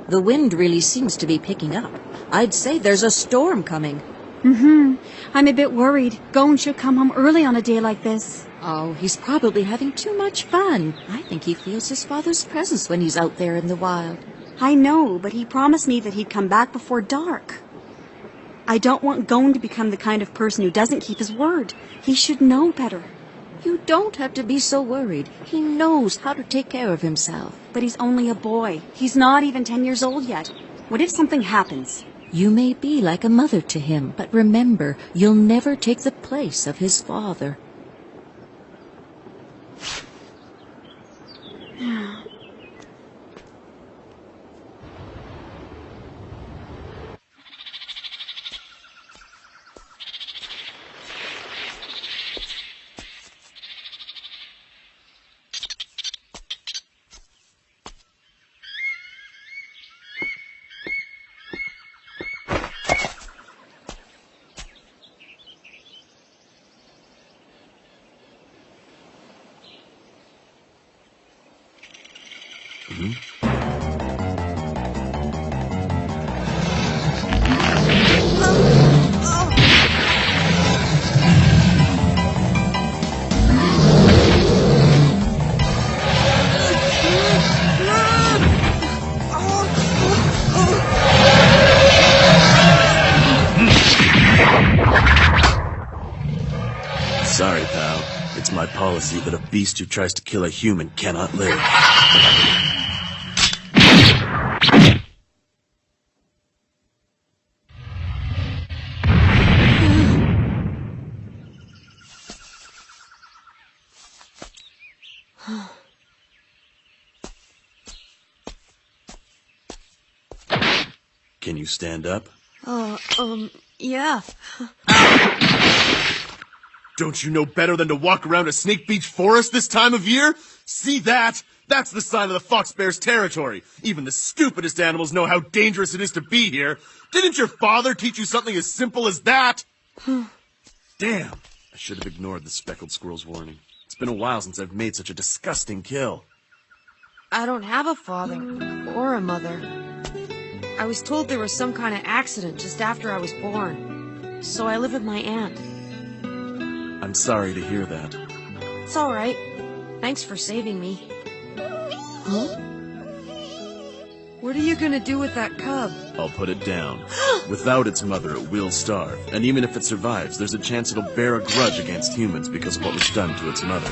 The wind really seems to be picking up. I'd say there's a storm coming. I'm a bit worried. Gon should come home early on a day like this. Oh, he's probably having too much fun. I think he feels his father's presence when he's out there in the wild. I know, but he promised me that he'd come back before dark. I don't want Gon to become the kind of person who doesn't keep his word. He should know better. You don't have to be so worried. He knows how to take care of himself. But he's only a boy. He's not even 10 years old yet. What if something happens? You may be like a mother to him, but remember, you'll never take the place of his father. Sorry, pal. It's my policy that a beast who tries to kill a human cannot live. Can you stand up? Yeah. Don't you know better than to walk around a Snake Beach forest this time of year? See that? That's the sign of the fox bear's territory. Even the stupidest animals know how dangerous it is to be here. Didn't your father teach you something as simple as that? Damn. I should have ignored the speckled squirrel's warning. It's been a while since I've made such a disgusting kill. I don't have a father or a mother. I was told there was some kind of accident just after I was born. So I live with my aunt. I'm sorry to hear that. It's all right. Thanks for saving me. Huh? What are you gonna do with that cub? I'll put it down. Without its mother, it will starve. And even if it survives, there's a chance it'll bear a grudge against humans because of what was done to its mother.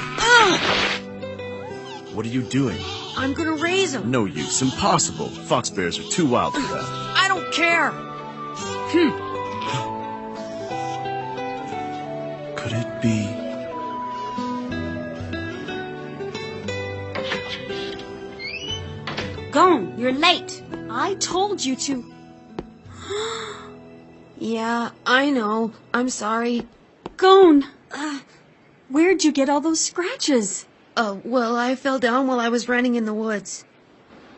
What are you doing? I'm gonna raise him. No use. Impossible. Fox bears are too wild for that. I don't care. Could it be... Gon, you're late. I told you to. Yeah, I know. I'm sorry. Gon, where'd you get all those scratches? Well, I fell down while I was running in the woods.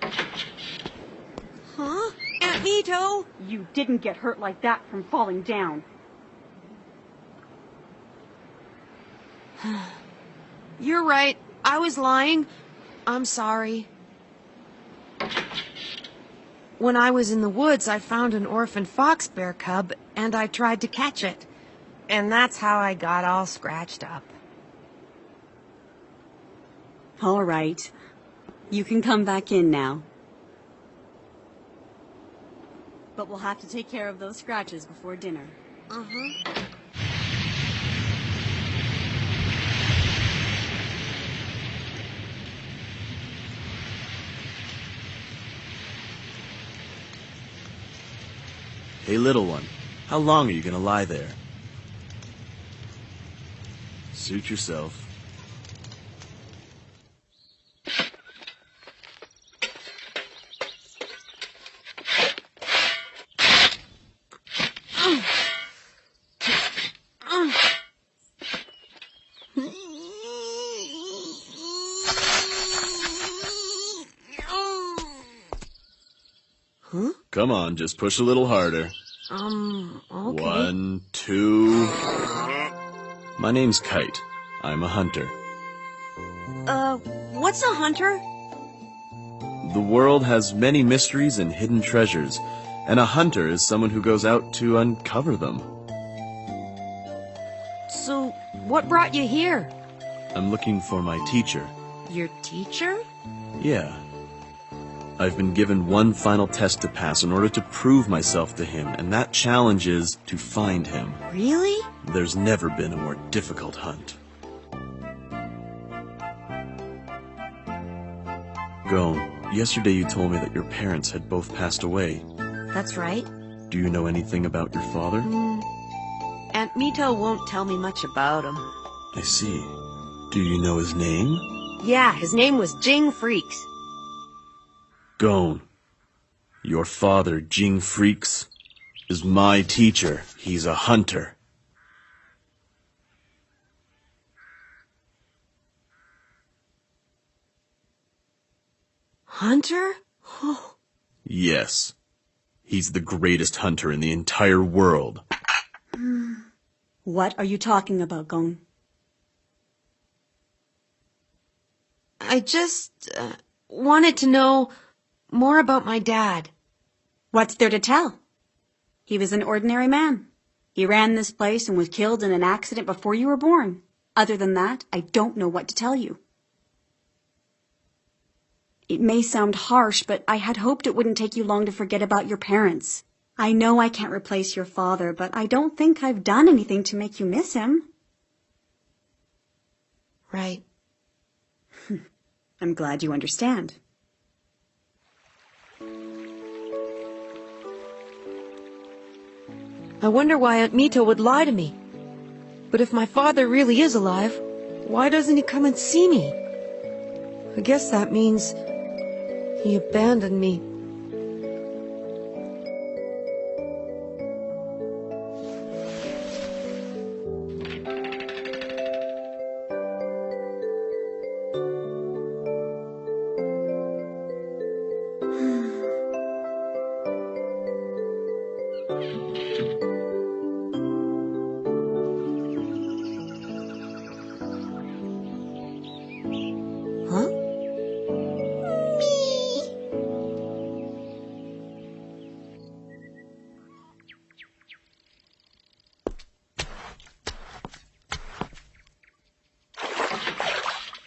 Huh? Aunt Mito? You didn't get hurt like that from falling down. You're right. I was lying. I'm sorry. When I was in the woods, I found an orphan fox bear cub, and I tried to catch it. And that's how I got all scratched up. All right. You can come back in now. But we'll have to take care of those scratches before dinner. Uh-huh. Hey, little one, how long are you gonna lie there? Suit yourself. Huh? Come on, just push a little harder. Okay. 1, 2... My name's Kite. I'm a hunter. What's a hunter? The world has many mysteries and hidden treasures, and a hunter is someone who goes out to uncover them. So, what brought you here? I'm looking for my teacher. Your teacher? Yeah. I've been given one final test to pass in order to prove myself to him, and that challenge is to find him. Really? There's never been a more difficult hunt. Gon, yesterday you told me that your parents had both passed away. That's right. Do you know anything about your father? Aunt Mito won't tell me much about him. I see. Do you know his name? Yeah, his name was Jing Freaks. Gon, your father, Jing Freaks, is my teacher. He's a hunter. Hunter? Oh. Yes. He's the greatest hunter in the entire world. What are you talking about, Gong? I just wanted to know more about my dad. What's there to tell? He was an ordinary man. He ran this place and was killed in an accident before you were born. Other than that, I don't know what to tell you. It may sound harsh, but I had hoped it wouldn't take you long to forget about your parents. I know I can't replace your father, but I don't think I've done anything to make you miss him. Right. I'm glad you understand. I wonder why Aunt Mito would lie to me. But if my father really is alive, why doesn't he come and see me? I guess that means he abandoned me. Huh?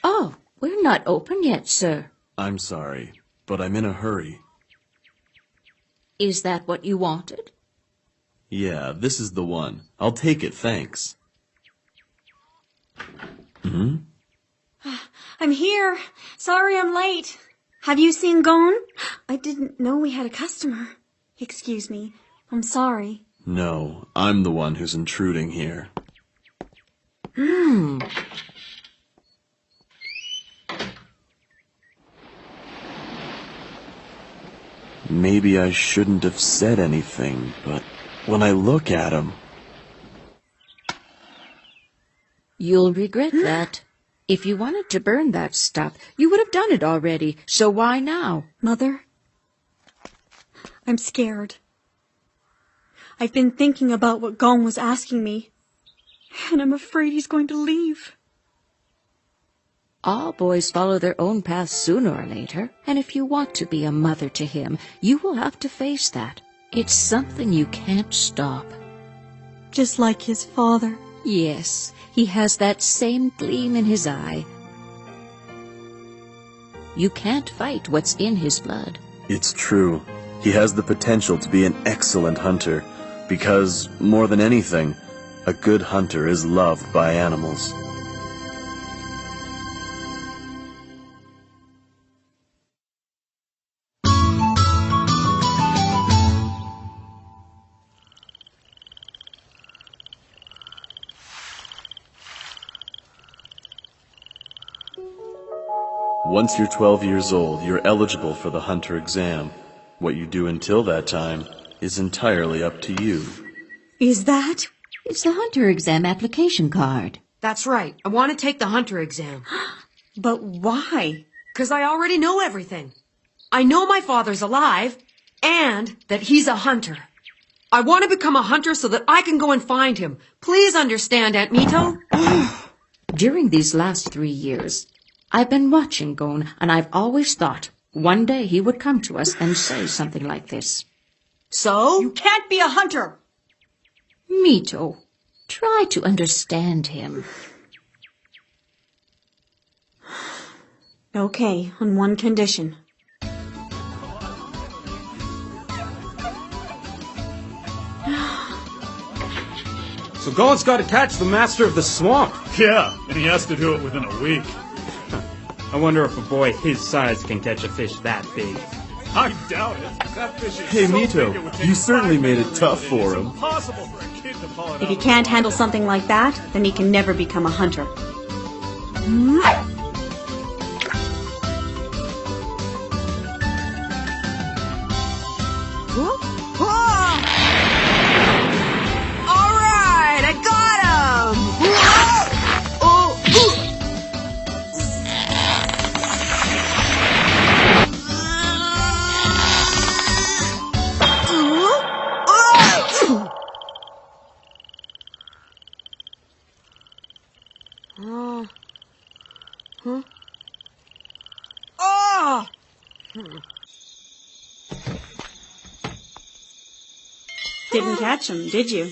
Oh, we're not open yet, sir. I'm sorry, but I'm in a hurry. Is that what you wanted? Yeah, this is the one. I'll take it, thanks. I'm here. Sorry I'm late. Have you seen Gon? I didn't know we had a customer. Excuse me. I'm sorry. No, I'm the one who's intruding here. Maybe I shouldn't have said anything, but when I look at him... You'll regret that. If you wanted to burn that stuff, you would have done it already, so why now? Mother, I'm scared. I've been thinking about what Gon was asking me, and I'm afraid he's going to leave. All boys follow their own path sooner or later, and if you want to be a mother to him, you will have to face that. It's something you can't stop. Just like his father. Yes, he has that same gleam in his eye. You can't fight what's in his blood. It's true. He has the potential to be an excellent hunter, because, more than anything, a good hunter is loved by animals. Once you're 12 years old, you're eligible for the hunter exam. What you do until that time is entirely up to you. Is that? It's the hunter exam application card. That's right. I want to take the hunter exam. But why? 'Cause I already know everything. I know my father's alive, and that he's a hunter. I want to become a hunter so that I can go and find him. Please understand, Aunt Mito. During these last 3 years, I've been watching Gon, and I've always thought one day he would come to us and say something like this. So? You can't be a hunter! Mito, try to understand him. Okay, on one condition. So Gon's got to catch the master of the swamp. Yeah, and he has to do it within a week. I wonder if a boy his size can catch a fish that big. I doubt it. That fish is Hey, so Mito, big it would take you certainly 5 made it minutes tough to for It's him. impossible for a kid to pull it If he off. can't handle something like that, then he can never become a hunter. All right, I got him! Didn't catch him, did you?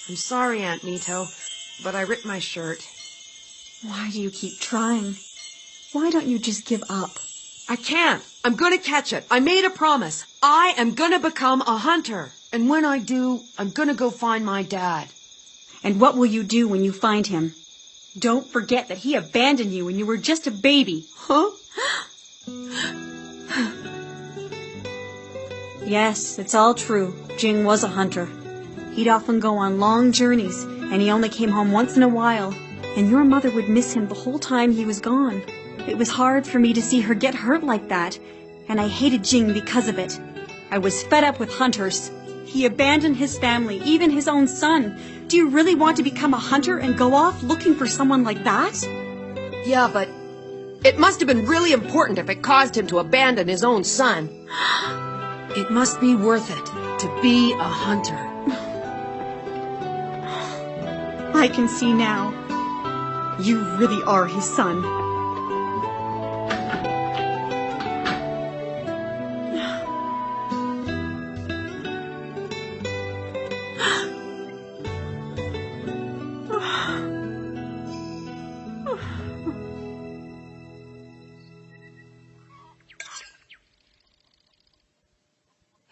I'm sorry, Aunt Mito, but I ripped my shirt. Why do you keep trying? Why don't you just give up? I can't. I'm gonna catch it. I made a promise. I am gonna become a hunter. And when I do, I'm gonna go find my dad. And what will you do when you find him? Don't forget that he abandoned you when you were just a baby. Huh? Yes, it's all true. Jing was a hunter. He'd often go on long journeys, and he only came home once in a while. And your mother would miss him the whole time he was gone. It was hard for me to see her get hurt like that, and I hated Jing because of it. I was fed up with hunters. He abandoned his family, even his own son. Do you really want to become a hunter and go off looking for someone like that? Yeah, but it must have been really important if it caused him to abandon his own son. It must be worth it to be a hunter. I can see now. You really are his son.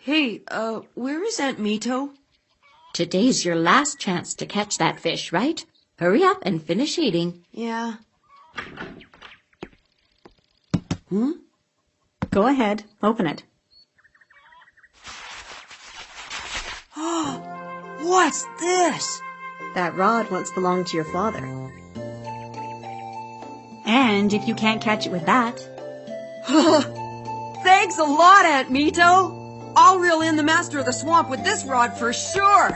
Hey, where is Aunt Mito? Today's your last chance to catch that fish, right? Hurry up and finish eating. Yeah. Go ahead, open it. What's this? That rod once belonged to your father. And if you can't catch it with that, Thanks a lot, Aunt Mito. I'll reel in the master of the swamp with this rod for sure.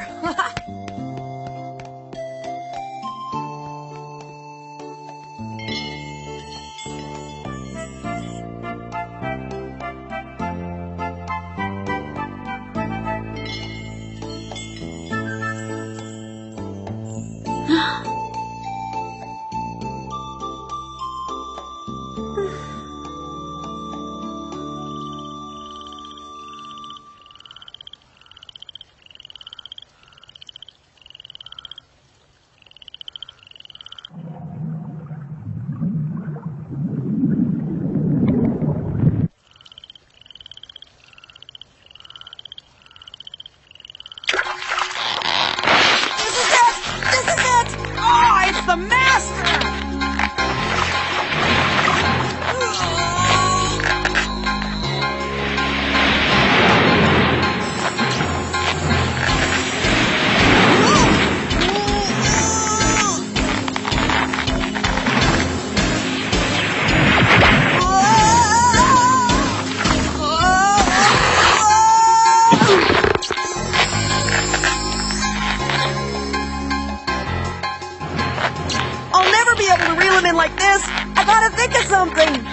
something!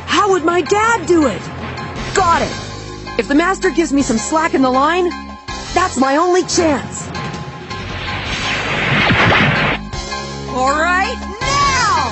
How would my dad do it? Got it! If the master gives me some slack in the line, that's my only chance! All right, now!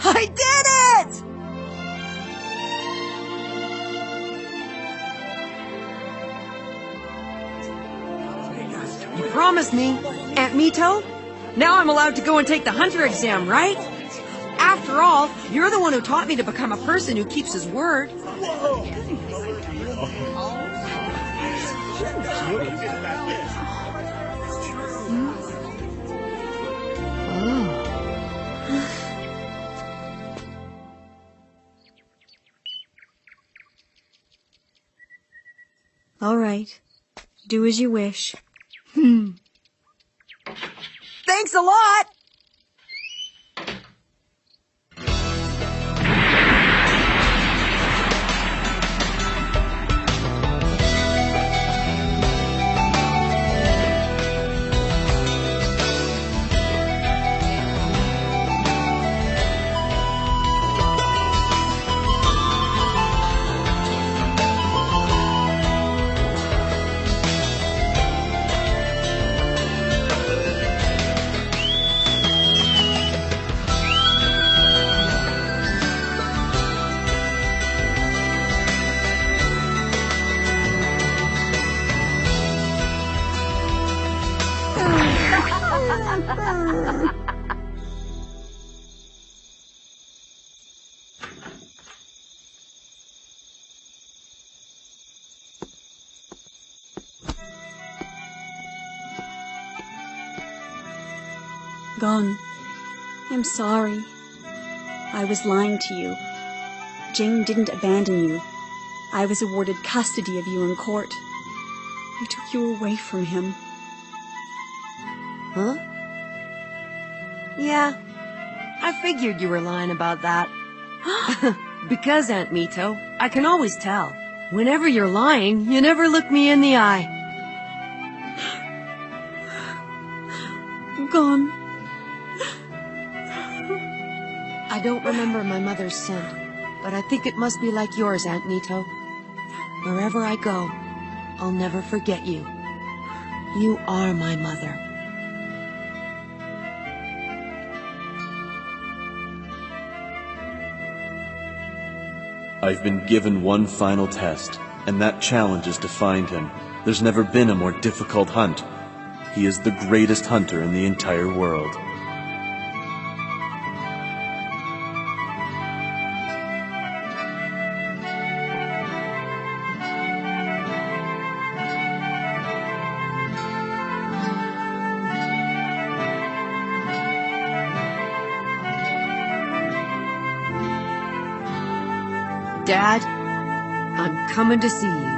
I did it! You promised me, Aunt Mito. Now I'm allowed to go and take the hunter exam, right? After all, you're the one who taught me to become a person who keeps his word. All right. Do as you wish. Thanks a lot! Gone. I'm sorry. I was lying to you. Jing didn't abandon you. I was awarded custody of you in court. I took you away from him. Huh? Yeah, I figured you were lying about that. Because, Aunt Mito, I can always tell. Whenever you're lying, you never look me in the eye. Gone. I don't remember my mother's scent, but I think it must be like yours, Aunt Mito. Wherever I go, I'll never forget you. You are my mother. I've been given one final test, and that challenge is to find him. There's never been a more difficult hunt. He is the greatest hunter in the entire world. Dad, I'm coming to see you.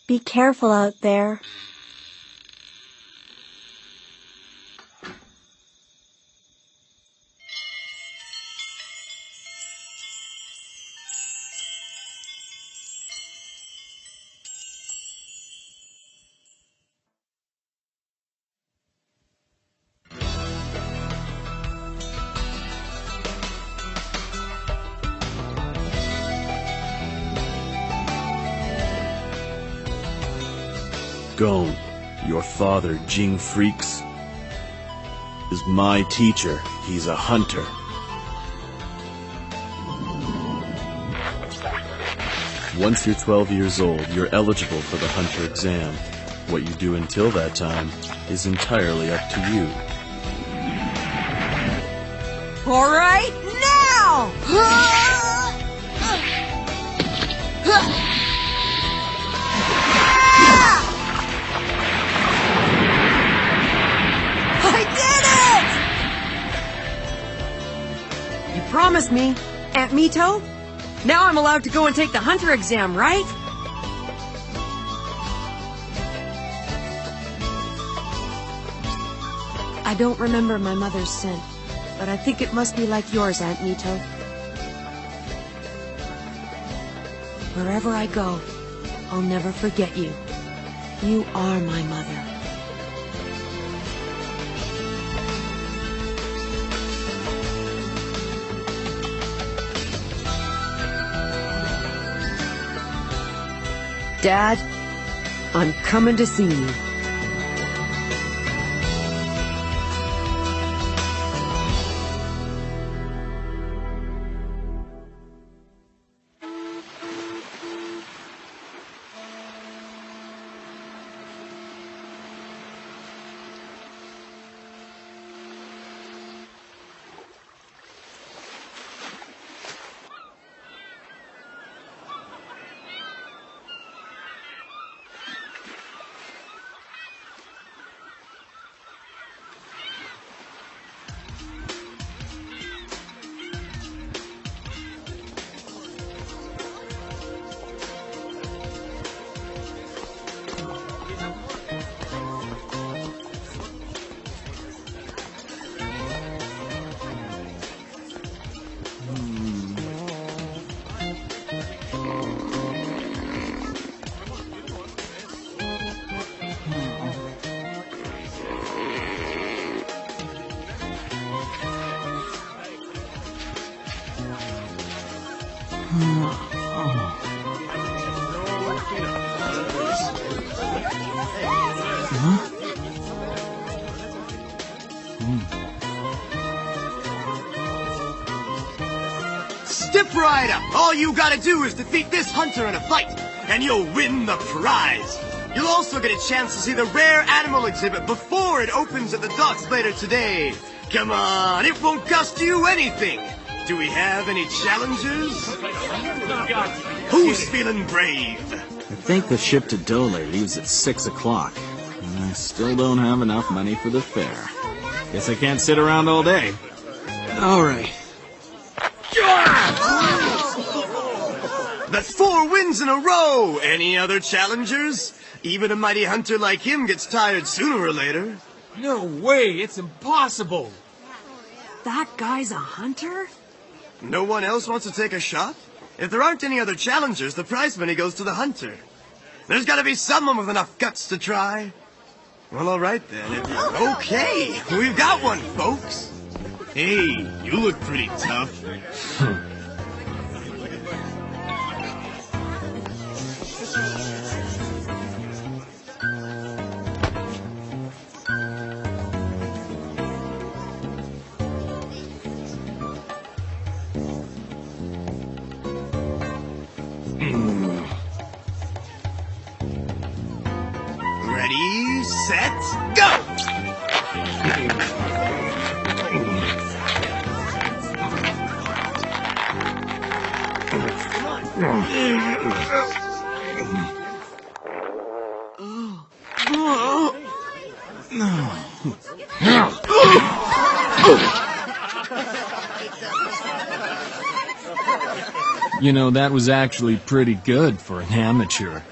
Be careful out there. Gone. Your father, Jing Freaks. is my teacher. He's a hunter. Once you're 12 years old, you're eligible for the hunter exam. What you do until that time is entirely up to you. All right, now! I did it! You promised me, Aunt Mito. Now I'm allowed to go and take the hunter exam, right? I don't remember my mother's scent, but I think it must be like yours, Aunt Mito. Wherever I go, I'll never forget you. You are my mother. Dad, I'm coming to see you. Stiff Rider! All you gotta do is defeat this hunter in a fight, and you'll win the prize. You'll also get a chance to see the rare animal exhibit before it opens at the docks later today. Come on, it won't cost you anything. Do we have any challengers? Who's feeling brave? I think the ship to Dole leaves at 6 o'clock, and I still don't have enough money for the fare. Guess I can't sit around all day. All right. That's 4 wins in a row! Any other challengers? Even a mighty hunter like him gets tired sooner or later. No way, it's impossible. That guy's a hunter? No one else wants to take a shot? If there aren't any other challengers, the prize money goes to the hunter. There's gotta be someone with enough guts to try. Well, all right then. Okay, we've got one, folks. Hey, you look pretty tough. Ready, set, go! You know, that was actually pretty good for an amateur.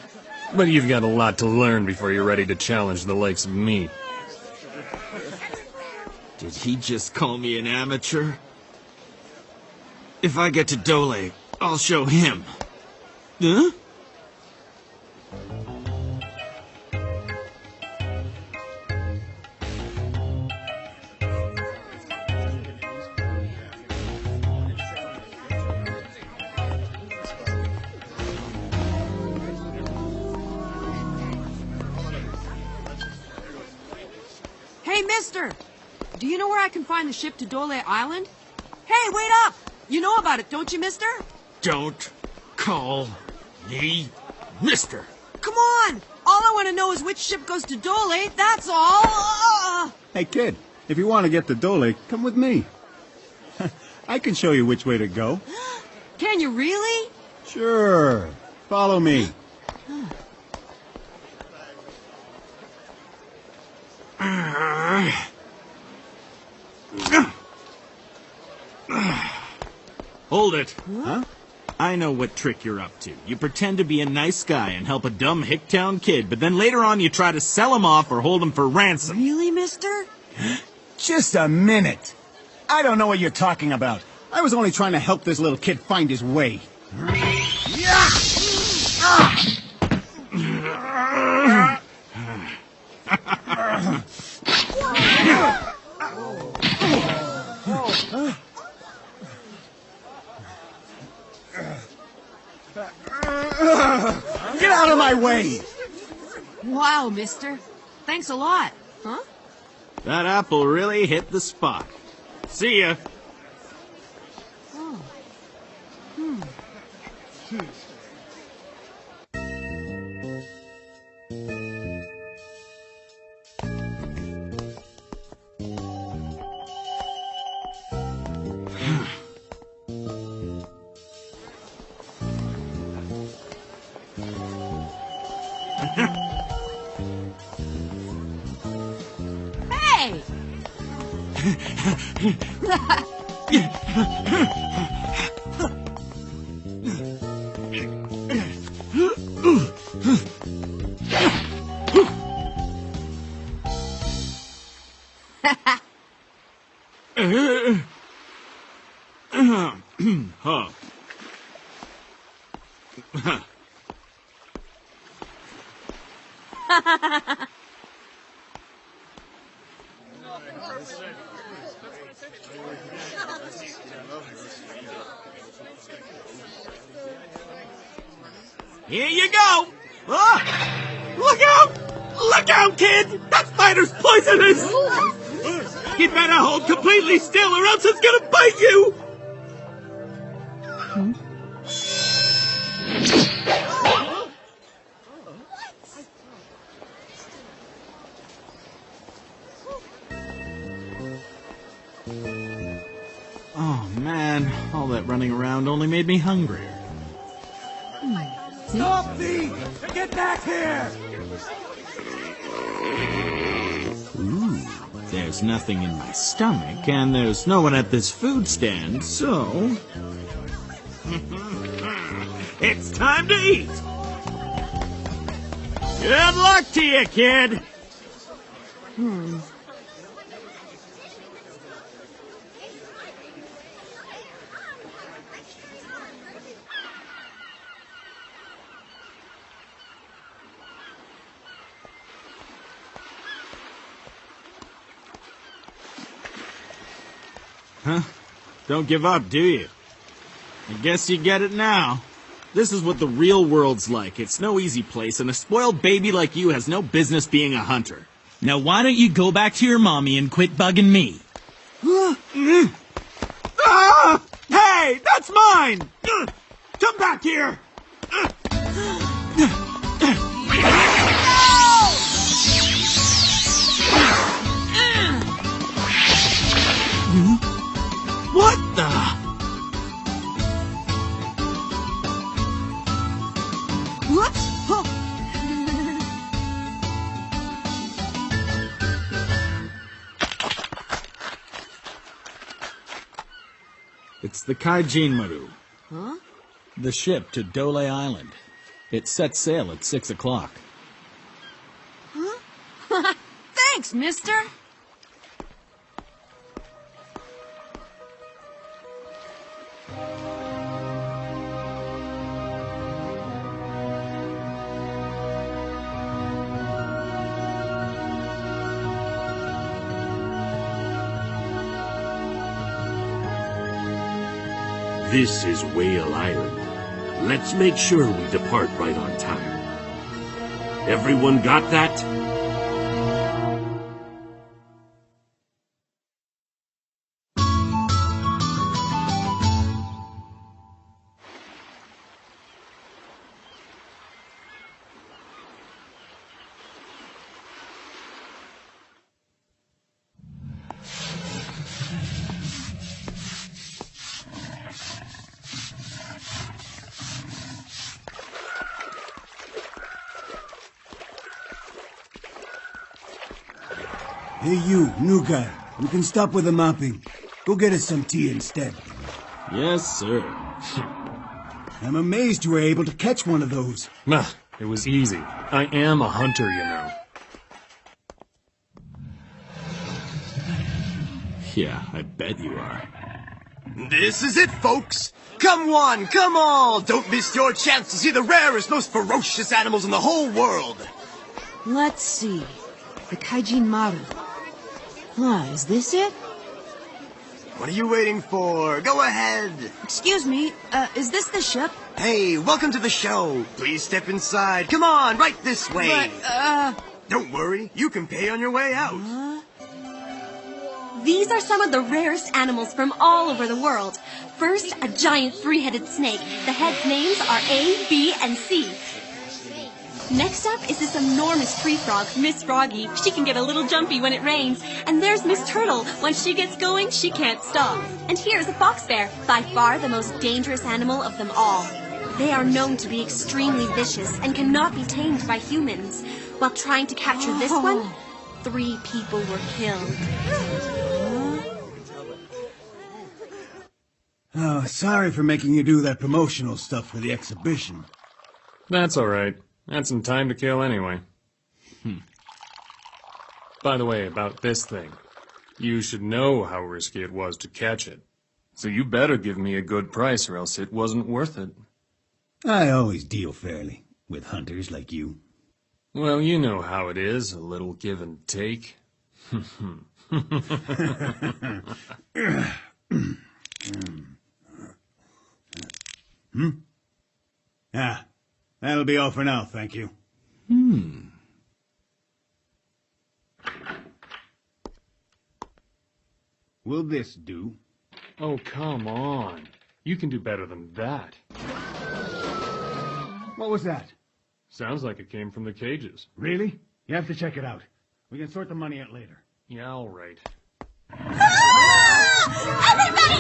But you've got a lot to learn before you're ready to challenge the likes of me. Did he just call me an amateur? If I get to Dole, I'll show him. Huh? Hey, mister! Do you know where I can find the ship to Dole Island? Hey, wait up! You know about it, don't you, mister? Don't call me mister. Come on! All I want to know is which ship goes to Dole, that's all! Hey, kid, if you want to get to Dole, come with me. I can show you which way to go. Can you really? Sure. Follow me. Hold it. Huh? I know what trick you're up to. You pretend to be a nice guy and help a dumb Hicktown kid, but then later on you try to sell him off or hold him for ransom. Really, mister? Just a minute. I don't know what you're talking about. I was only trying to help this little kid find his way. Get out of my way! Wow, mister. Thanks a lot. Huh? That apple really hit the spot. See ya. Oh. Hey! Huh. Here you go! Ah! Look out! Look out, kid! That spider's poisonous! You'd better hold completely still or else it's gonna bite you! Oh man, all that running around only made me hungrier. Stop thief! Get back here! Ooh, there's nothing in my stomach, and there's no one at this food stand, so... It's time to eat! Good luck to you, kid! Huh? Don't give up, do you? I guess you get it now. This is what the real world's like. It's no easy place, and a spoiled baby like you has no business being a hunter. Now why don't you go back to your mommy and quit bugging me? Ah! Hey, that's mine! Come back here! What the? Whoops! Oh. It's the Kaijin Maru. Huh? The ship to Dole Island. It sets sail at 6 o'clock. Huh? Thanks, mister! This is Whale Island. Let's make sure we depart right on time. Everyone got that? Hey you, new guy. You can stop with the mopping. Go get us some tea instead. Yes, sir. I'm amazed you were able to catch one of those. Nah, it was easy. I am a hunter, you know. Yeah, I bet you are. This is it, folks. Come one, come all. Don't miss your chance to see the rarest, most ferocious animals in the whole world. Let's see. The Kaijin Maru. Is this it? What are you waiting for? Go ahead. Excuse me, is this the ship? Hey, welcome to the show. Please step inside. Come on, right this way. But, Don't worry, you can pay on your way out. These are some of the rarest animals from all over the world. First, a giant three-headed snake. The heads' names are A, B, and C. Next up is this enormous tree frog, Miss Froggy. She can get a little jumpy when it rains. And there's Miss Turtle. Once she gets going, she can't stop. And here's a fox bear, by far the most dangerous animal of them all. They are known to be extremely vicious and cannot be tamed by humans. While trying to capture this one, 3 people were killed. Oh, sorry for making you do that promotional stuff for the exhibition. That's all right. Had some time to kill anyway. By the way, about this thing. You should know how risky it was to catch it. So you better give me a good price or else it wasn't worth it. I always deal fairly with hunters like you. Well, you know how it is, a little give and take. Ah, that'll be all for now, thank you. Will this do? Oh, come on. You can do better than that. What was that? Sounds like it came from the cages. Really? You have to check it out. We can sort the money out later. Yeah, all right. Everybody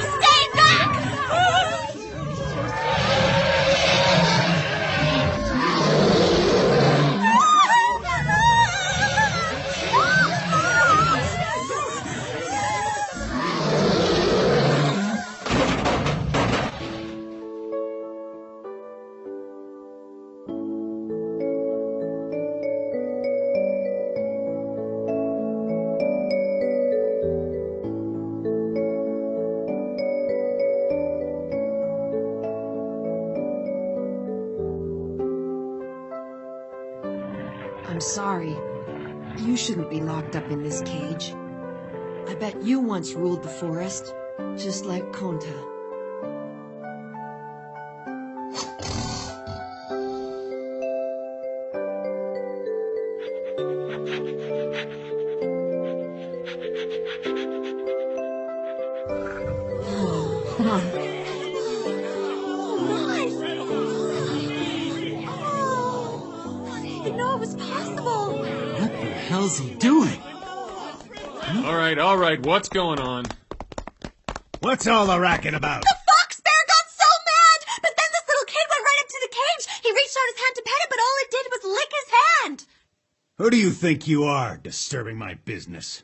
stay back! I'm sorry. You shouldn't be locked up in this cage. I bet you once ruled the forest, just like Konta. How's he doing? All right, what's going on? What's all the racket about? The fox bear got so mad! But then this little kid went right up to the cage. He reached out his hand to pet it, but all it did was lick his hand. Who do you think you are, disturbing my business?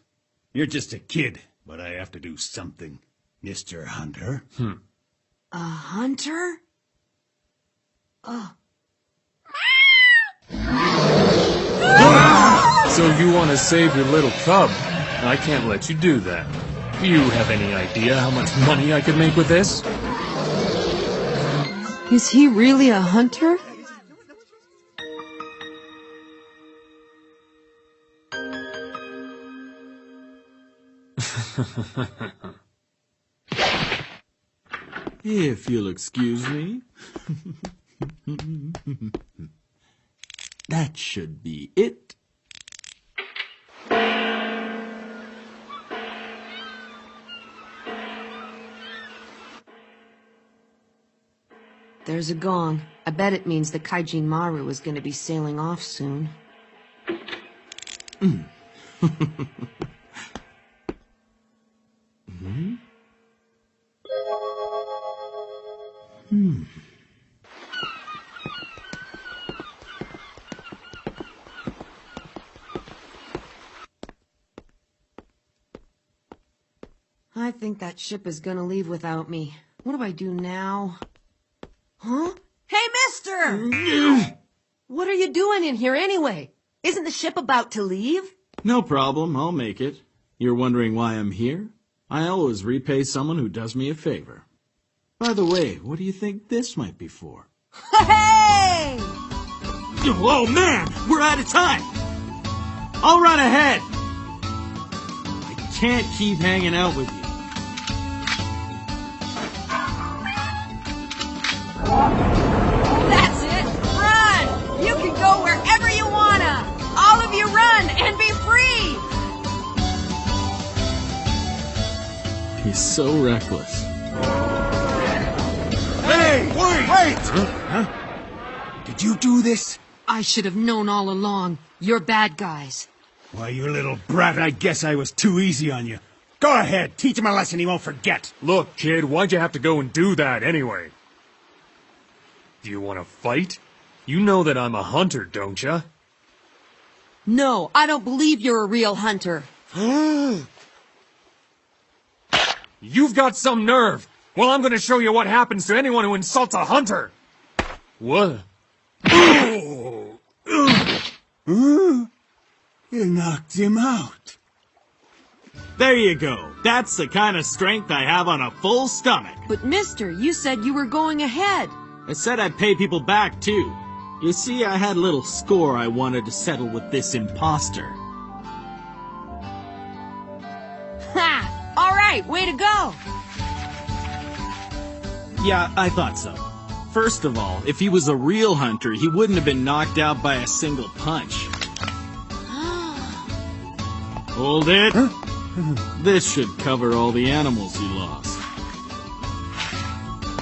You're just a kid, but I have to do something, Mr. Hunter. A hunter? So you want to save your little cub? I can't let you do that. Do you have any idea how much money I could make with this? Is he really a hunter? If you'll excuse me. That should be it. There's a gong. I bet it means the Kaijin Maru is going to be sailing off soon. I think that ship is gonna leave without me. What do I do now? Huh? Hey, mister! What are you doing in here anyway? Isn't the ship about to leave? No problem, I'll make it. You're wondering why I'm here? I always repay someone who does me a favor. By the way, what do you think this might be for? Hey! Oh man, we're out of time! I'll run ahead! I can't keep hanging out with you. That's it! Run! You can go wherever you wanna! All of you run and be free! He's so reckless. Hey! Wait! Huh? Did you do this? I should have known all along. You're bad guys. Why, you little brat, I guess I was too easy on you. Go ahead, teach him a lesson he won't forget. Look, kid, why'd you have to go and do that anyway? Do you want to fight? You know that I'm a hunter, don't you? No, I don't believe you're a real hunter. You've got some nerve! Well, I'm gonna show you what happens to anyone who insults a hunter! What? You knocked him out. There you go. That's the kind of strength I have on a full stomach. But mister, you said you were going ahead. I said I'd pay people back, too. You see, I had a little score I wanted to settle with this imposter. Ha! All right, way to go! Yeah, I thought so. First of all, if he was a real hunter, he wouldn't have been knocked out by a single punch. Hold it. Huh? This should cover all the animals you lost.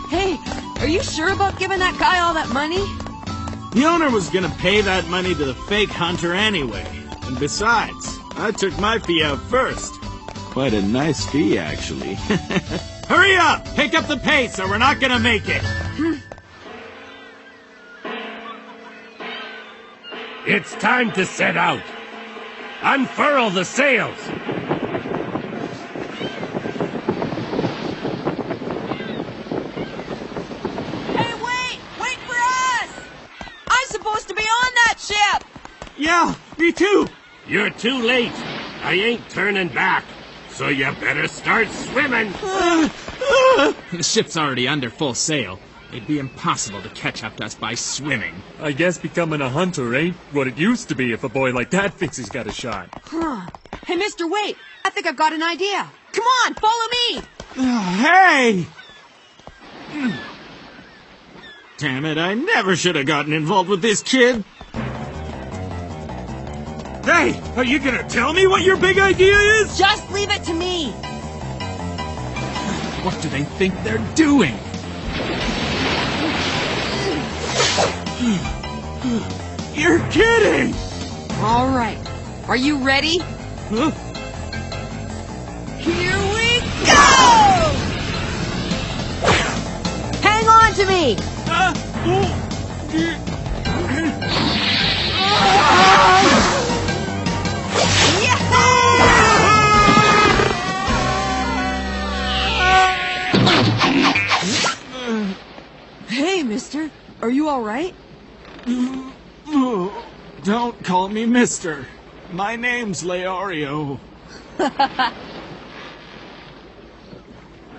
Hey, are you sure about giving that guy all that money? The owner was gonna pay that money to the fake hunter anyway. And besides, I took my fee out first. Quite a nice fee, actually. Hurry up! Pick up the pace or we're not gonna make it! It's time to set out. Unfurl the sails. Hey, wait! Wait for us! I'm supposed to be on that ship! Yeah, me too! You're too late. I ain't turning back. So you better start swimming. The ship's already under full sail. It'd be impossible to catch up to us by swimming. I guess becoming a hunter ain't what it used to be if a boy like that thinks he's got a shot. Huh. Hey, mister, wait! I think I've got an idea. Come on, follow me! Hey! Damn it, I never should have gotten involved with this kid. Hey, are you gonna tell me what your big idea is? Just leave it to me! What do they think they're doing? You're kidding! All right. Are you ready? Huh? Here we go! Hang on to me! Hey, mister. Are you all right? Don't call me mister. My name's Leorio.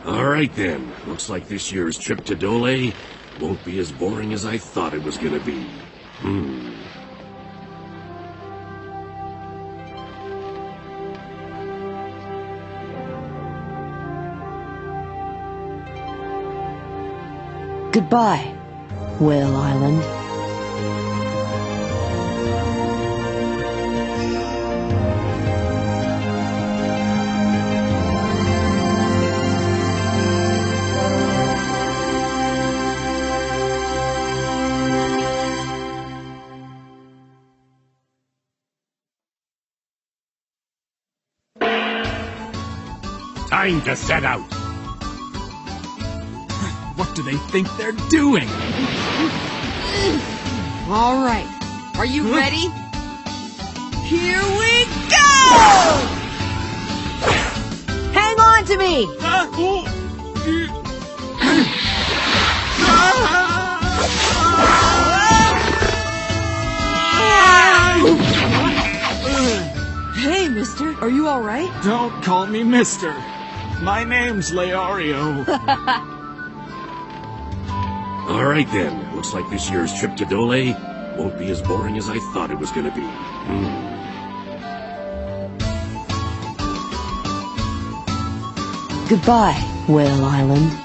All right, then. Looks like this year's trip to Dole won't be as boring as I thought it was gonna be. Goodbye, Whale Island. Time to set out. What do they think they're doing? All right. Are you ready? Here we go! Hang on to me! me! Hey, mister, are you alright? Don't call me mister. My name's Leorio. All right, then. Looks like this year's trip to Dole won't be as boring as I thought it was going to be. Goodbye, Whale Island.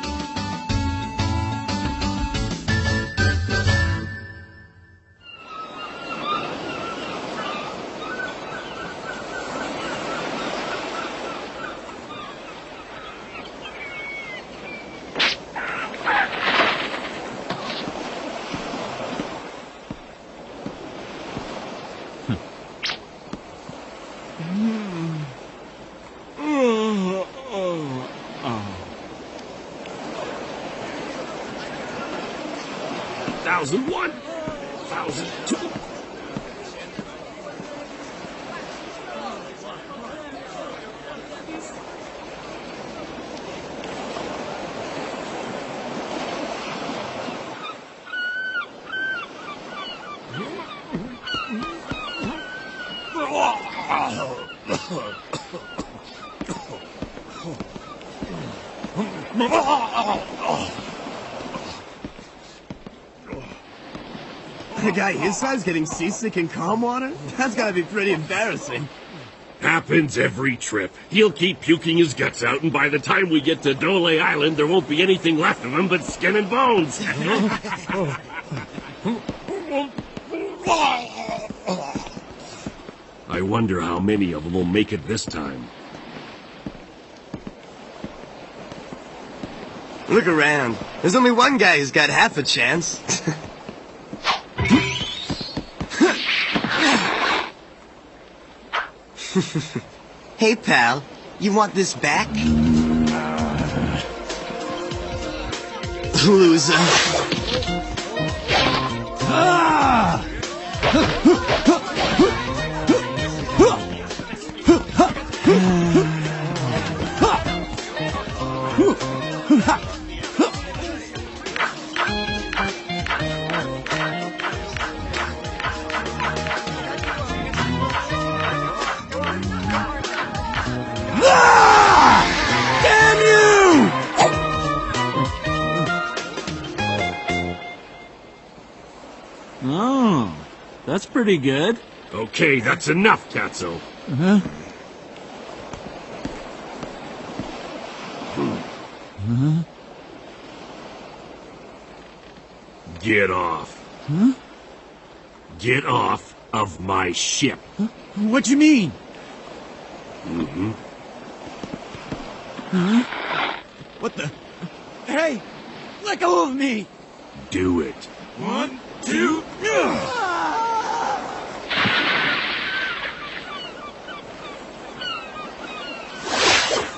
$1,001, $1,002. A guy his size getting seasick in calm water? That's gotta be pretty embarrassing. Happens every trip. He'll keep puking his guts out, and by the time we get to Dole Island, there won't be anything left of him but skin and bones. I wonder how many of them will make it this time. Look around. There's only one guy who's got half a chance. Hey, pal. You want this back? Loser. Damn you! Oh, that's pretty good. Okay, that's enough, Katzo. Huh? Huh? Get off. Huh? Get off of my ship. Huh? What do you mean? Mm-hmm. Huh? What the? Hey! Let go of me! Do it. 1, 2...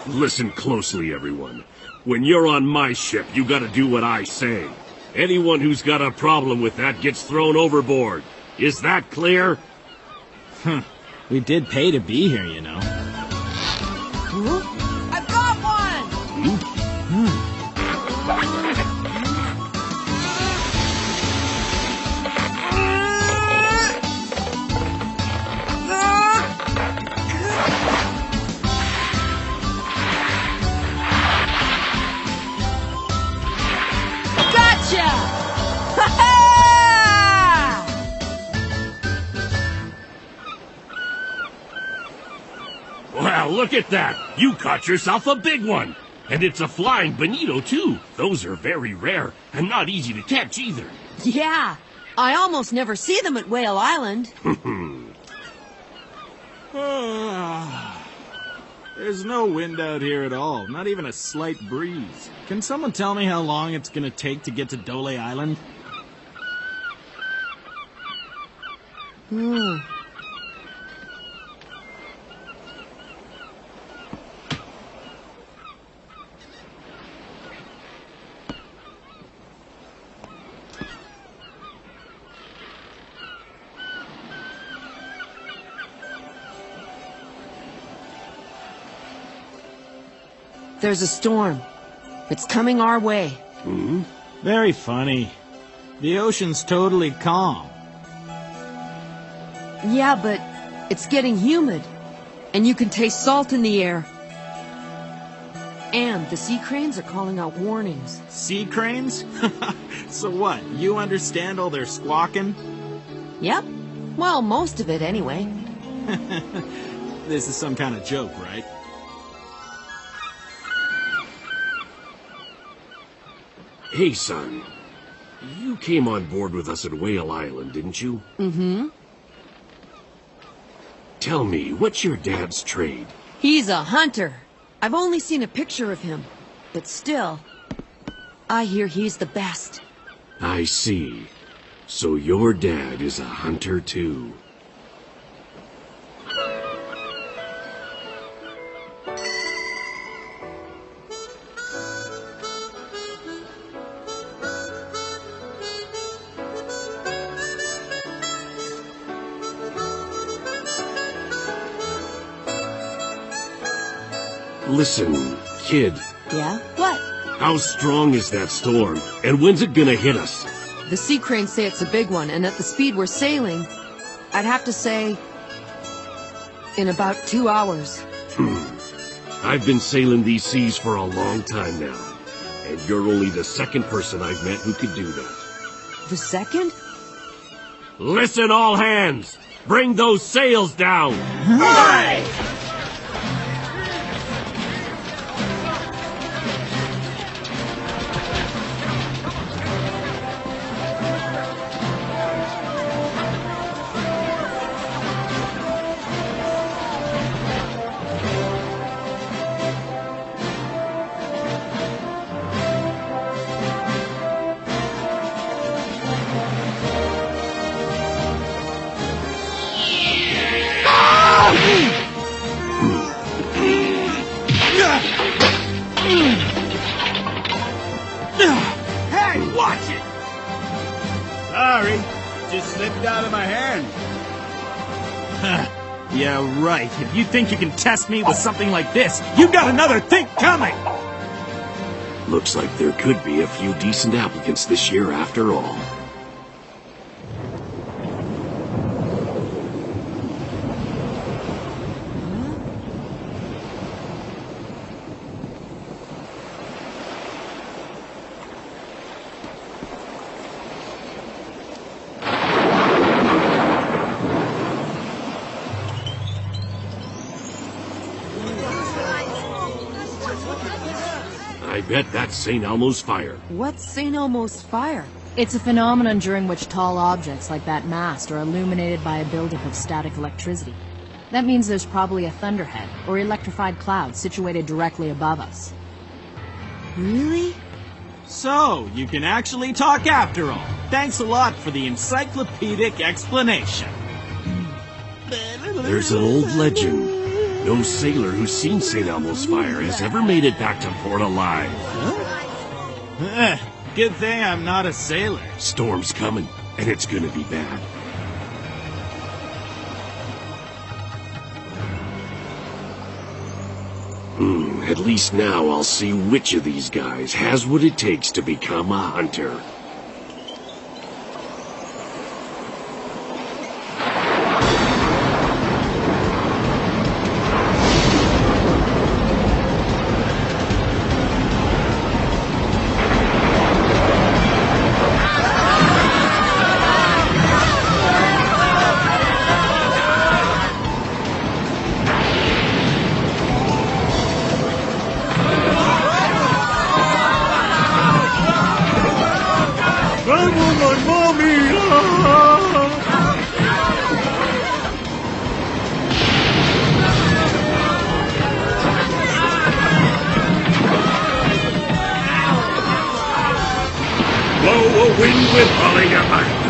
Listen closely, everyone. When you're on my ship, you gotta do what I say. Anyone who's got a problem with that gets thrown overboard. Is that clear? We did pay to be here, you know. I've got one! Gotcha! Ha-ha! Well, look at that. You caught yourself a big one. And it's a flying bonito, too. Those are very rare and not easy to catch either. Yeah, I almost never see them at Whale Island. There's no wind out here at all, not even a slight breeze. Can someone tell me how long it's gonna take to get to Dole Island? There's a storm. It's coming our way. Hmm? Very funny. The ocean's totally calm. Yeah, but it's getting humid. And you can taste salt in the air. And the sea cranes are calling out warnings. Sea cranes? So what, you understand all their squawking? Yep. Well, most of it anyway. This is some kind of joke, right? Hey, son. You came on board with us at Whale Island, didn't you? Mm-hmm. Tell me, what's your dad's trade? He's a hunter. I've only seen a picture of him. But still, I hear he's the best. I see. So your dad is a hunter, too. Listen, kid. Yeah? What? How strong is that storm? And when's it gonna hit us? The sea cranes say it's a big one, and at the speed we're sailing, I'd have to say, in about 2 hours. I've been sailing these seas for a long time now. And you're only the second person I've met who could do that. The second? Listen, all hands! Bring those sails down! Aye! Hey, watch it! Sorry, just slipped out of my hand. Yeah, right. If you think you can test me with something like this, you got another think coming! Looks like there could be a few decent applicants this year after all. I bet that's St. Elmo's fire. What's St. Elmo's fire? It's a phenomenon during which tall objects like that mast are illuminated by a buildup of static electricity. That means there's probably a thunderhead or electrified cloud situated directly above us. Really? So, you can actually talk after all. Thanks a lot for the encyclopedic explanation. There's an old legend. No sailor who's seen St. Elmo's fire has ever made it back to port alive. Good thing I'm not a sailor. Storm's coming, and it's gonna be bad. At least now I'll see which of these guys has what it takes to become a hunter.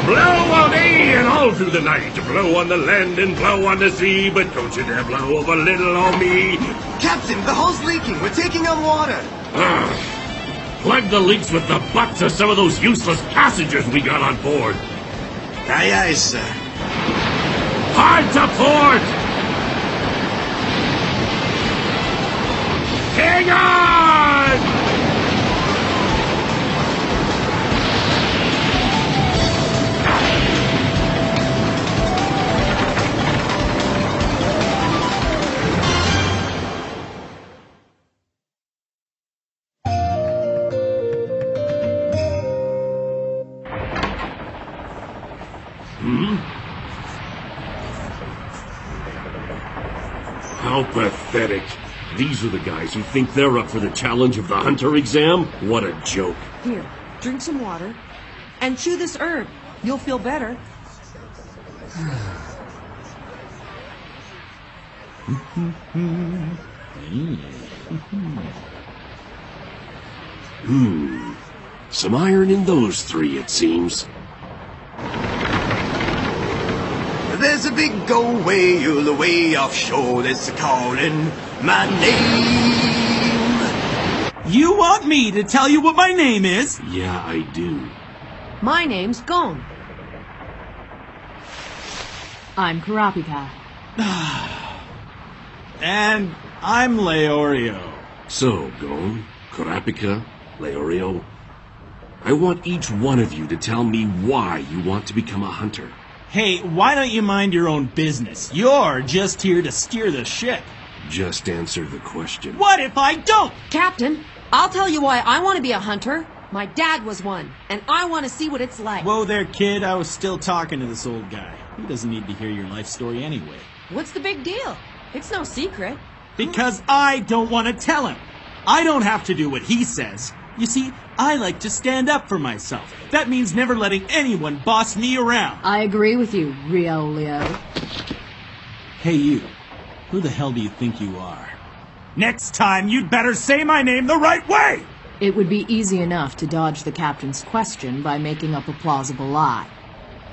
Blow on me and all through the night. Blow on the land and blow on the sea, but don't you dare blow over little on me. Captain, the hull's leaking. We're taking on water. Plug the leaks with the butts of some of those useless passengers we got on board. Aye, aye, sir. Hard to port! Hang on! How pathetic. These are the guys who think they're up for the challenge of the hunter exam? What a joke. Here, drink some water. And chew this herb. You'll feel better. Some iron in those three, it seems. There's a big away offshore that's calling my name. You want me to tell you what my name is? Yeah, I do. My name's Gone. I'm Karapika. And I'm Leorio. So, Gon, Karapika, Leorio, I want each one of you to tell me why you want to become a hunter. Hey, why don't you mind your own business? You're just here to steer the ship. Just answer the question. What if I don't? Captain, I'll tell you why I want to be a hunter. My dad was one, and I want to see what it's like. Whoa there, kid. I was still talking to this old guy. He doesn't need to hear your life story anyway. What's the big deal? It's no secret. Because I don't want to tell him. I don't have to do what he says. You see, I like to stand up for myself. That means never letting anyone boss me around. I agree with you, Riolio. Hey, you. Who the hell do you think you are? Next time, you'd better say my name the right way! It would be easy enough to dodge the captain's question by making up a plausible lie.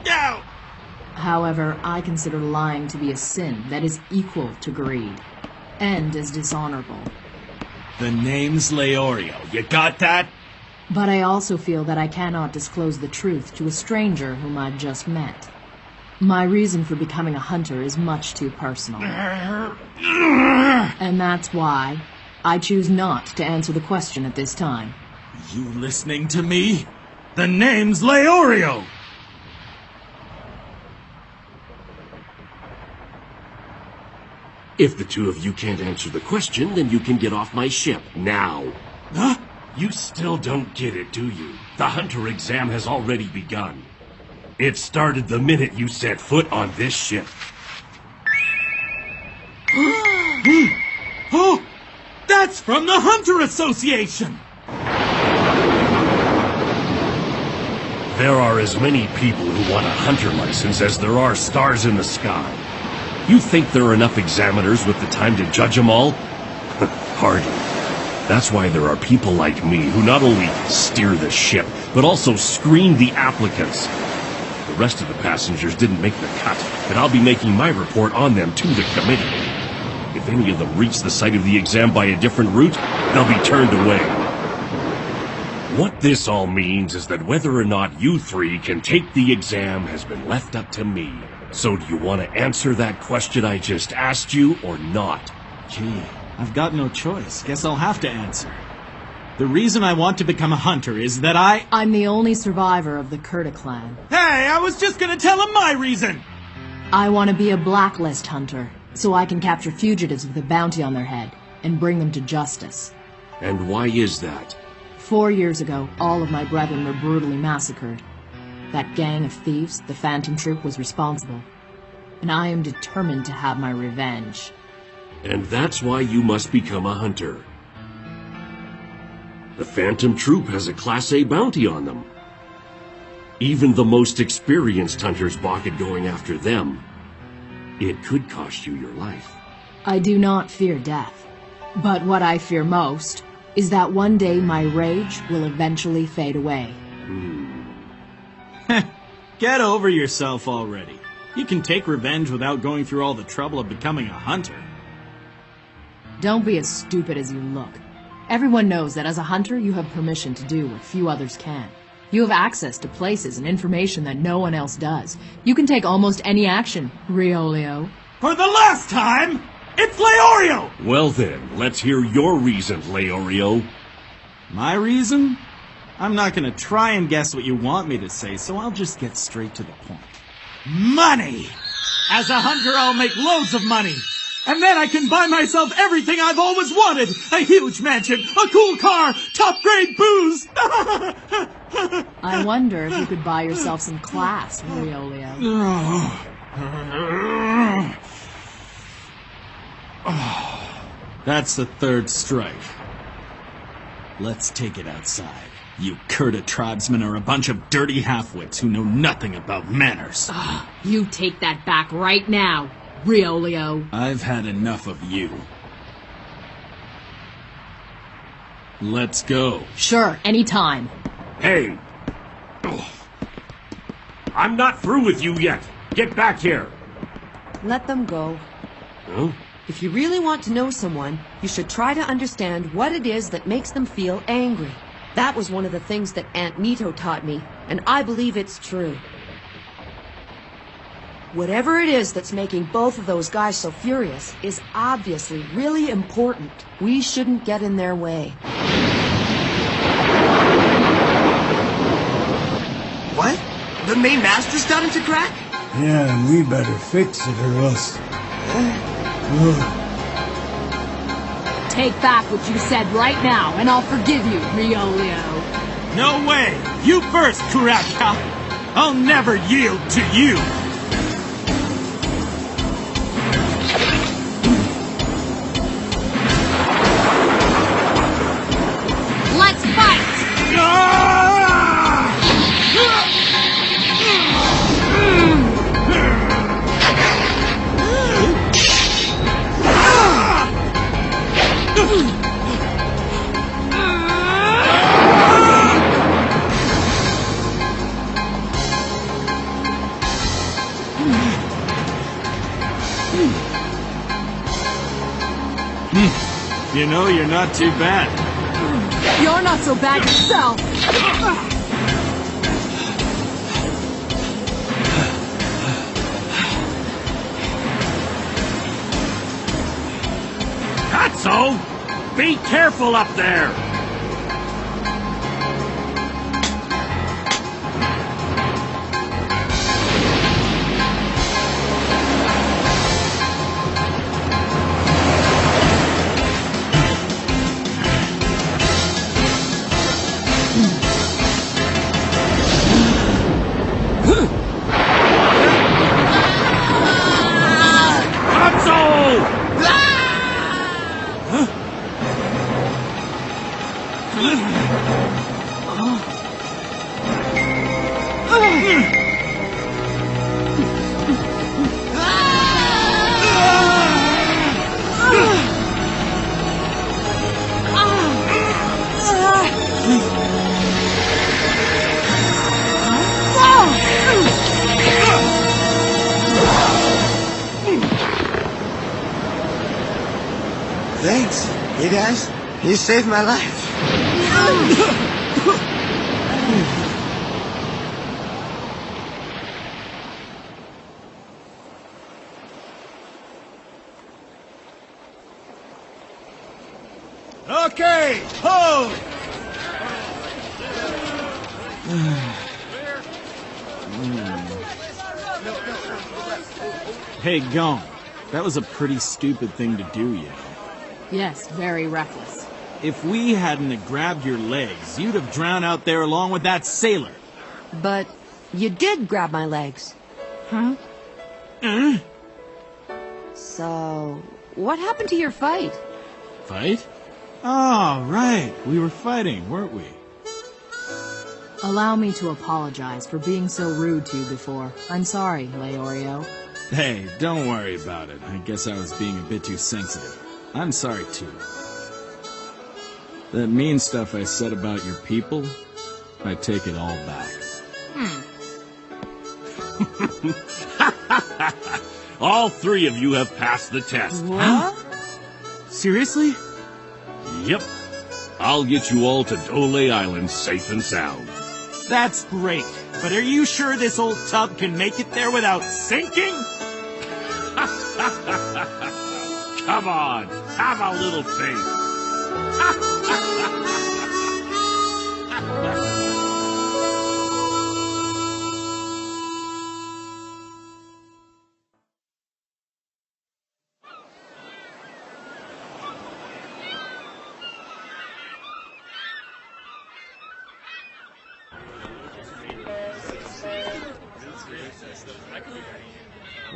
No! However, I consider lying to be a sin that is equal to greed, and as dishonorable. The name's Leorio. You got that? But I also feel that I cannot disclose the truth to a stranger whom I've just met. My reason for becoming a hunter is much too personal. And that's why I choose not to answer the question at this time. You listening to me? The name's Leorio! If the two of you can't answer the question, then you can get off my ship, now. Huh? You still don't get it, do you? The hunter exam has already begun. It started the minute you set foot on this ship. Oh! That's from the Hunter Association! There are as many people who want a hunter license as there are stars in the sky. You think there are enough examiners with the time to judge them all? Hardly. That's why there are people like me who not only steer the ship, but also screen the applicants. The rest of the passengers didn't make the cut, and I'll be making my report on them to the committee. If any of them reach the site of the exam by a different route, they'll be turned away. What this all means is that whether or not you three can take the exam has been left up to me. So do you want to answer that question I just asked you or not? Gee, I've got no choice. Guess I'll have to answer. The reason I want to become a hunter is that I'm the only survivor of the Kurta clan. Hey, I was just gonna tell him my reason! I want to be a blacklist hunter, so I can capture fugitives with a bounty on their head and bring them to justice. And why is that? 4 years ago, all of my brethren were brutally massacred. That gang of thieves, the Phantom Troop, was responsible. And I am determined to have my revenge. And that's why you must become a hunter. The Phantom Troop has a Class A bounty on them. Even the most experienced hunters balk at going after them. It could cost you your life. I do not fear death. But what I fear most is that one day my rage will eventually fade away. Get over yourself already. You can take revenge without going through all the trouble of becoming a hunter. Don't be as stupid as you look. Everyone knows that as a hunter, you have permission to do what few others can. You have access to places and information that no one else does. You can take almost any action, Riolio. For the last time, it's Leorio! Well then, let's hear your reason, Leorio. My reason? I'm not gonna try and guess what you want me to say, so I'll just get straight to the point. Money! As a hunter, I'll make loads of money! And then I can buy myself everything I've always wanted! A huge mansion, a cool car, top-grade booze! I wonder if you could buy yourself some class, Riolio. That's the third strike. Let's take it outside. You Kurta tribesmen are a bunch of dirty halfwits who know nothing about manners. You take that back right now, Riolio. I've had enough of you. Let's go. Sure, anytime. Hey! I'm not through with you yet. Get back here. Let them go. Huh? If you really want to know someone, you should try to understand what it is that makes them feel angry. That was one of the things that Aunt Nito taught me, and I believe it's true. Whatever it is that's making both of those guys so furious is obviously really important. We shouldn't get in their way. What? The main master starting to crack? Yeah, and we better fix it or else... Take back what you said right now, and I'll forgive you, Riolio. No way! You first, Kuraka! I'll never yield to you! Let's fight! You know, you're not too bad. You're not so bad yourself! Katso! Be careful up there! Thanks, you guys. You saved my life. Okay, hold! Hey, Gone. That was a pretty stupid thing to do, you know. Yes, very reckless. If we hadn't have grabbed your legs, you'd have drowned out there along with that sailor. But you did grab my legs. Huh? So, what happened to your fight? Fight? Oh, right. We were fighting, weren't we? Allow me to apologize for being so rude to you before. I'm sorry, Leorio. Hey, don't worry about it. I guess I was being a bit too sensitive. I'm sorry, too. That mean stuff I said about your people, I take it all back. All three of you have passed the test. What? Seriously? Yep. I'll get you all to Dole Island safe and sound. That's great. But are you sure this old tub can make it there without sinking? Come on, have a little faith.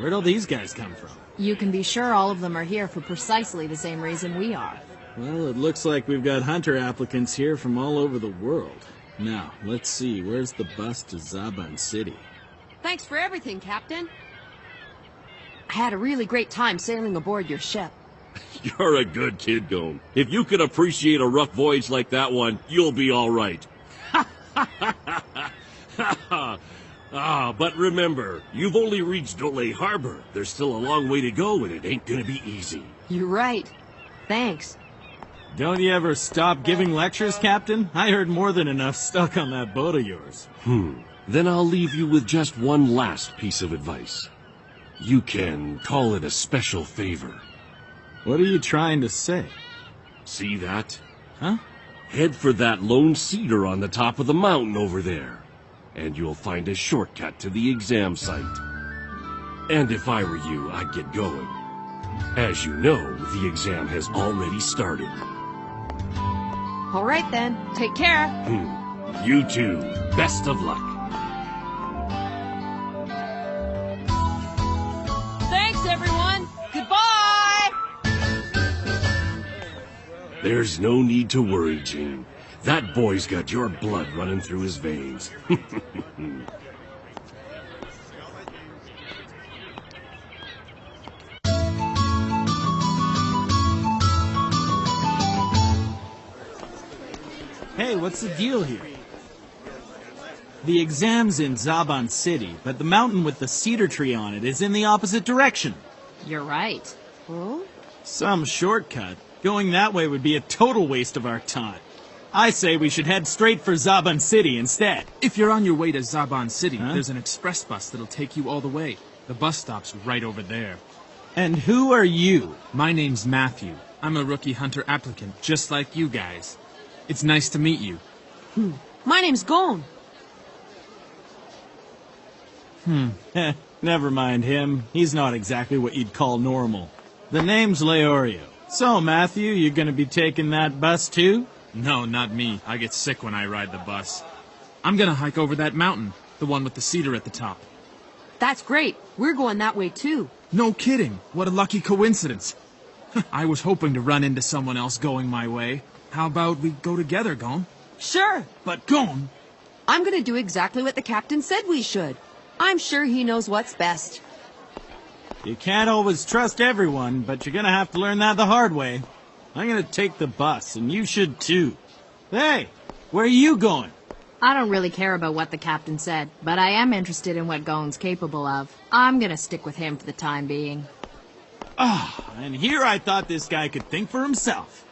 Where'd all these guys come from? You can be sure all of them are here for precisely the same reason we are. Well, it looks like we've got hunter applicants here from all over the world. Now, let's see, where's the bus to Zaban City? Thanks for everything, Captain. I had a really great time sailing aboard your ship. You're a good kid, Gon. If you can appreciate a rough voyage like that one, you'll be all right. But remember, you've only reached Dole Harbor. There's still a long way to go, and it ain't gonna be easy. You're right. Thanks. Don't you ever stop giving lectures, Captain? I heard more than enough stuck on that boat of yours. Then I'll leave you with just one last piece of advice. You can call it a special favor. What are you trying to say? See that? Huh? Head for that lone cedar on the top of the mountain over there, and you'll find a shortcut to the exam site. And if I were you, I'd get going. As you know, the exam has already started. All right then. Take care. You too. Best of luck. Thanks, everyone. Goodbye. There's no need to worry, Jean. That boy's got your blood running through his veins. Hey, what's the deal here? The exam's in Zaban City, but the mountain with the cedar tree on it is in the opposite direction. You're right. Oh? Some shortcut. Going that way would be a total waste of our time. I say we should head straight for Zaban City instead. If you're on your way to Zaban City, there's an express bus that'll take you all the way. The bus stop's right over there. And who are you? My name's Matthew. I'm a rookie hunter applicant, just like you guys. It's nice to meet you. My name's Gon. Never mind him. He's not exactly what you'd call normal. The name's Leorio. So, Matthew, you gonna be taking that bus too? No, not me. I get sick when I ride the bus. I'm gonna hike over that mountain, the one with the cedar at the top. That's great. We're going that way too. No kidding. What a lucky coincidence. I was hoping to run into someone else going my way. How about we go together, Gon? Sure. But Gon... I'm gonna do exactly what the captain said we should. I'm sure he knows what's best. You can't always trust everyone, but you're gonna have to learn that the hard way. I'm gonna take the bus, and you should too. Hey, where are you going? I don't really care about what the captain said, but I am interested in what Gon's capable of. I'm gonna stick with him for the time being. And here I thought this guy could think for himself.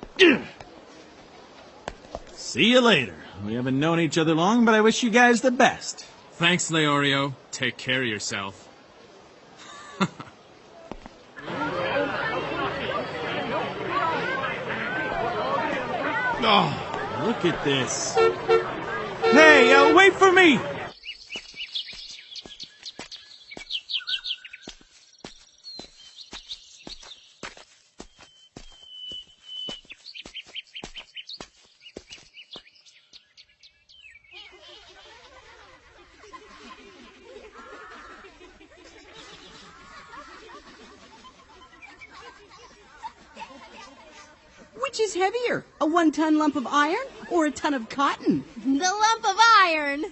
See you later. We haven't known each other long, but I wish you guys the best. Thanks, Leorio. Take care of yourself. Oh, look at this. Hey, wait for me! Which is heavier, a 1-ton lump of iron or a ton of cotton? The lump of iron.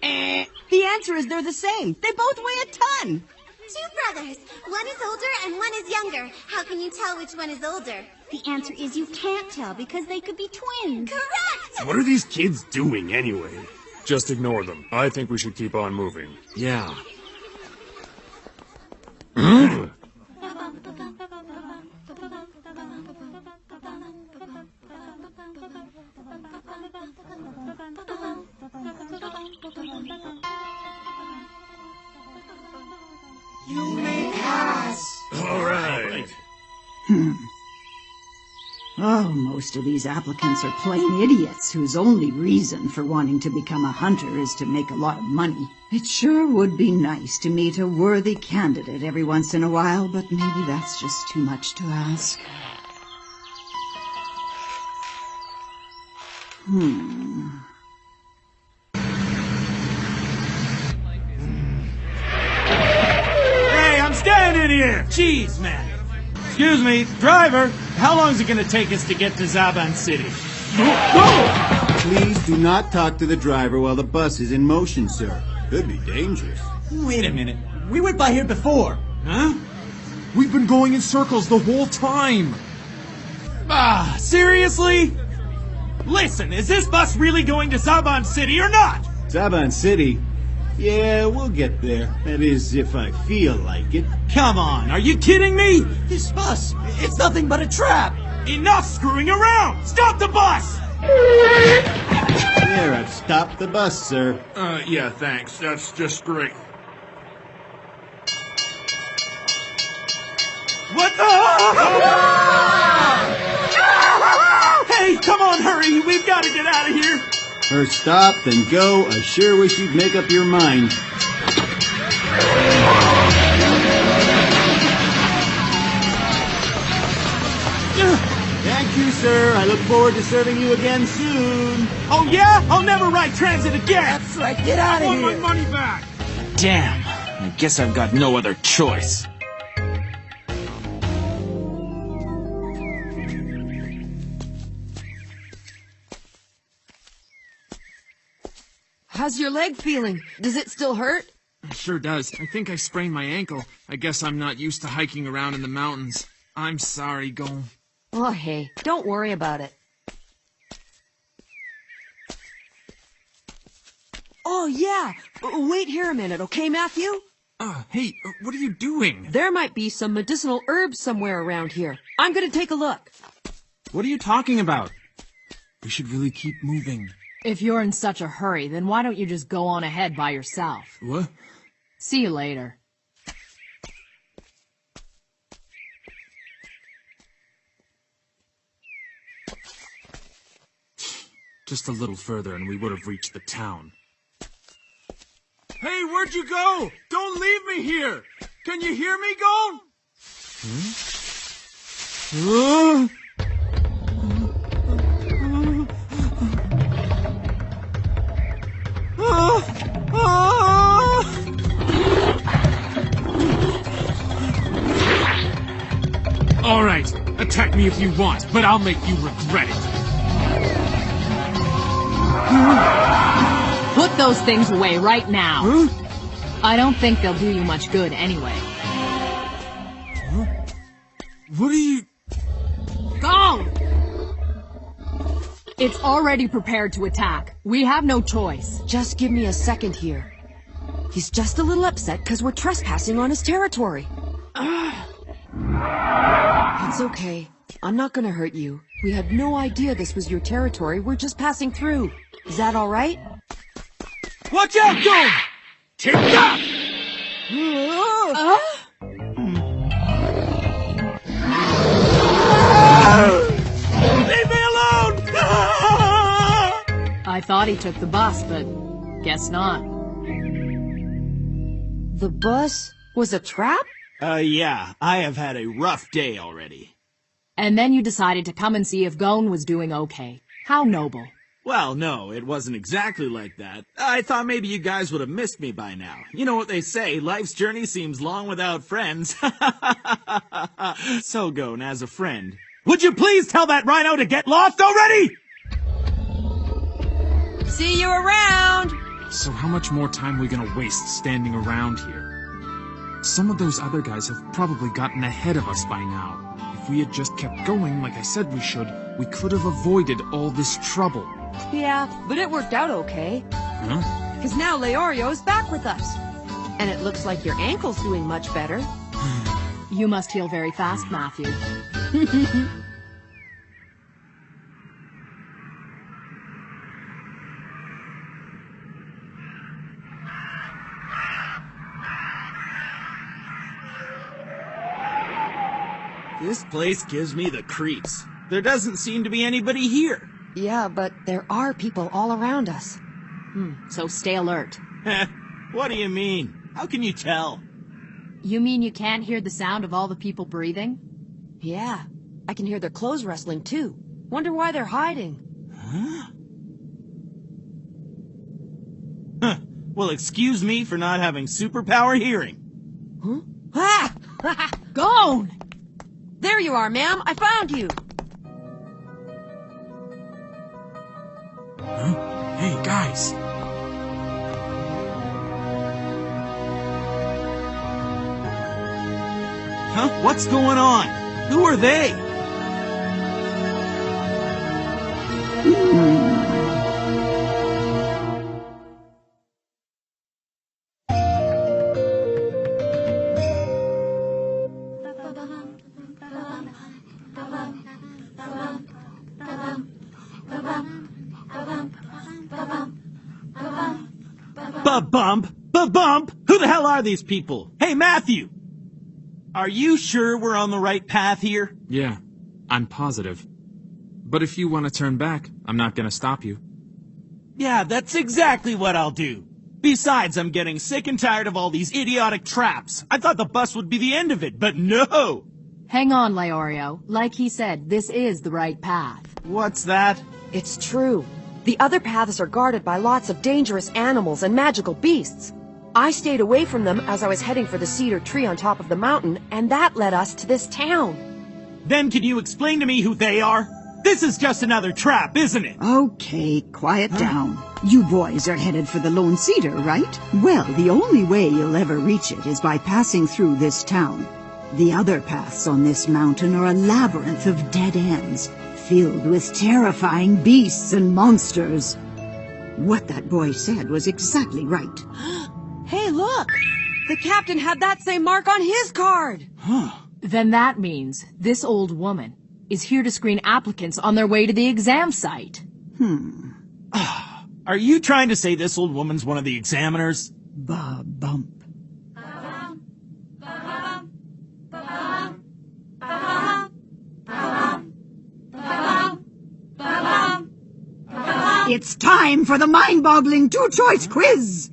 The answer is they're the same. They both weigh a ton. Two brothers. One is older and one is younger. How can you tell which one is older? The answer is you can't tell because they could be twins. Correct! What are these kids doing anyway? Just ignore them. I think we should keep on moving. Yeah. You may pass. All right. Oh, most of these applicants are plain idiots whose only reason for wanting to become a hunter is to make a lot of money. It sure would be nice to meet a worthy candidate every once in a while, but maybe that's just too much to ask. Hey, I'm standing Jeez, man. Excuse me, driver. How long is it going to take us to get to Zaban City? Please do not talk to the driver while the bus is in motion, sir. Could be dangerous. Wait a minute. We went by here before. Huh? We've been going in circles the whole time. Ah, seriously? Listen, is this bus really going to Zaban City or not? Zaban City? Yeah, we'll get there. That is, if I feel like it. Come on, are you kidding me? This bus, it's nothing but a trap. Enough screwing around! Stop the bus! There, I've stopped the bus, sir. Yeah, thanks. That's just great. What the? Hey, come on, hurry! We've got to get out of here! First stop, then go. I sure wish you'd make up your mind. Thank you, sir. I look forward to serving you again soon. Oh, yeah? I'll never ride transit again! That's right, get out of here! I want my money back! Damn, I guess I've got no other choice. How's your leg feeling? Does it still hurt? It sure does. I think I sprained my ankle. I guess I'm not used to hiking around in the mountains. I'm sorry, Gon. Oh, hey, don't worry about it. Oh, yeah. Wait here a minute, okay, Matthew? Hey, what are you doing? There might be some medicinal herbs somewhere around here. I'm gonna take a look. What are you talking about? We should really keep moving. If you're in such a hurry, then why don't you just go on ahead by yourself? What? See you later. Just a little further and we would have reached the town. Hey, where'd you go? Don't leave me here! Can you hear me, Gon? All right, attack me if you want, but I'll make you regret it. Put those things away right now. I don't think they'll do you much good anyway. What are you... Go! It's already prepared to attack. We have no choice. Just give me a second here. He's just a little upset because we're trespassing on his territory. It's okay. I'm not gonna hurt you. We had no idea this was your territory. We're just passing through. Is that all right? Watch out, Gon! Take that! Leave me alone! I thought he took the bus, but guess not. The bus was a trap? Yeah. I have had a rough day already. And then you decided to come and see if Gon was doing okay. How noble. Well, no, it wasn't exactly like that. I thought maybe you guys would have missed me by now. You know what they say, life's journey seems long without friends. So, Gon, as a friend, would you please tell that rhino to get lost already? See you around! So how much more time are we gonna waste standing around here? Some of those other guys have probably gotten ahead of us by now. If we had just kept going like I said we should, we could have avoided all this trouble. Yeah, but it worked out okay. Huh? Because now Leorio's back with us. And it looks like your ankle's doing much better. You must heal very fast, Matthew. This place gives me the creeps. There doesn't seem to be anybody here. Yeah, but there are people all around us. So stay alert. What do you mean? How can you tell? You mean you can't hear the sound of all the people breathing? Yeah, I can hear their clothes rustling too. Wonder why they're hiding. Huh? Well, excuse me for not having superpower hearing. Huh? Ah! Gone! There you are, ma'am. I found you. Huh? Hey, guys. Huh? What's going on? Who are they? Ba-bump! Who the hell are these people? Hey, Matthew! Are you sure we're on the right path here? Yeah, I'm positive. But if you want to turn back, I'm not gonna stop you. Yeah, that's exactly what I'll do. Besides, I'm getting sick and tired of all these idiotic traps. I thought the bus would be the end of it, but no! Hang on, Leorio. Like he said, this is the right path. What's that? It's true. The other paths are guarded by lots of dangerous animals and magical beasts. I stayed away from them as I was heading for the cedar tree on top of the mountain, and that led us to this town. Then can you explain to me who they are? This is just another trap, isn't it? Okay, quiet down. You boys are headed for the Lone Cedar, right? Well, the only way you'll ever reach it is by passing through this town. The other paths on this mountain are a labyrinth of dead ends, filled with terrifying beasts and monsters. What that boy said was exactly right. Hey, look! The captain had that same mark on his card! Then that means this old woman is here to screen applicants on their way to the exam site. Are you trying to say this old woman's one of the examiners? Ba-bump. It's time for the mind-boggling two-choice quiz!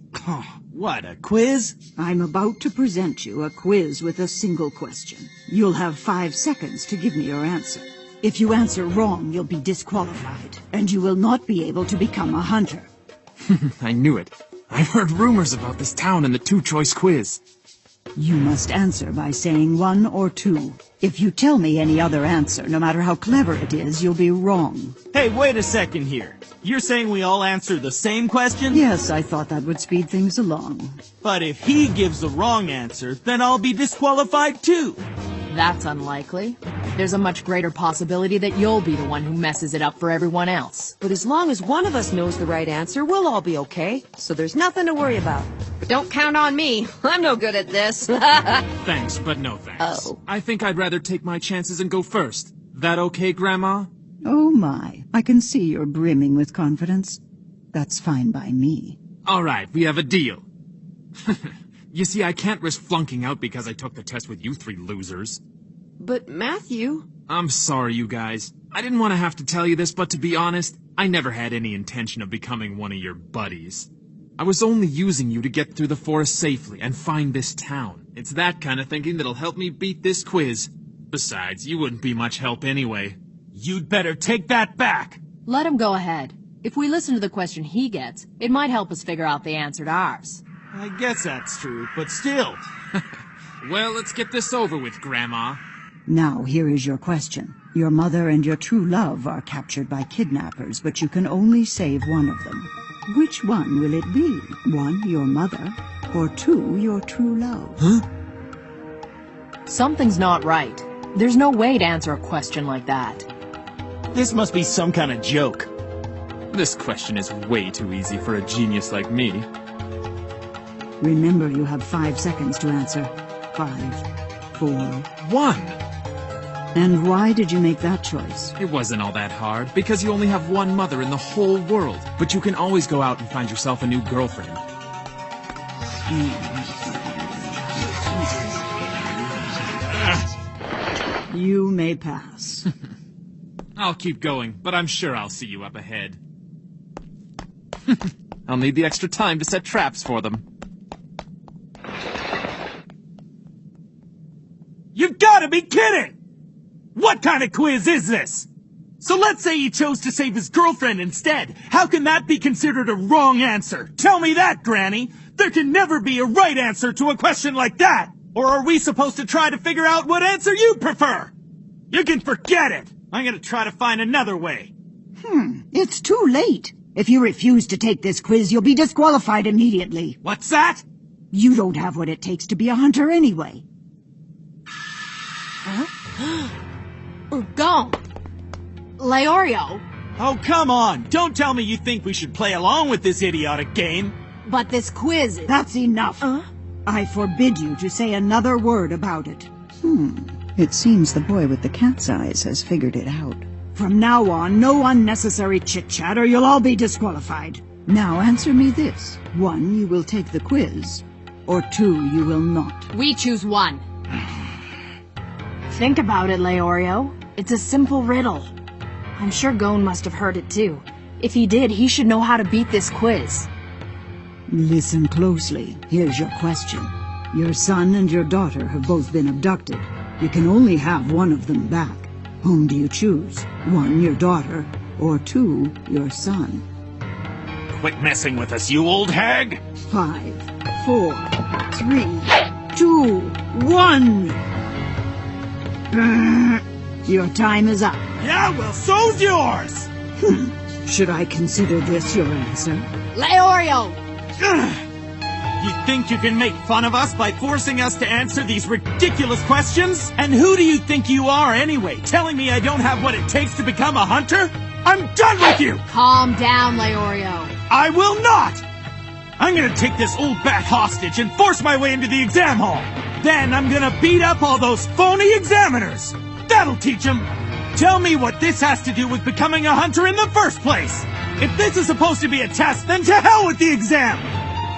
What, a quiz? I'm about to present you a quiz with a single question. You'll have 5 seconds to give me your answer. If you answer wrong, you'll be disqualified, and you will not be able to become a hunter. I knew it. I've heard rumors about this town and the two-choice quiz. You must answer by saying 1 or 2. If you tell me any other answer, no matter how clever it is, you'll be wrong. Hey, wait a second here. You're saying we all answer the same question? Yes, I thought that would speed things along. But if he gives the wrong answer, then I'll be disqualified too. That's unlikely. There's a much greater possibility that you'll be the one who messes it up for everyone else. But as long as one of us knows the right answer, we'll all be okay. So there's nothing to worry about. But don't count on me. I'm no good at this. Thanks, but no thanks. Oh. I think I'd rather take my chances and go first. That okay, Grandma? Oh my, I can see you're brimming with confidence. That's fine by me. All right, we have a deal. You see, I can't risk flunking out because I took the test with you 3 losers. But Matthew... I'm sorry, you guys. I didn't want to have to tell you this, but to be honest, I never had any intention of becoming one of your buddies. I was only using you to get through the forest safely and find this town. It's that kind of thinking that'll help me beat this quiz. Besides, you wouldn't be much help anyway. You'd better take that back. Let him go ahead. If we listen to the question he gets, it might help us figure out the answer to ours. I guess that's true, but still. Well, let's get this over with, Grandma. Now, here is your question. Your mother and your true love are captured by kidnappers, but you can only save one of them. Which one will it be? 1, your mother, or 2, your true love? Huh? Something's not right. There's no way to answer a question like that. This must be some kind of joke. This question is way too easy for a genius like me. Remember, you have 5 seconds to answer. 5, 4... 1! And why did you make that choice? It wasn't all that hard, because you only have one mother in the whole world. But you can always go out and find yourself a new girlfriend. You may pass. I'll keep going, but I'm sure I'll see you up ahead. I'll need the extra time to set traps for them. You've gotta be kidding! What kind of quiz is this? So let's say he chose to save his girlfriend instead. How can that be considered a wrong answer? Tell me that, Granny! There can never be a right answer to a question like that! Or are we supposed to try to figure out what answer you prefer? You can forget it! I'm gonna try to find another way. It's too late. If you refuse to take this quiz, you'll be disqualified immediately. What's that? You don't have what it takes to be a hunter anyway. Urgon! Leorio! Oh, come on! Don't tell me you think we should play along with this idiotic game! But this quiz is... That's enough! I forbid you to say another word about it. It seems the boy with the cat's eyes has figured it out. From now on, no unnecessary chit-chat or you'll all be disqualified. Now answer me this. 1, you will take the quiz, or 2, you will not. We choose 1. Think about it, Leorio. It's a simple riddle. I'm sure Gon must have heard it too. If he did, he should know how to beat this quiz. Listen closely. Here's your question. Your son and your daughter have both been abducted. You can only have one of them back. Whom do you choose? 1, your daughter, or 2, your son? Quit messing with us, you old hag! 5, 4, 3, 2, 1! Your time is up. Yeah, well, so's yours! Should I consider this your answer? Leorio! You think you can make fun of us by forcing us to answer these ridiculous questions? And who do you think you are anyway, telling me I don't have what it takes to become a hunter? I'm done with you! Calm down, Leorio. I will not! I'm gonna take this old bat hostage and force my way into the exam hall. Then I'm gonna beat up all those phony examiners. That'll teach them. Tell me what this has to do with becoming a hunter in the first place. If this is supposed to be a test, then to hell with the exam!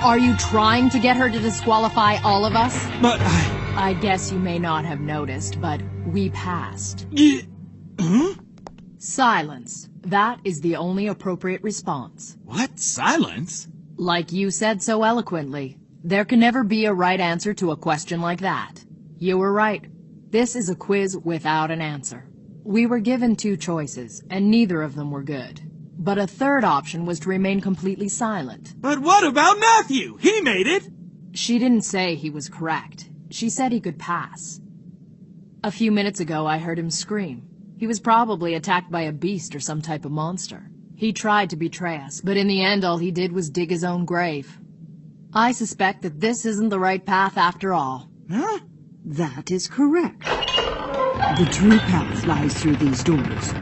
Are you trying to get her to disqualify all of us? But I guess you may not have noticed, but we passed. Silence. That is the only appropriate response. What? Silence? Like you said so eloquently, there can never be a right answer to a question like that. You were right. This is a quiz without an answer. We were given 2 choices, and neither of them were good. But a third option was to remain completely silent. But what about Matthew? He made it! She didn't say he was correct. She said he could pass. A few minutes ago, I heard him scream. He was probably attacked by a beast or some type of monster. He tried to betray us, but in the end, all he did was dig his own grave. I suspect that this isn't the right path after all. Huh? That is correct. The true path lies through these doors.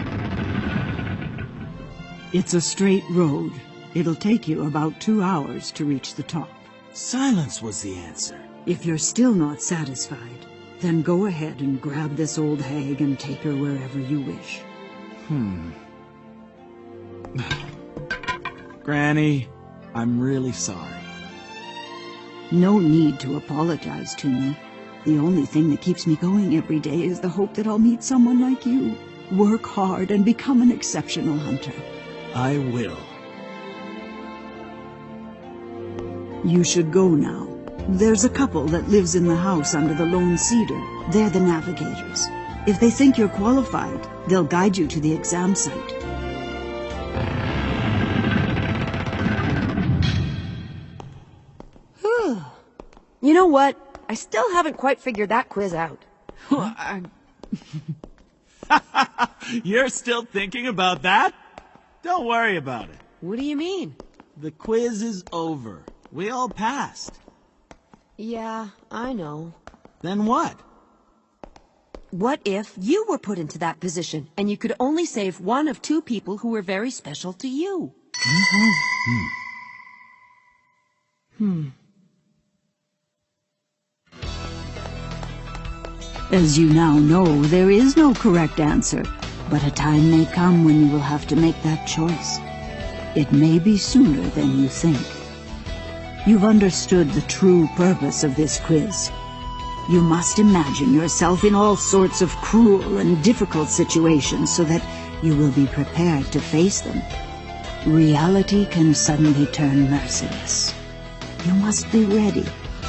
It's a straight road. It'll take you about 2 hours to reach the top. Silence was the answer. If you're still not satisfied, then go ahead and grab this old hag and take her wherever you wish. Granny, I'm really sorry. No need to apologize to me. The only thing that keeps me going every day is the hope that I'll meet someone like you. Work hard and become an exceptional hunter. I will. You should go now. There's a couple that lives in the house under the lone cedar. They're the navigators. If they think you're qualified, they'll guide you to the exam site. You know what? I still haven't quite figured that quiz out. You're still thinking about that? Don't worry about it. What do you mean? The quiz is over. We all passed. Yeah, I know. Then what? What if you were put into that position and you could only save one of 2 people who were very special to you? As you now know, there is no correct answer, but a time may come when you will have to make that choice. It may be sooner than you think. You've understood the true purpose of this quiz. You must imagine yourself in all sorts of cruel and difficult situations so that you will be prepared to face them. Reality can suddenly turn merciless. You must be ready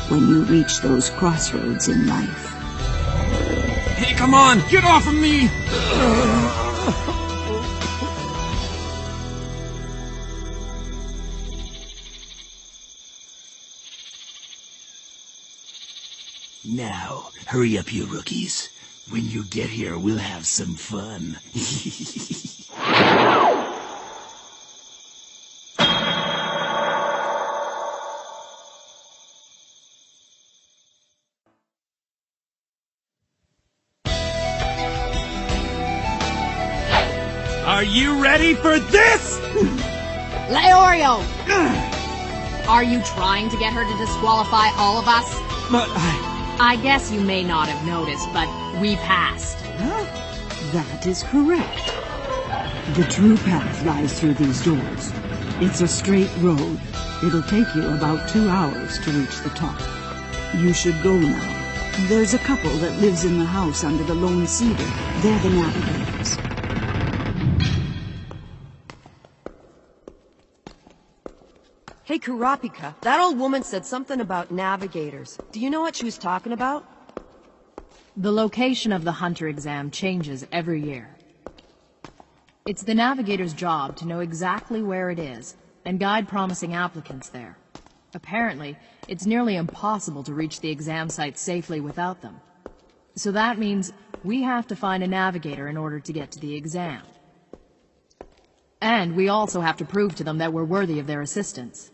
when you reach those crossroads in life. Hey, come on! Get off of me! Now, hurry up, you rookies. When you get here, we'll have some fun. Are you ready for this? Leorio! Are you trying to get her to disqualify all of us? But I guess you may not have noticed, but we passed. Huh? That is correct. The true path lies through these doors. It's a straight road. It'll take you about 2 hours to reach the top. You should go now. There's a couple that lives in the house under the lone cedar. They're the navigators. Hey, Kurapika, that old woman said something about navigators. Do you know what she was talking about? The location of the hunter exam changes every year. It's the navigator's job to know exactly where it is and guide promising applicants there. Apparently, it's nearly impossible to reach the exam site safely without them. So that means we have to find a navigator in order to get to the exam. And we also have to prove to them that we're worthy of their assistance.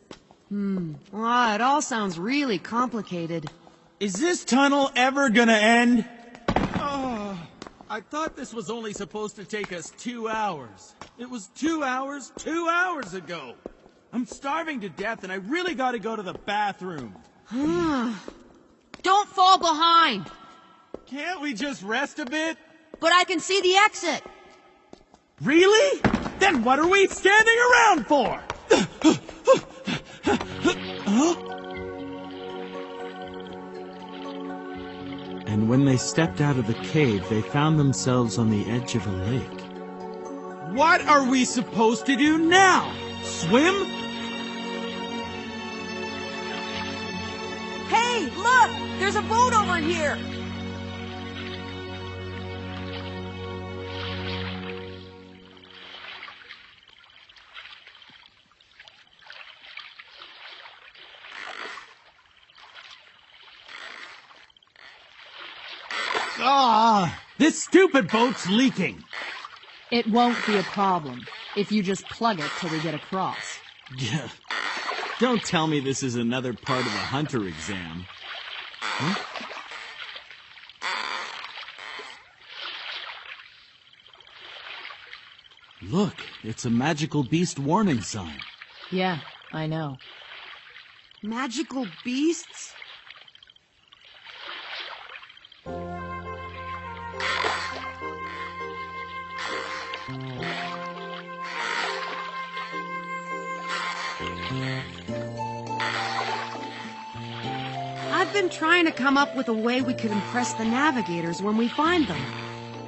Wow, it all sounds really complicated. is this tunnel ever gonna end? Oh, I thought this was only supposed to take us 2 hours. It was 2 hours 2 hours ago. I'm starving to death and I really gotta go to the bathroom. Don't fall behind! Can't we just rest a bit? But I can see the exit! Really? Then what are we standing around for? And when they stepped out of the cave, they found themselves on the edge of a lake. What are we supposed to do now? Swim? Hey, look! There's a boat over here! Ah, this stupid boat's leaking. It won't be a problem if you just plug it till we get across. Yeah. Don't tell me this is another part of the hunter exam. Huh? Look, it's a magical beast warning sign. Yeah, I know. Magical beasts? I've been trying to come up with a way we could impress the navigators when we find them,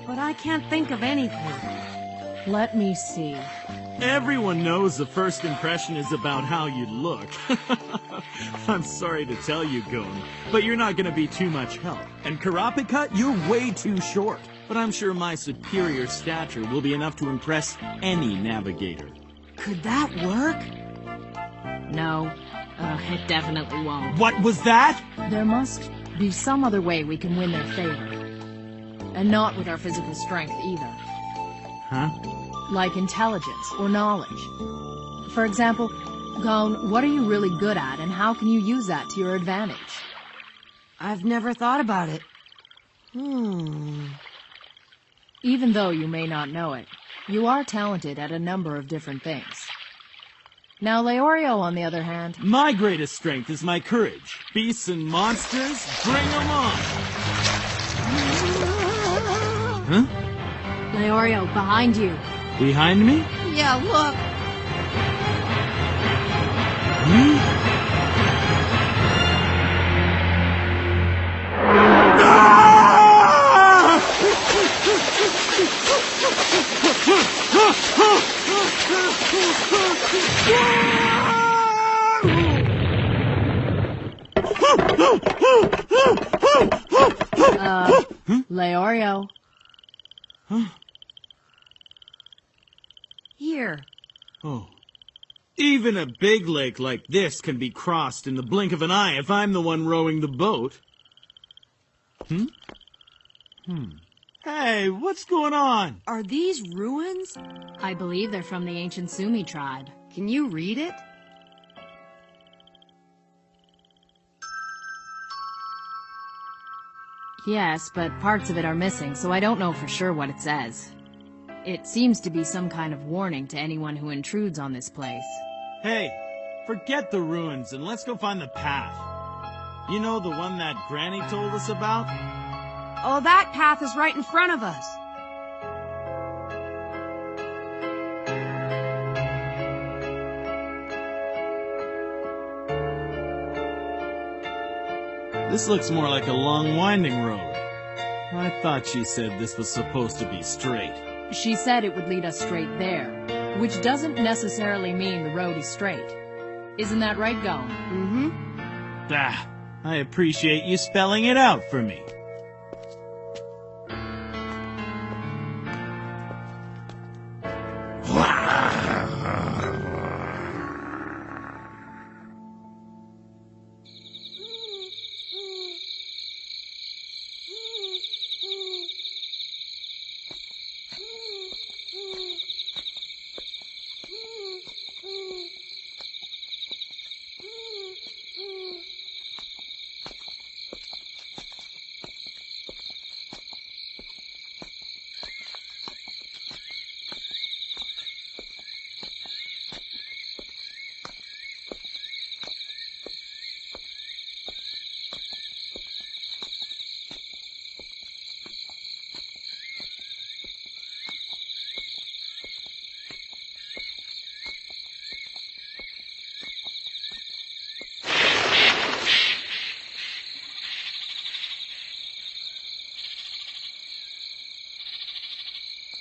but I can't think of anything. Let me see. Everyone knows the first impression is about how you look. I'm sorry to tell you, Goon, but you're not going to be too much help. And Kurapika, you're way too short. But I'm sure my superior stature will be enough to impress any navigator. Could that work? No, it definitely won't. What was that? There must be some other way we can win their favor. And not with our physical strength either. Huh? Like intelligence or knowledge. For example, Gone, what are you really good at and how can you use that to your advantage? I've never thought about it. Even though you may not know it, you are talented at a number of different things. Now, Leorio, on the other hand... My greatest strength is my courage. Beasts and monsters, bring them on! Huh? Leorio, behind you. Behind me? Yeah, look! Leorio. Here. Oh. Even a big lake like this can be crossed in the blink of an eye if I'm the one rowing the boat. Hey, what's going on? Are these ruins? I believe they're from the ancient Sumi tribe. Can you read it? Yes, but parts of it are missing, so I don't know for sure what it says. It seems to be some kind of warning to anyone who intrudes on this place. Hey, forget the ruins and let's go find the path. You know, the one that Granny told us about? Oh, that path is right in front of us. This looks more like a long winding road. I thought she said this was supposed to be straight. She said it would lead us straight there, which doesn't necessarily mean the road is straight. Isn't that right, Gone? Mm-hmm. Ah, I appreciate you spelling it out for me.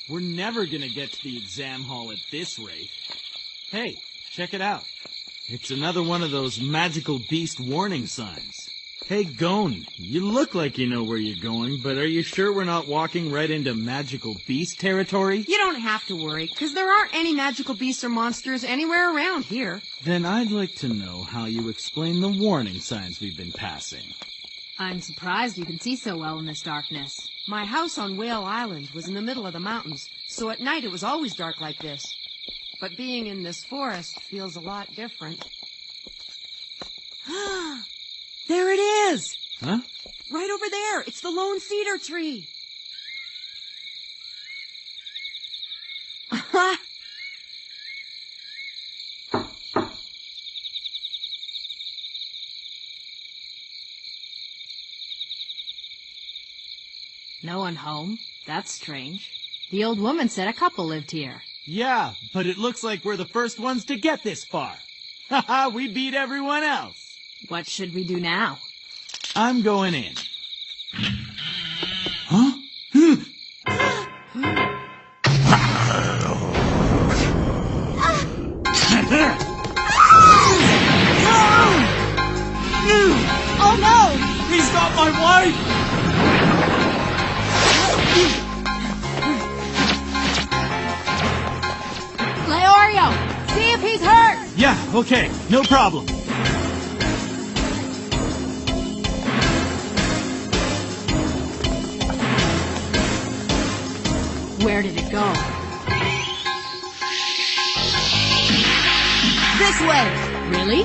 We're never gonna get to the exam hall at this rate. Hey, check it out. It's another one of those magical beast warning signs. Hey, Gon, you look like you know where you're going, but are you sure we're not walking right into magical beast territory? You don't have to worry, because there aren't any magical beasts or monsters anywhere around here. Then I'd like to know how you explain the warning signs we've been passing. I'm surprised you can see so well in this darkness. My house on Whale Island was in the middle of the mountains, so at night it was always dark like this. But being in this forest feels a lot different. There it is! Huh? Right over there! It's the lone cedar tree! No one home? That's strange. The old woman said a couple lived here. Yeah, but it looks like we're the first ones to get this far. Haha, we beat everyone else. What should we do now? I'm going in. Huh? Oh no! He's got my wife! Leorio, see if he's hurt! Yeah, okay, no problem. Where did it go? This way! Really?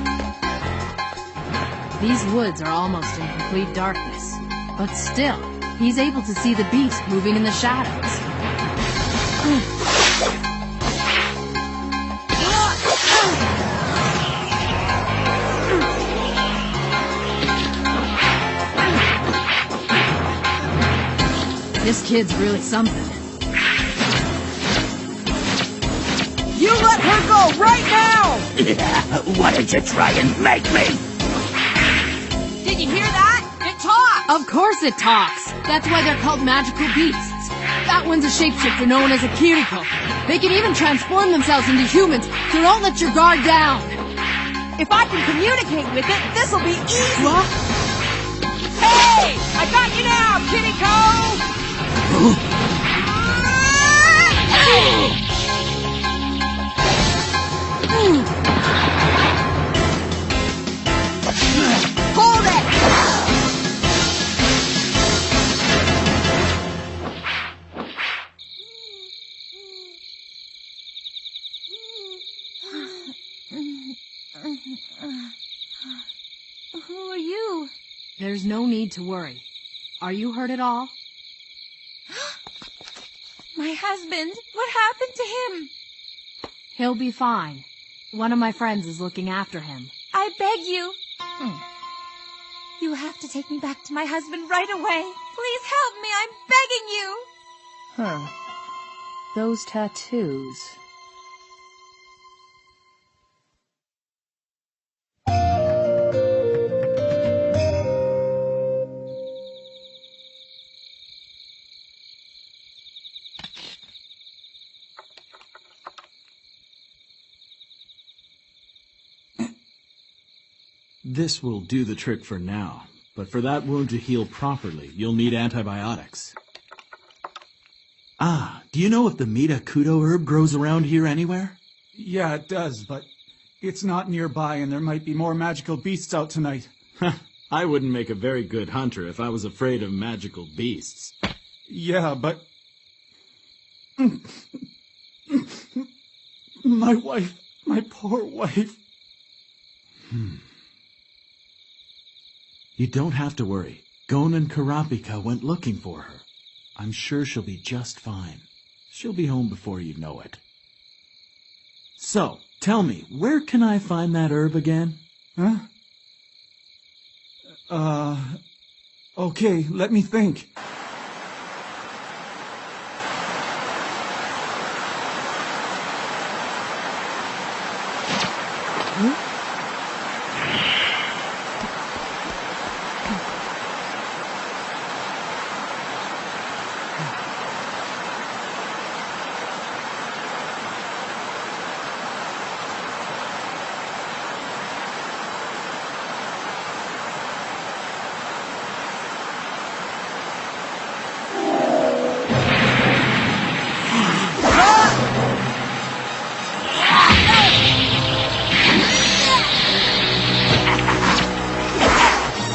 These woods are almost in complete darkness, but still, he's able to see the beast moving in the shadows. This kid's really something. You let her go right now! Why don't you try and make me? Did you hear that? It talks! Of course it talks! That's why they're called magical beasts. That one's a shapeshifter known as a Kiriko. They can even transform themselves into humans, so don't let your guard down. If I can communicate with it, this'll be easy! What? Hey! I got you now, Kiriko! Hold it! Who are you? There's no need to worry. Are you hurt at all? My husband. What happened to him? He'll be fine. One of my friends is looking after him. I beg you. You have to take me back to my husband right away. Please help me. I'm begging you. Huh. Those tattoos. This will do the trick for now, but for that wound to heal properly, you'll need antibiotics. Ah, do you know if the Mita Kudo herb grows around here anywhere? Yeah, it does, but it's not nearby and there might be more magical beasts out tonight. I wouldn't make a very good hunter if I was afraid of magical beasts. Yeah, but... my wife, my poor wife. You don't have to worry. Gon and Karapika went looking for her. I'm sure she'll be just fine. She'll be home before you know it. So, tell me, where can I find that herb again? Huh? Okay, let me think.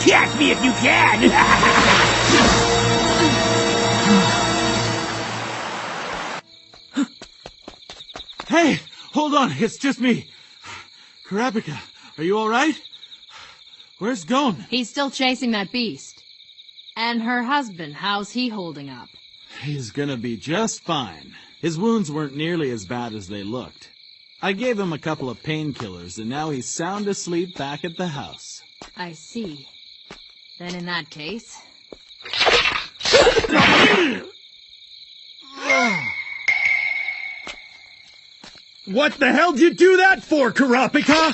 Catch me if you can! Hey! Hold on, it's just me. Karapika, are you alright? Where's Gon? He's still chasing that beast. And her husband, how's he holding up? He's gonna be just fine. His wounds weren't nearly as bad as they looked. I gave him a couple of painkillers, and now he's sound asleep back at the house. I see. Then in that case... What the hell did you do that for, Karapika?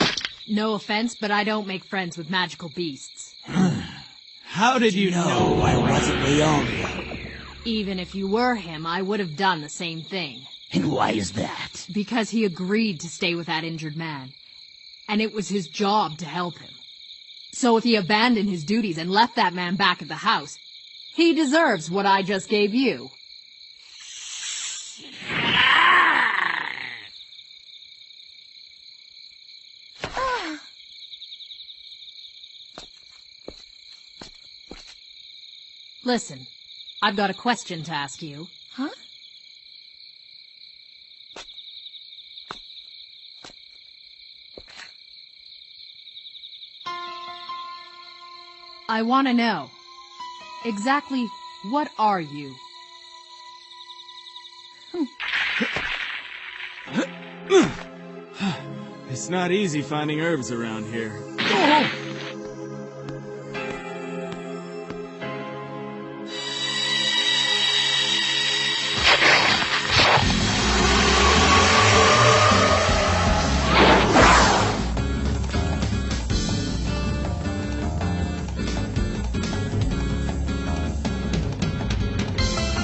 No offense, but I don't make friends with magical beasts. How did you know I wasn't Leonia? Even if you were him, I would have done the same thing. And why is that? Because he agreed to stay with that injured man. And it was his job to help him. So if he abandoned his duties and left that man back at the house, he deserves what I just gave you. Listen, I've got a question to ask you. Huh? I want to know, exactly what are you? It's not easy finding herbs around here.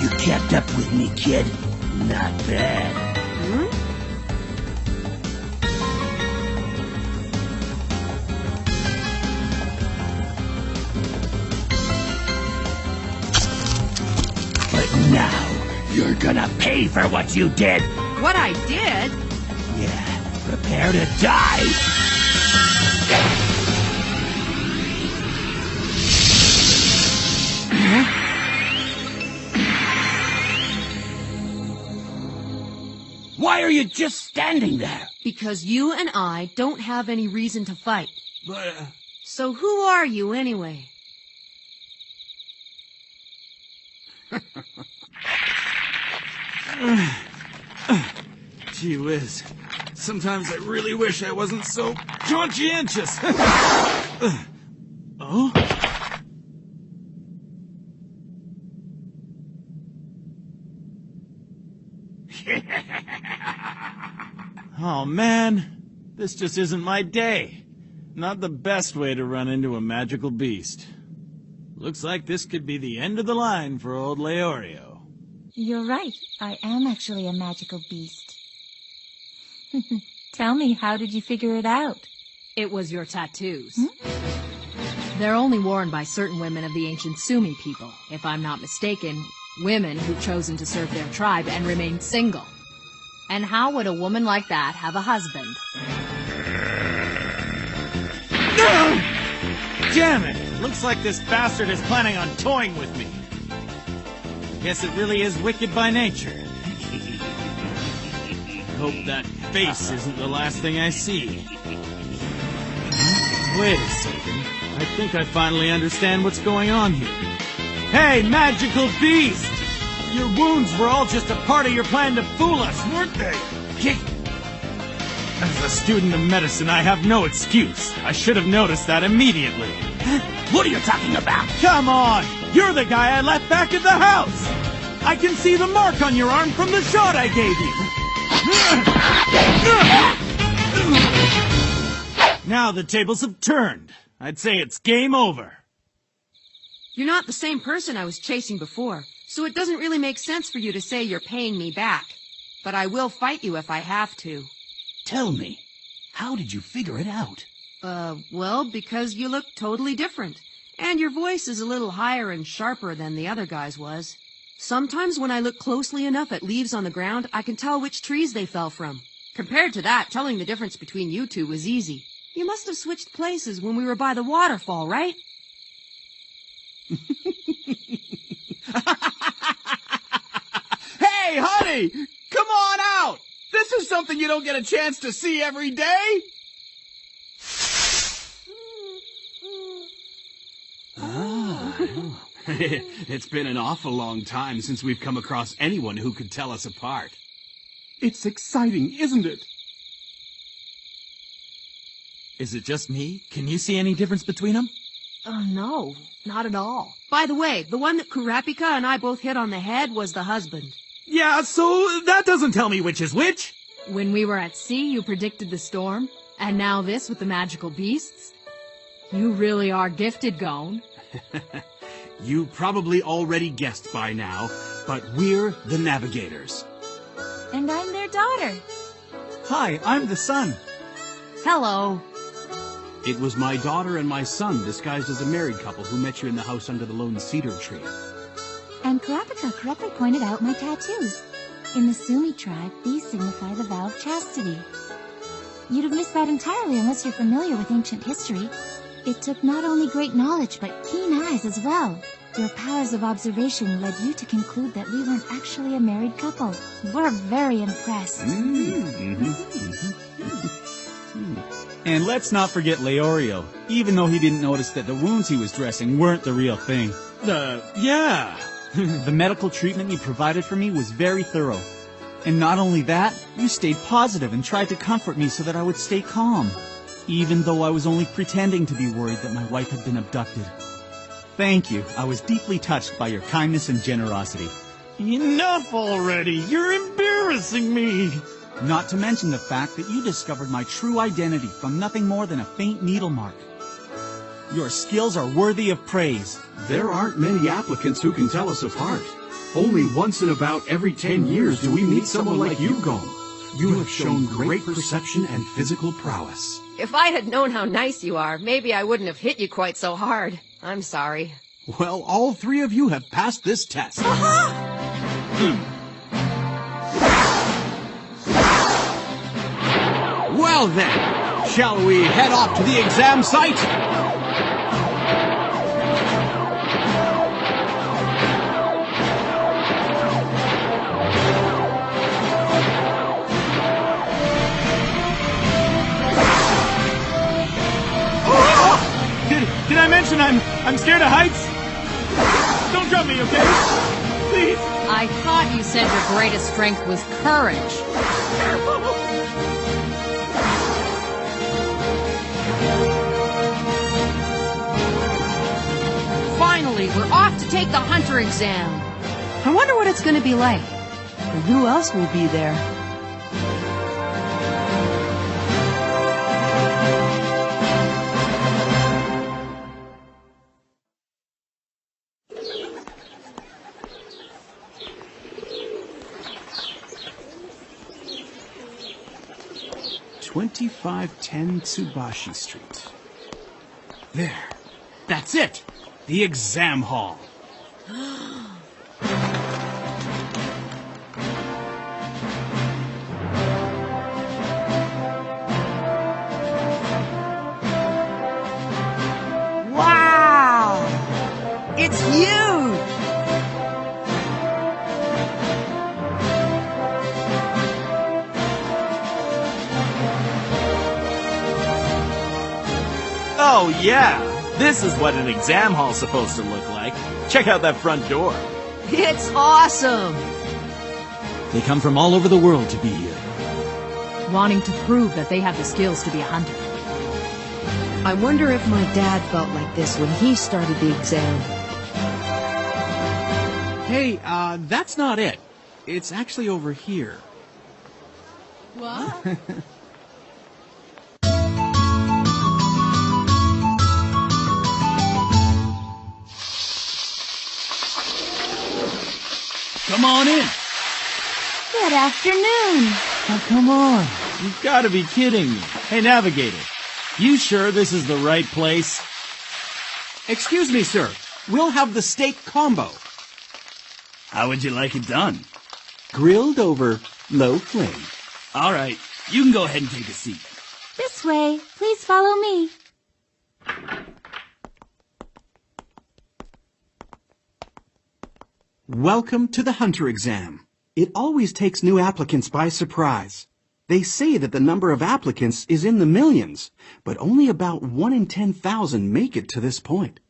You kept up with me, kid. Not bad. But now, you're gonna pay for what you did. What I did? Yeah, prepare to die. Why are you just standing there? Because you and I don't have any reason to fight. But, So who are you, anyway? Gee whiz. Sometimes I really wish I wasn't so conscientious. Oh? Oh, man. This just isn't my day. Not the best way to run into a magical beast. Looks like this could be the end of the line for old Leorio. You're right. I am actually a magical beast. Tell me, how did you figure it out? It was your tattoos. They're only worn by certain women of the ancient Sumi people. If I'm not mistaken, women who've chosen to serve their tribe and remain single. And how would a woman like that have a husband? Damn it! Looks like this bastard is planning on toying with me. Guess it really is wicked by nature. Hope that face isn't the last thing I see. Wait a second. I think I finally understand what's going on here. Hey, magical beast! Your wounds were all just a part of your plan to fool us, weren't they? As a student of medicine, I have no excuse. I should have noticed that immediately. What are you talking about? Come on! You're the guy I left back at the house! I can see the mark on your arm from the shot I gave you! Now the tables have turned. I'd say it's game over. You're not the same person I was chasing before, so it doesn't really make sense for you to say you're paying me back. But I will fight you if I have to. Tell me, how did you figure it out? Well, because you look totally different. And your voice is a little higher and sharper than the other guy's was. Sometimes when I look closely enough at leaves on the ground, I can tell which trees they fell from. Compared to that, telling the difference between you two was easy. You must have switched places when we were by the waterfall, right? Hey, honey! Come on out! This is something you don't get a chance to see every day! It's been an awful long time since we've come across anyone who could tell us apart. It's exciting, isn't it? Is it just me? Can you see any difference between them? Oh, no. Not at all. By the way, the one that Kurapika and I both hit on the head was the husband. Yeah, so that doesn't tell me which is which. When we were at sea, you predicted the storm. And now this with the magical beasts? You really are gifted, Gon. You probably already guessed by now, but we're the Navigators. And I'm their daughter. Hi, I'm the son. Hello. It was my daughter and my son disguised as a married couple who met you in the house under the lone cedar tree. And Kurapika correctly pointed out my tattoos. In the Sumi tribe, these signify the vow of chastity. You'd have missed that entirely unless you're familiar with ancient history. It took not only great knowledge, but keen eyes as well. Your powers of observation led you to conclude that we weren't actually a married couple. We're very impressed. And let's not forget Leorio, even though he didn't notice that the wounds he was dressing weren't the real thing. Yeah. The medical treatment you provided for me was very thorough. And not only that, you stayed positive and tried to comfort me so that I would stay calm, even though I was only pretending to be worried that my wife had been abducted. Thank you. I was deeply touched by your kindness and generosity. Enough already. You're embarrassing me. Not to mention the fact that you discovered my true identity from nothing more than a faint needle mark. Your skills are worthy of praise. There aren't many applicants who can tell us apart. Only once in about every 10 years do we meet someone like you, Gon. You have shown great perception and physical prowess. If I had known how nice you are, maybe I wouldn't have hit you quite so hard. I'm sorry. Well, all three of you have passed this test. Well then, shall we head off to the exam site? I'm scared of heights. Don't drop me, okay? Please. I thought you said your greatest strength was courage. Finally, we're off to take the hunter exam. I wonder what it's going to be like. And who else will be there? $2510 Tsubashi Street. There. That's it. The exam hall. Wow! It's huge! Oh, yeah. This is what an exam hall's supposed to look like. Check out that front door. It's awesome! They come from all over the world to be here. Wanting to prove that they have the skills to be a hunter. I wonder if my dad felt like this when he started the exam. Hey, that's not it. It's actually over here. What? Come on in. Good afternoon. Oh, come on. You've got to be kidding me. Hey, Navigator, you sure this is the right place? Excuse me, sir. We'll have the steak combo. How would you like it done? Grilled over low flame. All right, you can go ahead and take a seat. This way. Please follow me. Welcome to the hunter exam. It always takes new applicants by surprise. They say that the number of applicants is in the millions, but only about 1 in 10,000 make it to this point.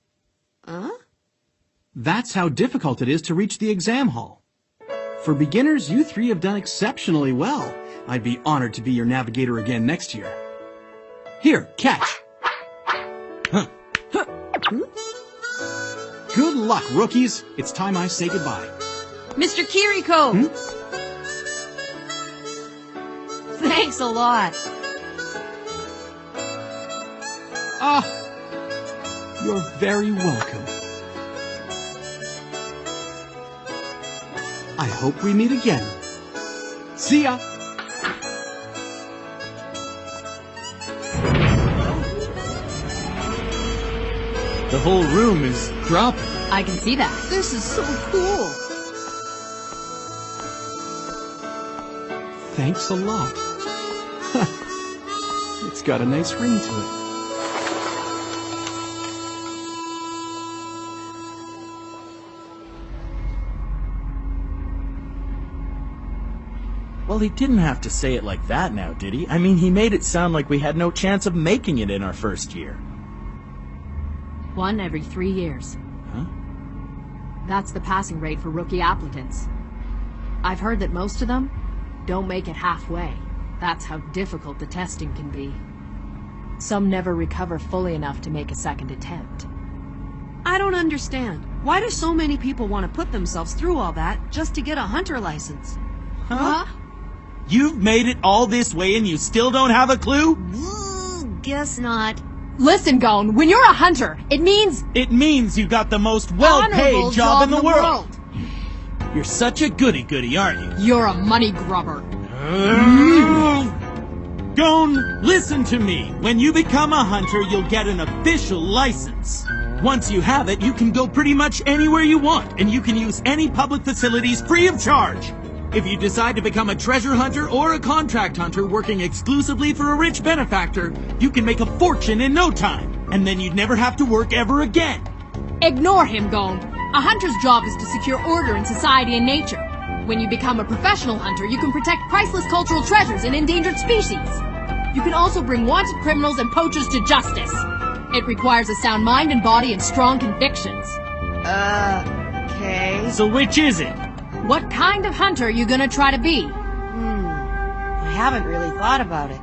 That's how difficult it is to reach the exam hall. For beginners, you three have done exceptionally well. I'd be honored to be your navigator again next year. Here, catch. Good luck, rookies. It's time I say goodbye. Mr. Kiriko! Thanks a lot. You're very welcome. I hope we meet again. See ya! The whole room is dropping. I can see that. This is so cool. Thanks a lot. It's got a nice ring to it. Well, he didn't have to say it like that now, did he? I mean, he made it sound like we had no chance of making it in our first year. 1 every 3 years. Huh? That's the passing rate for rookie applicants. I've heard that most of them don't make it halfway. That's how difficult the testing can be. Some never recover fully enough to make a second attempt. I don't understand. Why do so many people want to put themselves through all that just to get a hunter license? Huh? You've made it all this way and you still don't have a clue? Guess not. Listen, Gon, when you're a hunter, it means... It means you got the most well-paid honorable job in the world. world. You're such a goody-goody, aren't you? You're a money grubber. Gon, listen to me. When you become a hunter, you'll get an official license. Once you have it, you can go pretty much anywhere you want, and you can use any public facilities free of charge. If you decide to become a treasure hunter or a contract hunter working exclusively for a rich benefactor, you can make a fortune in no time, and then you'd never have to work ever again. Ignore him, Gon. A hunter's job is to secure order in society and nature. When you become a professional hunter, you can protect priceless cultural treasures and endangered species. You can also bring wanted criminals and poachers to justice. It requires a sound mind and body and strong convictions. Okay. So which is it? What kind of hunter are you gonna try to be? I haven't really thought about it.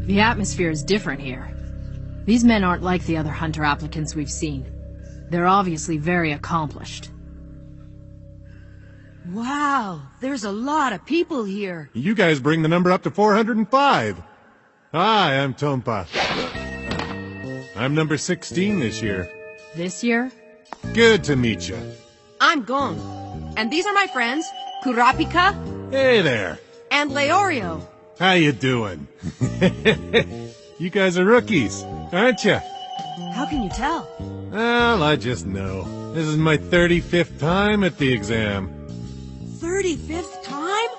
The atmosphere is different here. These men aren't like the other hunter applicants we've seen. They're obviously very accomplished. Wow, there's a lot of people here. You guys bring the number up to 405. Hi, I'm Tompa. I'm number 16 this year. This year? Good to meet you. I'm Gon. And these are my friends, Kurapika Hey there. and Leorio. How you doing? You guys are rookies, aren't you? How can you tell? Well, I just know. This is my 35th time at the exam. 35th time?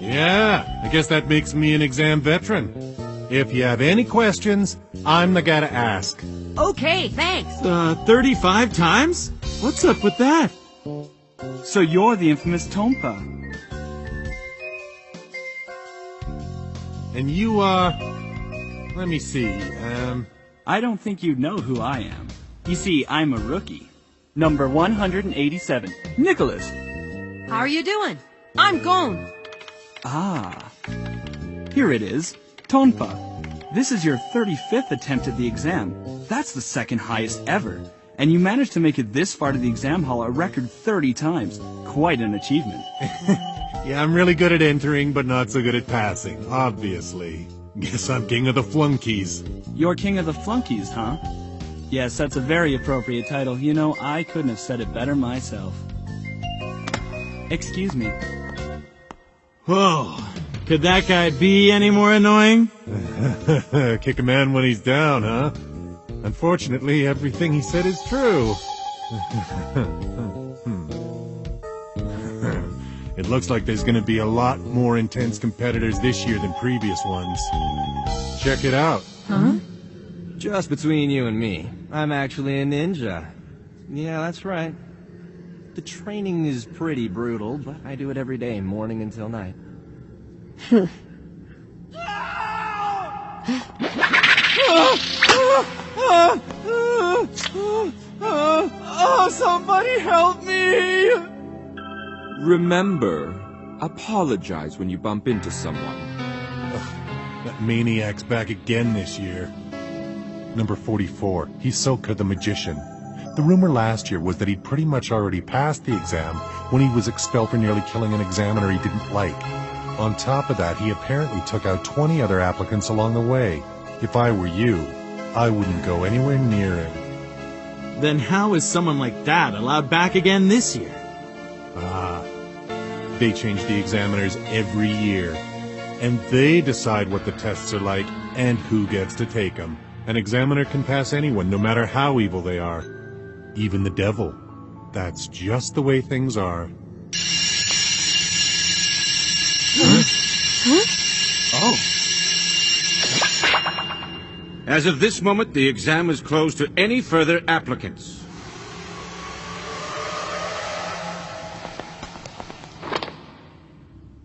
Yeah, I guess that makes me an exam veteran. If you have any questions, I'm the guy to ask. Okay, thanks. 35 times? What's up with that? So you're the infamous Tompa. And you, let me see, I don't think you'd know who I am. You see, I'm a rookie. Number 187, Nicholas. How are you doing? I'm Gon. Ah. Here it is, Tonpa. This is your 35th attempt at the exam. That's the second highest ever. And you managed to make it this far to the exam hall a record 30 times. Quite an achievement. Yeah, I'm really good at entering, but not so good at passing, obviously. Guess I'm king of the flunkies. You're king of the flunkies, huh? Yes, that's a very appropriate title. You know, I couldn't have said it better myself. Excuse me. Whoa. Could that guy be any more annoying? Kick a man when he's down, huh? Unfortunately, everything he said is true. It looks like there's going to be a lot more intense competitors this year than previous ones. Check it out. Huh? Just between you and me, I'm actually a ninja. Yeah, that's right. The training is pretty brutal, but I do it every day, morning until night. Somebody help me! Remember, apologize when you bump into someone. That maniac's back again this year. Number 44, Hisoka the Magician. The rumor last year was that he'd pretty much already passed the exam when he was expelled for nearly killing an examiner he didn't like. On top of that, he apparently took out 20 other applicants along the way. If I were you, I wouldn't go anywhere near him. Then how is someone like that allowed back again this year? They change the examiners every year. And they decide what the tests are like and who gets to take them. An examiner can pass anyone, no matter how evil they are. Even the devil. That's just the way things are. Oh. As of this moment, the exam is closed to any further applicants.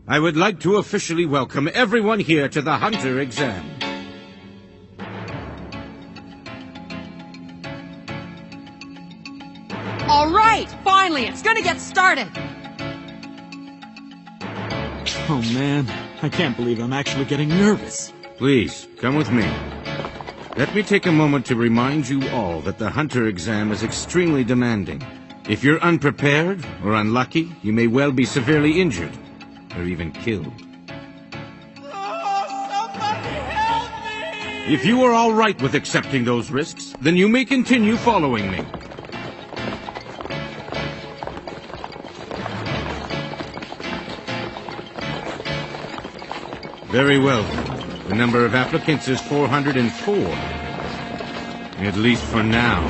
I would like to officially welcome everyone here to the Hunter exam. All right, finally, it's gonna get started. Oh man, I can't believe I'm actually getting nervous. Please, come with me. Let me take a moment to remind you all that the Hunter exam is extremely demanding. If you're unprepared or unlucky, you may well be severely injured, or even killed. If you are all right with accepting those risks, then you may continue following me. Very well. The number of applicants is 404. At least for now.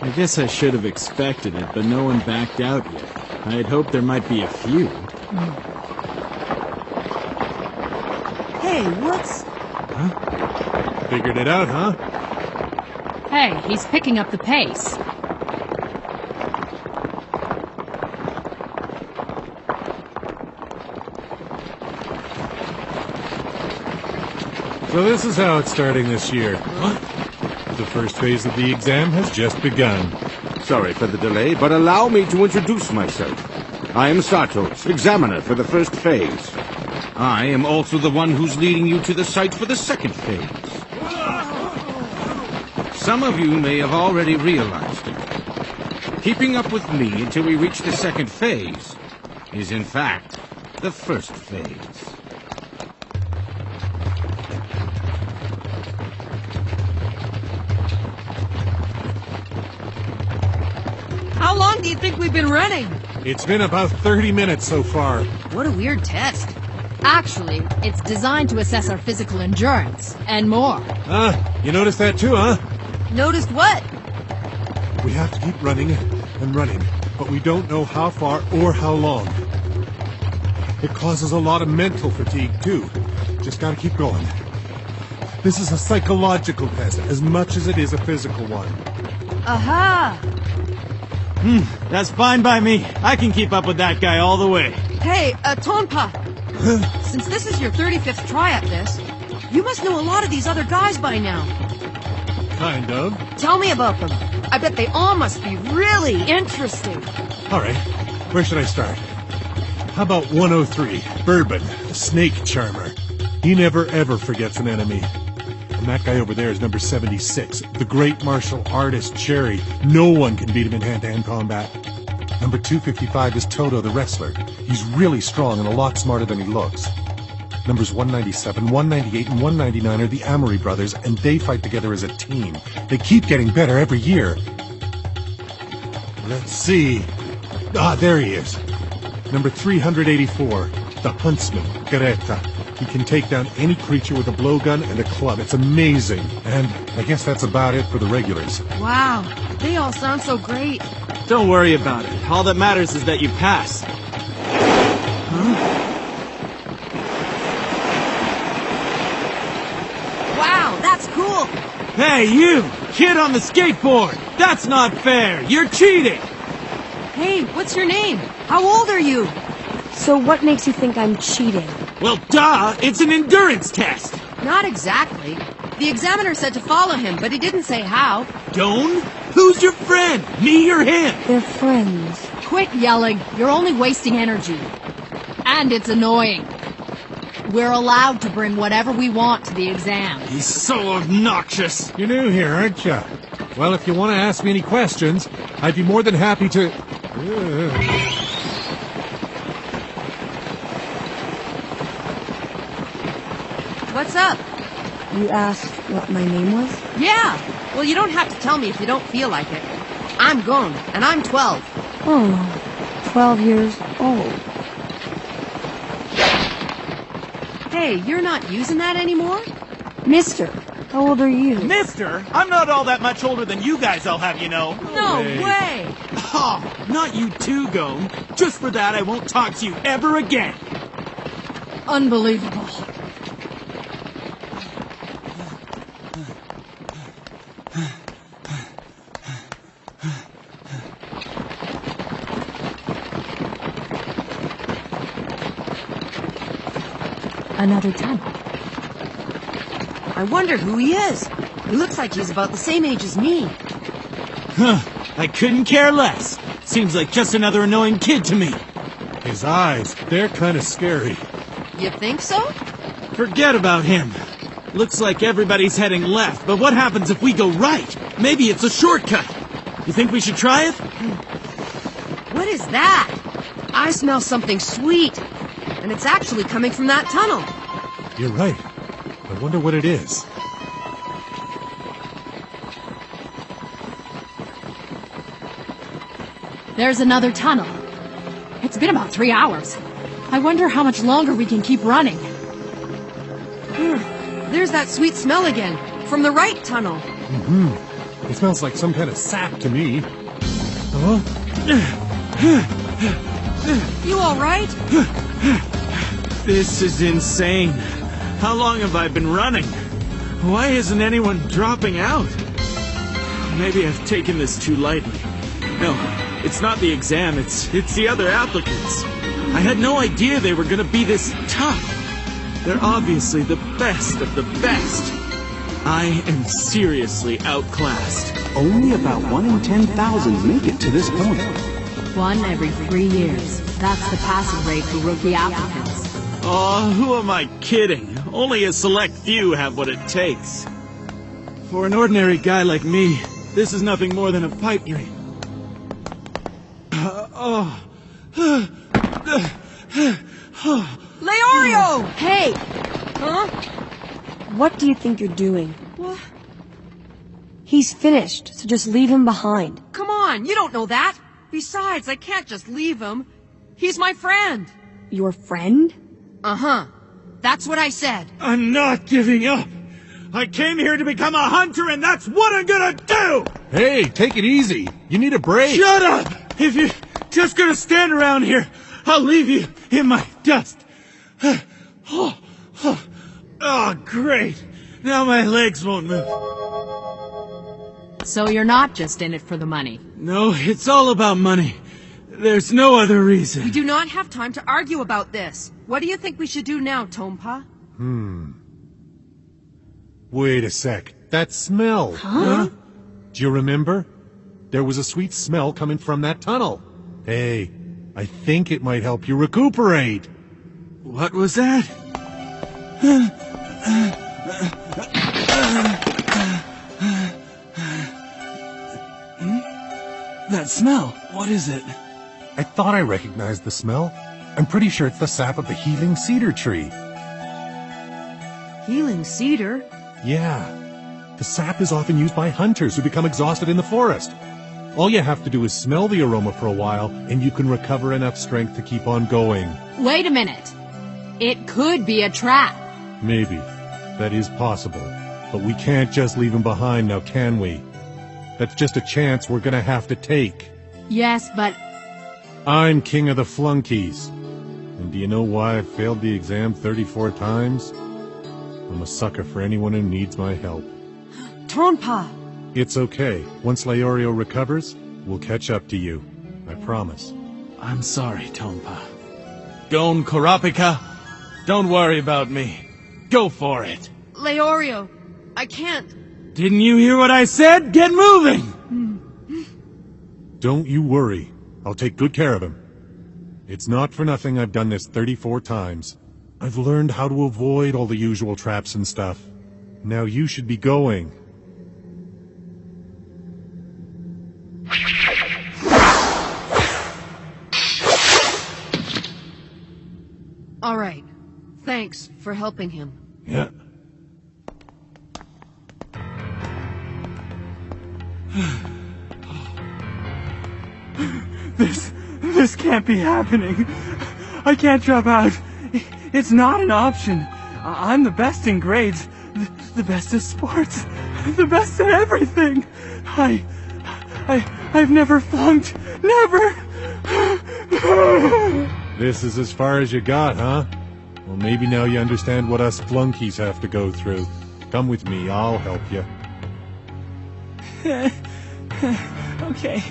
I guess I should have expected it, but no one backed out yet. I had hoped there might be a few. Hey, what's... Huh? Figured it out, huh? Hey, he's picking up the pace. So this is how it's starting this year. What? The first phase of the exam has just begun. Sorry for the delay, but allow me to introduce myself. I am Sartos, examiner for the first phase. I am also the one who's leading you to the site for the second phase. Some of you may have already realized it. Keeping up with me until we reach the second phase is, in fact, the first phase. How long do you think we've been running? It's been about 30 minutes so far. What a weird test. Actually, it's designed to assess our physical endurance, and more. You noticed that too, huh? Noticed what? We have to keep running and running, but we don't know how far or how long. It causes a lot of mental fatigue, too. Just gotta keep going. This is a psychological test, as much as it is a physical one. Aha! That's fine by me. I can keep up with that guy all the way. Hey, Tonpa! Since this is your 35th try at this, you must know a lot of these other guys by now. Kind of. Tell me about them. I bet they all must be really interesting. All right, where should I start? How about 103, Bourbon, the snake charmer. He never ever forgets an enemy. And that guy over there is number 76, the great martial artist Cherry. No one can beat him in hand-to-hand combat. Number 255 is Toto the wrestler. He's really strong and a lot smarter than he looks. Numbers 197, 198, and 199 are the Amory brothers, and they fight together as a team. They keep getting better every year. Let's see. There he is. Number 384, the huntsman, Greta. He can take down any creature with a blowgun and a club. It's amazing. And I guess that's about it for the regulars. Wow, they all sound so great. Don't worry about it. All that matters is that you pass. Wow, that's cool. Hey, you! Kid on the skateboard! That's not fair! You're cheating! Hey, what's your name? How old are you? So what makes you think I'm cheating? Well, duh! It's an endurance test! Not exactly. The examiner said to follow him, but he didn't say how. Doan? Who's your friend? Me or him? They're friends. Quit yelling. You're only wasting energy. And it's annoying. We're allowed to bring whatever we want to the exam. He's so obnoxious. You're new here, aren't you? Well, if you want to ask me any questions, I'd be more than happy to... What's up? You asked what my name was? Yeah. Well, you don't have to tell me if you don't feel like it. I'm Gon, and I'm 12. Oh, 12 years old. Hey, you're not using that anymore? Mister, how old are you? Mister? I'm not all that much older than you guys, I'll have you know. No way! Oh, not you too, Gon. Just for that, I won't talk to you ever again. Unbelievable. Another tunnel. I wonder who he is. He looks like he's about the same age as me. Huh. I couldn't care less. Seems like just another annoying kid to me. His eyes, they're kind of scary. You think so? Forget about him. Looks like everybody's heading left, but what happens if we go right? Maybe it's a shortcut. You think we should try it? What is that? I smell something sweet. And it's actually coming from that tunnel. You're right. I wonder what it is. There's another tunnel. It's been about 3 hours. I wonder how much longer we can keep running. There's that sweet smell again, from the right tunnel. It smells like some kind of sap to me. Huh? You all right? This is insane. How long have I been running? Why isn't anyone dropping out? Maybe I've taken this too lightly. No, it's not the exam, it's the other applicants. I had no idea they were gonna be this tough. They're obviously the best of the best. I am seriously outclassed. Only about 1 in 10,000 make it to this point. 1 every 3 years. That's the passing rate for rookie applicants. Oh, who am I kidding? Only a select few have what it takes. For an ordinary guy like me, this is nothing more than a pipe dream. Leorio! Hey! Huh? What do you think you're doing? What? He's finished, so just leave him behind. Come on, you don't know that. Besides, I can't just leave him. He's my friend. Your friend? Uh-huh. That's what I said. I'm not giving up. I came here to become a hunter, and that's what I'm gonna do! Hey, take it easy. You need a break. Shut up! If you're just gonna stand around here, I'll leave you in my dust. Oh, great. Now my legs won't move. So you're not just in it for the money? No, it's all about money. There's no other reason. We do not have time to argue about this. What do you think we should do now, Tompa? Wait a sec. That smell. Huh? Do you remember? There was a sweet smell coming from that tunnel. Hey, I think it might help you recuperate. What was that? That smell, what is it? I thought I recognized the smell. I'm pretty sure it's the sap of the healing cedar tree. Healing cedar? Yeah. The sap is often used by hunters who become exhausted in the forest. All you have to do is smell the aroma for a while, and you can recover enough strength to keep on going. Wait a minute. It could be a trap. Maybe. That is possible. But we can't just leave him behind now, can we? That's just a chance we're gonna have to take. Yes, but... I'm king of the flunkies. And do you know why I failed the exam 34 times? I'm a sucker for anyone who needs my help. Tompa! It's okay. Once Leorio recovers, we'll catch up to you. I promise. I'm sorry, Tompa. Gon Kurapika, don't worry about me. Go for it. Leorio, I can't. Didn't you hear what I said? Get moving! Don't you worry. I'll take good care of him. It's not for nothing I've done this 34 times. I've learned how to avoid all the usual traps and stuff. Now you should be going. All right. Thanks for helping him. Yeah. This can't be happening. I can't drop out. It's not an option. I'm the best in grades, the best at sports, the best at everything. I've never flunked. Never. This is as far as you got, huh? Well, maybe now you understand what us flunkies have to go through. Come with me, I'll help you. Okay.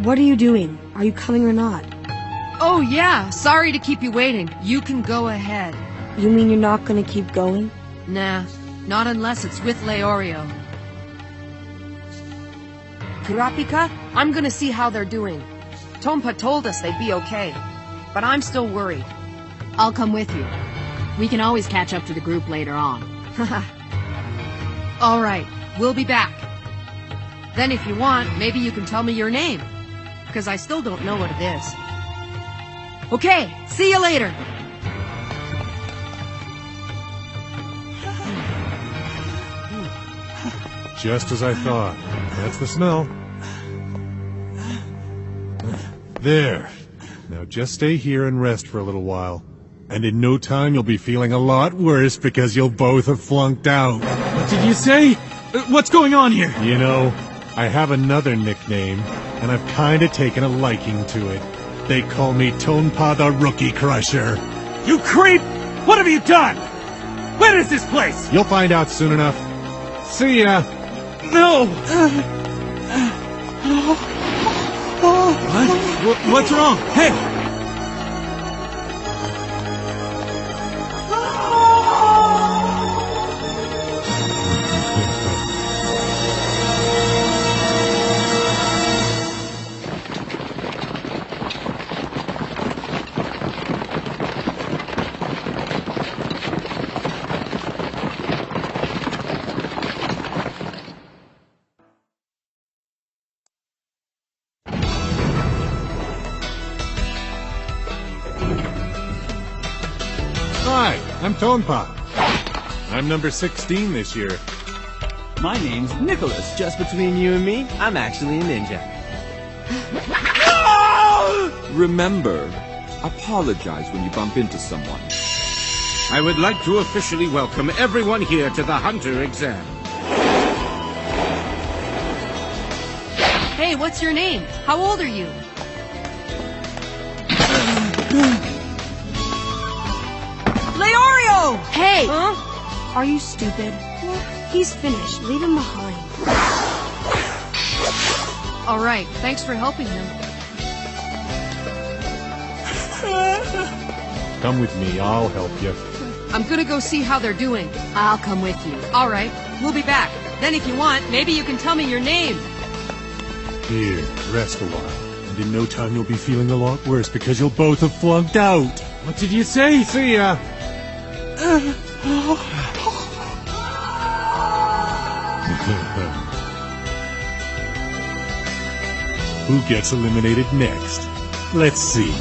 What are you doing? Are you coming or not? Oh, yeah. Sorry to keep you waiting. You can go ahead. You mean you're not gonna keep going? Nah, not unless it's with Leorio. Kurapika, I'm gonna see how they're doing. Tompa told us they'd be okay, but I'm still worried. I'll come with you. We can always catch up to the group later on. All right, we'll be back. Then if you want, maybe you can tell me your name, because I still don't know what it is. Okay, see you later. Just as I thought. That's the smell. There. Now just stay here and rest for a little while. And in no time you'll be feeling a lot worse because you'll both have flunked out. What did you say? What's going on here? You know, I have another nickname, and I've kinda taken a liking to it. They call me Tonpa the Rookie Crusher. You creep! What have you done? Where is this place? You'll find out soon enough. See ya! No! What? What's wrong? Hey! Hi, I'm Tonpa. I'm number 16 this year. My name's Nicholas. Just between you and me, I'm actually a ninja. Remember, apologize when you bump into someone. I would like to officially welcome everyone here to the Hunter exam. Hey, what's your name? How old are you? Leorio! Hey! Huh? Are you stupid? He's finished. Leave him behind. All right, thanks for helping him. Come with me, I'll help you. I'm gonna go see how they're doing. I'll come with you. All right, we'll be back. Then if you want, maybe you can tell me your name. Here, rest a while. And in no time you'll be feeling a lot worse because you'll both have flunked out. What did you say? See ya! Who gets eliminated next? Let's see.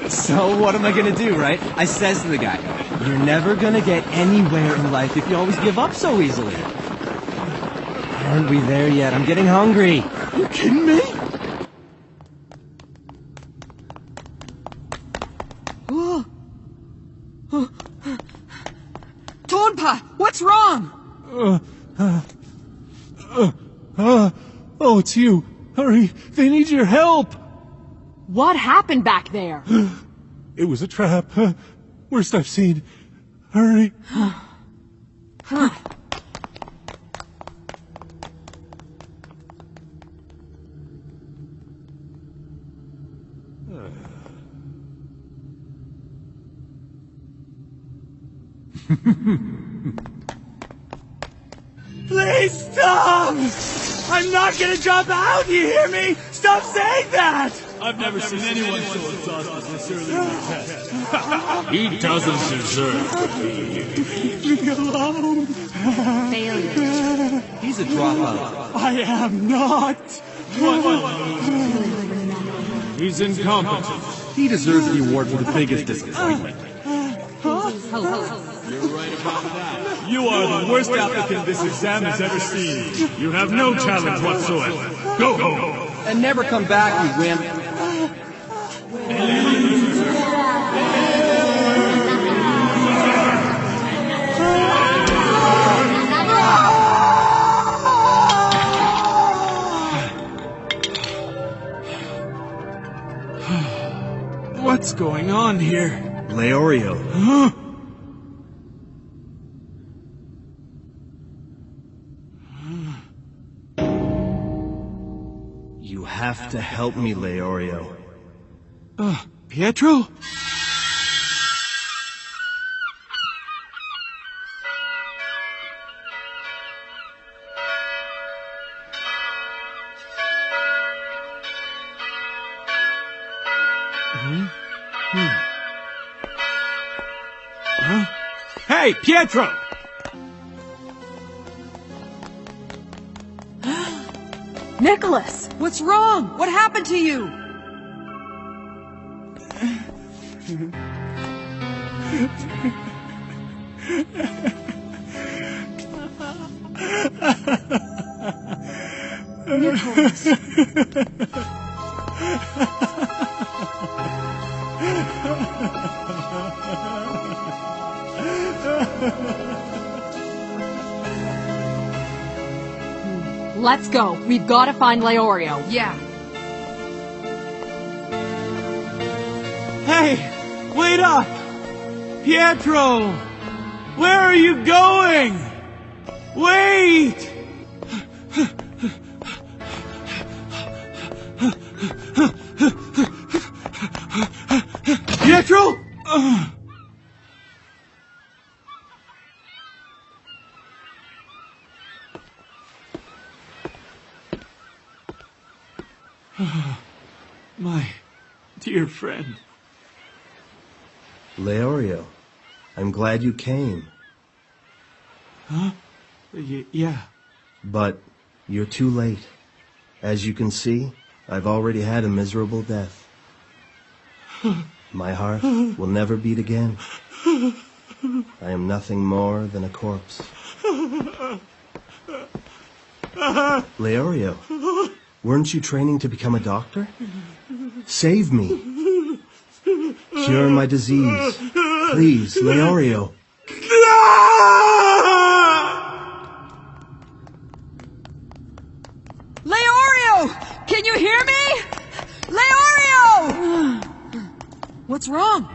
So what am I gonna do, right? I says to the guy, you're never gonna get anywhere in life if you always give up so easily. Aren't we there yet? I'm getting hungry. You kidding me? Tonpa, what's wrong? Oh, it's you. Hurry, they need your help. What happened back there? It was a trap. Worst I've seen. Hurry. Please stop! I'm not gonna drop out, you hear me? Stop saying that! I've never seen anyone so exhausted this early in the test. He doesn't deserve to be here. Leave me alone! Failure. He's a dropout. I am not! He's incompetent. He deserves the award for the biggest disappointment. You're right about that. You are the worst applicant this exam has ever seen. You have no challenge whatsoever. Go home. And never come back, you wimp. What's going on here? Leorio. Huh? You have to help me, Leorio. Pietro? Huh? Hey, Pietro! Nicholas! What's wrong? What happened to you? Nicholas. Let's go. We've got to find Leorio. Yeah. Hey! Wait up! Pietro! Where are you going? Wait! Pietro? My dear friend. Leorio, I'm glad you came. Huh? Yeah. But you're too late. As you can see, I've already had a miserable death. My heart will never beat again. I am nothing more than a corpse. Leorio, weren't you training to become a doctor? Save me. Cure my disease. Please, Leorio. Leorio! Can you hear me? Leorio! What's wrong?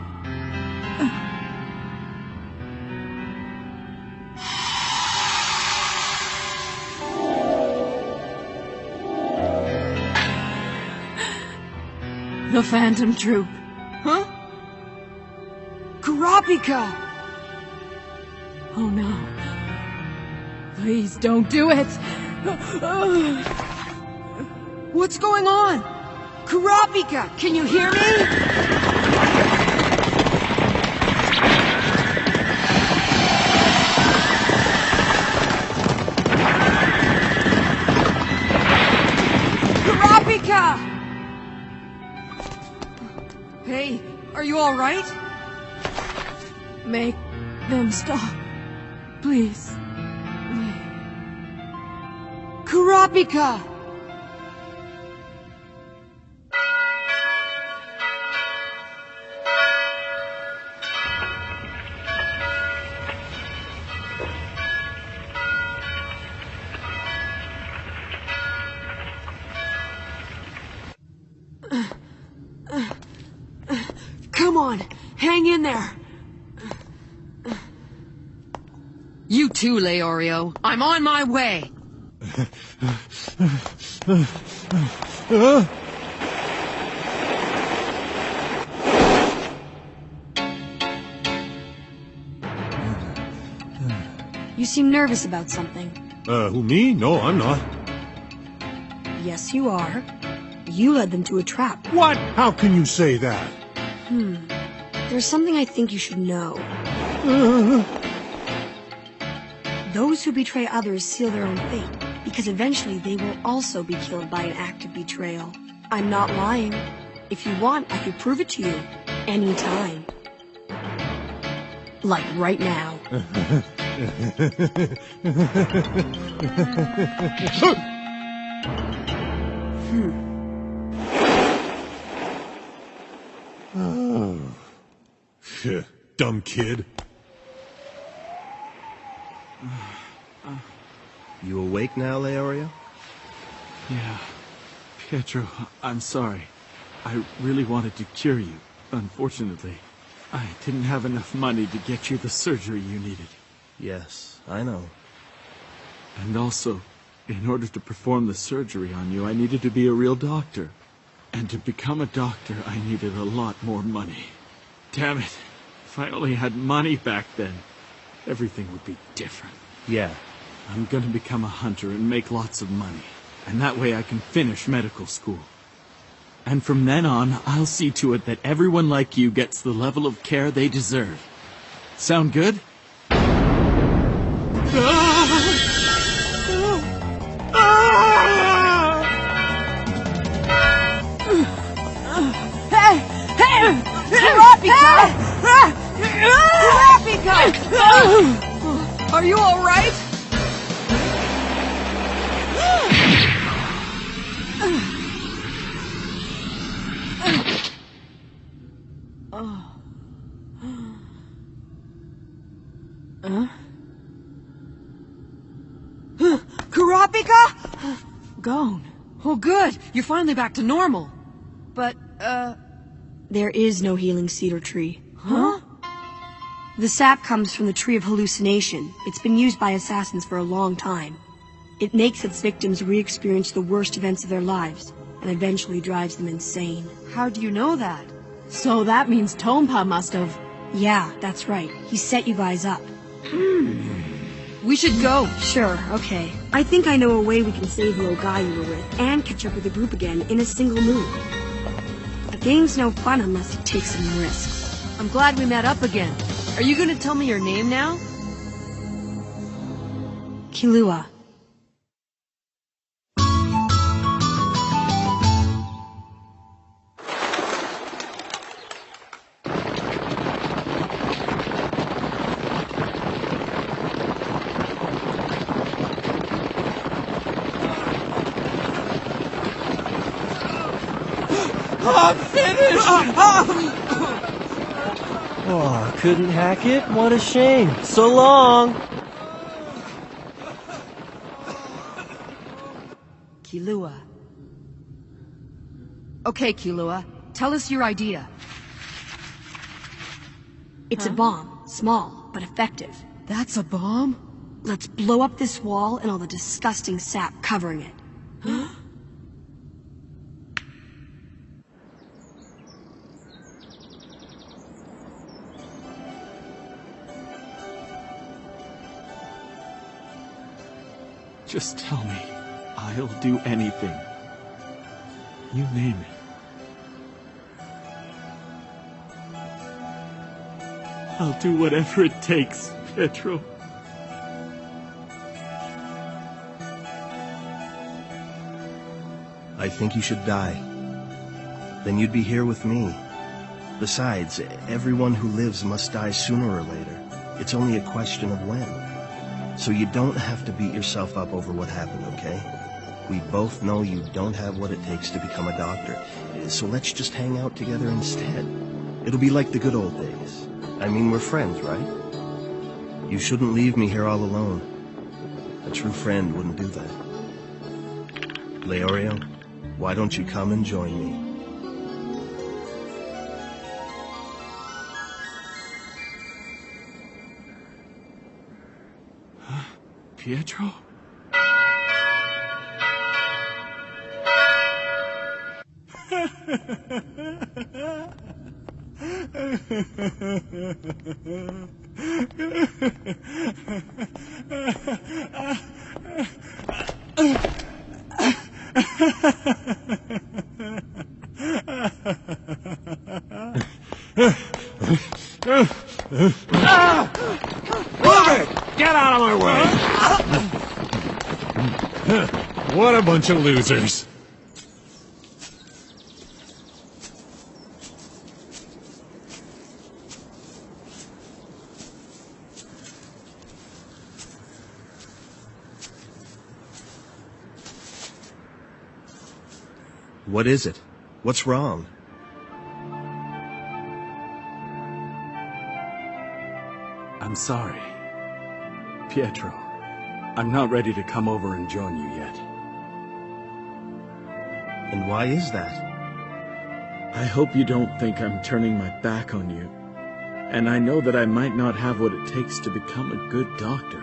The Phantom Troop. Huh? Kurapika! Oh no. Please don't do it. What's going on? Kurapika, can you hear me? Kurapika! Hey, are you all right? Make them stop. Please. Kurapika! Come on, hang in there. You too, Leorio. I'm on my way. You seem nervous about something. Who, me? No, I'm not. Yes, you are. You led them to a trap. What? How can you say that? There's something I think you should know. Those who betray others seal their own fate, because eventually they will also be killed by an act of betrayal. I'm not lying. If you want, I could prove it to you. Anytime. Like right now. Dumb kid. You awake now, Leorio? Yeah. Pietro, I'm sorry. I really wanted to cure you. Unfortunately, I didn't have enough money to get you the surgery you needed. Yes, I know. And also, in order to perform the surgery on you, I needed to be a real doctor. And to become a doctor, I needed a lot more money. Damn it. If I only had money back then, everything would be different. Yeah. I'm gonna become a hunter and make lots of money. And that way I can finish medical school. And from then on, I'll see to it that everyone like you gets the level of care they deserve. Sound good? Hey! Hey! Kurapika! Kurapika! Are you all right? Kurapika? Gone. Oh, good. You're finally back to normal. But, There is no healing cedar tree. Huh? The sap comes from the tree of hallucination. It's been used by assassins for a long time. It makes its victims re-experience the worst events of their lives, and eventually drives them insane. How do you know that? So that means Tompa must have... Yeah, that's right. He set you guys up. We should go. Sure, okay. I think I know a way we can save the old guy you were with, and catch up with the group again in a single move. A game's no fun unless you take some risks. I'm glad we met up again. Are you gonna tell me your name now? Kilua. I'm finished! Oh, couldn't hack it? What a shame. So long! Kilua. Okay, Kilua. Tell us your idea. It's a bomb. Small, but effective. That's a bomb? Let's blow up this wall and all the disgusting sap covering it. Just tell me. I'll do anything. You name it. I'll do whatever it takes, Pietro. I think you should die. Then you'd be here with me. Besides, everyone who lives must die sooner or later. It's only a question of when. So you don't have to beat yourself up over what happened, okay? We both know you don't have what it takes to become a doctor. So let's just hang out together instead. It'll be like the good old days. I mean, we're friends, right? You shouldn't leave me here all alone. A true friend wouldn't do that. Leorio, why don't you come and join me? Pietro? Get out of my way! What a bunch of losers. What is it? What's wrong? I'm sorry. Pietro, I'm not ready to come over and join you yet. And why is that? I hope you don't think I'm turning my back on you. And I know that I might not have what it takes to become a good doctor.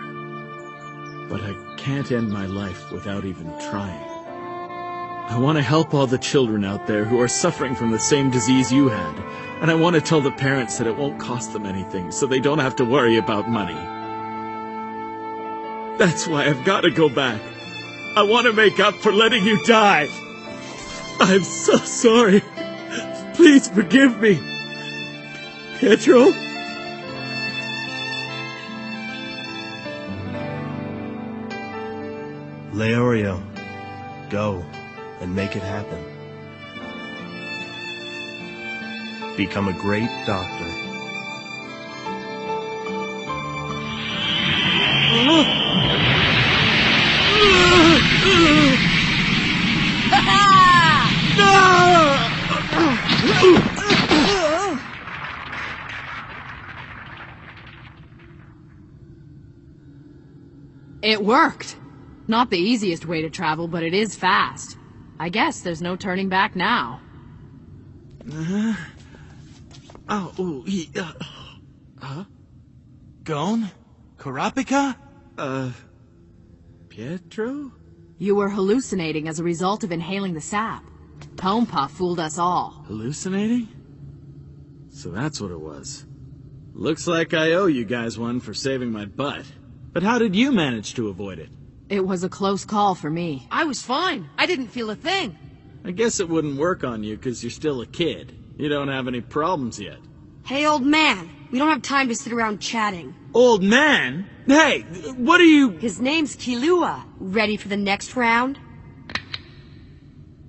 But I can't end my life without even trying. I want to help all the children out there who are suffering from the same disease you had. And I want to tell the parents that it won't cost them anything, so they don't have to worry about money. That's why I've got to go back. I want to make up for letting you die. I'm so sorry. Please forgive me. Pietro? Leorio, go and make it happen. become a great doctor. It worked. Not the easiest way to travel, but it is fast. I guess there's no turning back now. Gon? Kurapika? Pietro? You were hallucinating as a result of inhaling the sap. Pompa fooled us all. Hallucinating? So that's what it was. Looks like I owe you guys one for saving my butt. But how did you manage to avoid it? It was a close call for me. I was fine. I didn't feel a thing. I guess it wouldn't work on you because you're still a kid. You don't have any problems yet. Hey, old man. We don't have time to sit around chatting. Old man? Hey, what are you... His name's Kilua. Ready for the next round?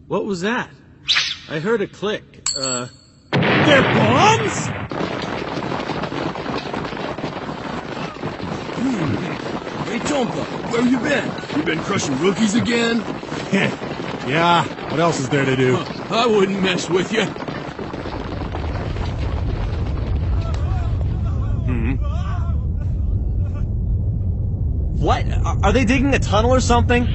What was that? I heard a click. They're bombs?! Hey, Tompa, where you been? You been crushing rookies again? Yeah, what else is there to do? I wouldn't mess with you. What? Are they digging a tunnel or something?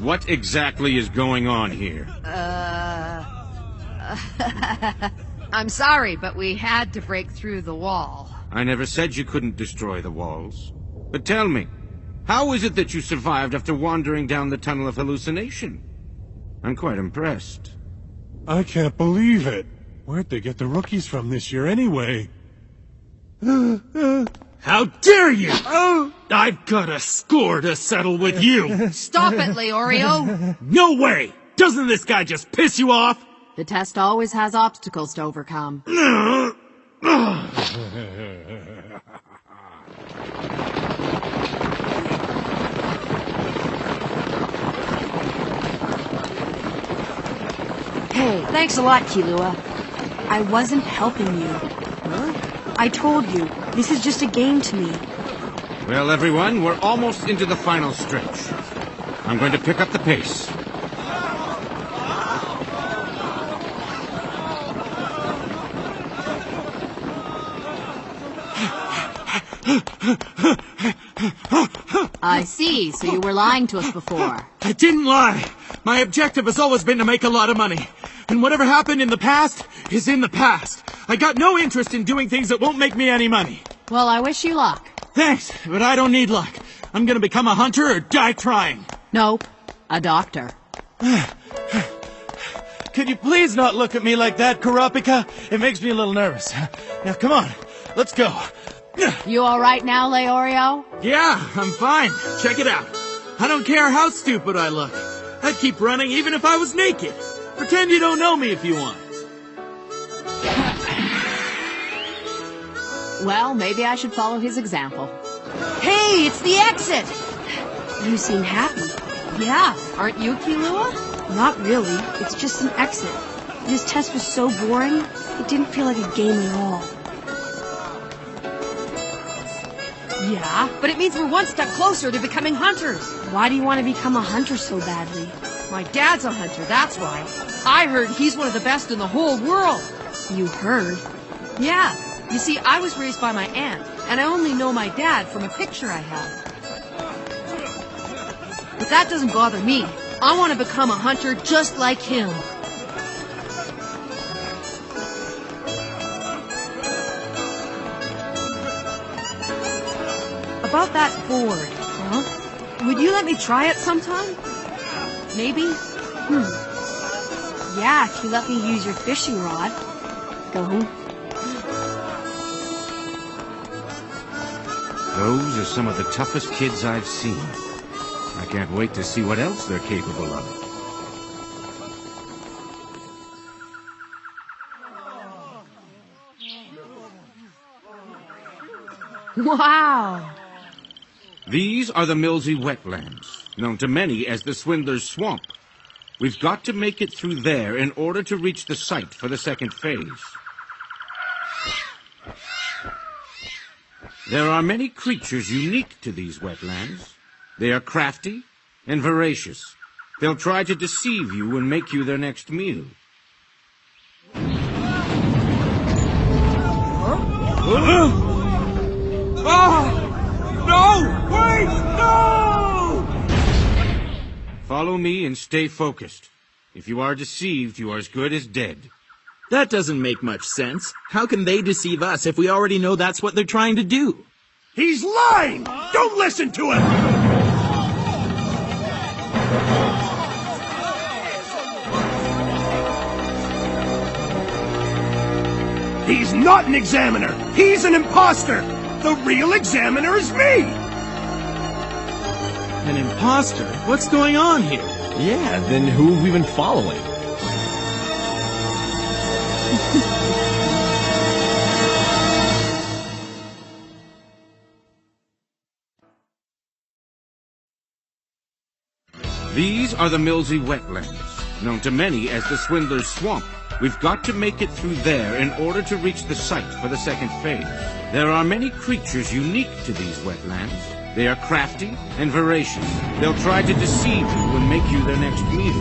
What exactly is going on here? I'm sorry, but we had to break through the wall. I never said you couldn't destroy the walls. But tell me, how is it that you survived after wandering down the tunnel of hallucination? I'm quite impressed. I can't believe it. Where'd they get the rookies from this year anyway? How dare you! I've got a score to settle with you! Stop it, Leorio! No way! Doesn't this guy just piss you off? The test always has obstacles to overcome. Hey, thanks a lot, Kilua. I wasn't helping you. Huh? I told you, this is just a game to me. Well, everyone, we're almost into the final stretch. I'm going to pick up the pace. I see, so you were lying to us before. I didn't lie! My objective has always been to make a lot of money. And whatever happened in the past is in the past. I got no interest in doing things that won't make me any money. Well, I wish you luck. Thanks, but I don't need luck. I'm gonna become a hunter or die trying. Nope. A doctor. Could you please not look at me like that, Kurapika? It makes me a little nervous. Now, come on. Let's go. You alright now, Leorio? Yeah, I'm fine. Check it out. I don't care how stupid I look. I'd keep running even if I was naked. Pretend you don't know me if you want. Well, maybe I should follow his example. Hey, it's the exit! You seem happy. Yeah, aren't you, Kilua? Not really. It's just an exit. This test was so boring, it didn't feel like a game at all. Yeah, but it means we're one step closer to becoming hunters. Why do you want to become a hunter so badly? My dad's a hunter, that's why. I heard he's one of the best in the whole world. You heard? Yeah. You see, I was raised by my aunt, and I only know my dad from a picture I have. But that doesn't bother me. I want to become a hunter just like him. About that board, huh? Would you let me try it sometime? Maybe? Yeah, if you let me use your fishing rod. Go home. Those are some of the toughest kids I've seen. I can't wait to see what else they're capable of. Wow! These are the Millsy wetlands, known to many as the Swindler's Swamp. We've got to make it through there in order to reach the site for the second phase. There are many creatures unique to these wetlands. They are crafty and voracious. They'll try to deceive you and make you their next meal. No! Wait! No! Follow me and stay focused. If you are deceived, you are as good as dead. That doesn't make much sense. How can they deceive us if we already know that's what they're trying to do? He's lying! Don't listen to him! He's not an examiner! He's an imposter! The real examiner is me! An imposter? What's going on here? Yeah, then who have we been following? These are the Millsy wetlands, known to many as the Swindler's Swamp. We've got to make it through there in order to reach the site for the second phase. There are many creatures unique to these wetlands. They are crafty and voracious. They'll try to deceive you and make you their next meal.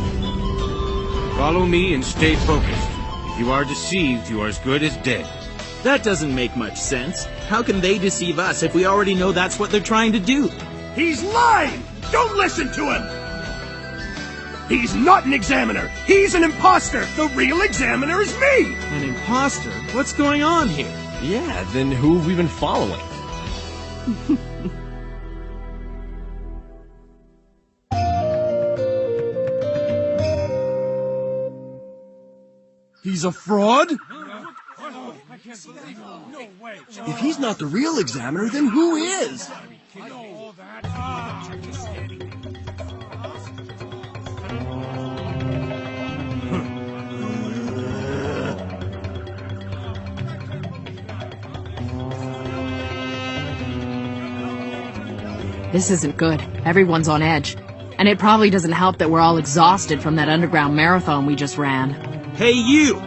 Follow me and stay focused. If you are deceived, you are as good as dead. That doesn't make much sense. How can they deceive us if we already know that's what they're trying to do? He's lying! Don't listen to him! He's not an examiner! He's an imposter! The real examiner is me! An imposter? What's going on here? Yeah, then who have we been following? He's a fraud? If he's not the real examiner, then who is? This isn't good. Everyone's on edge. And it probably doesn't help that we're all exhausted from that underground marathon we just ran. Hey, you!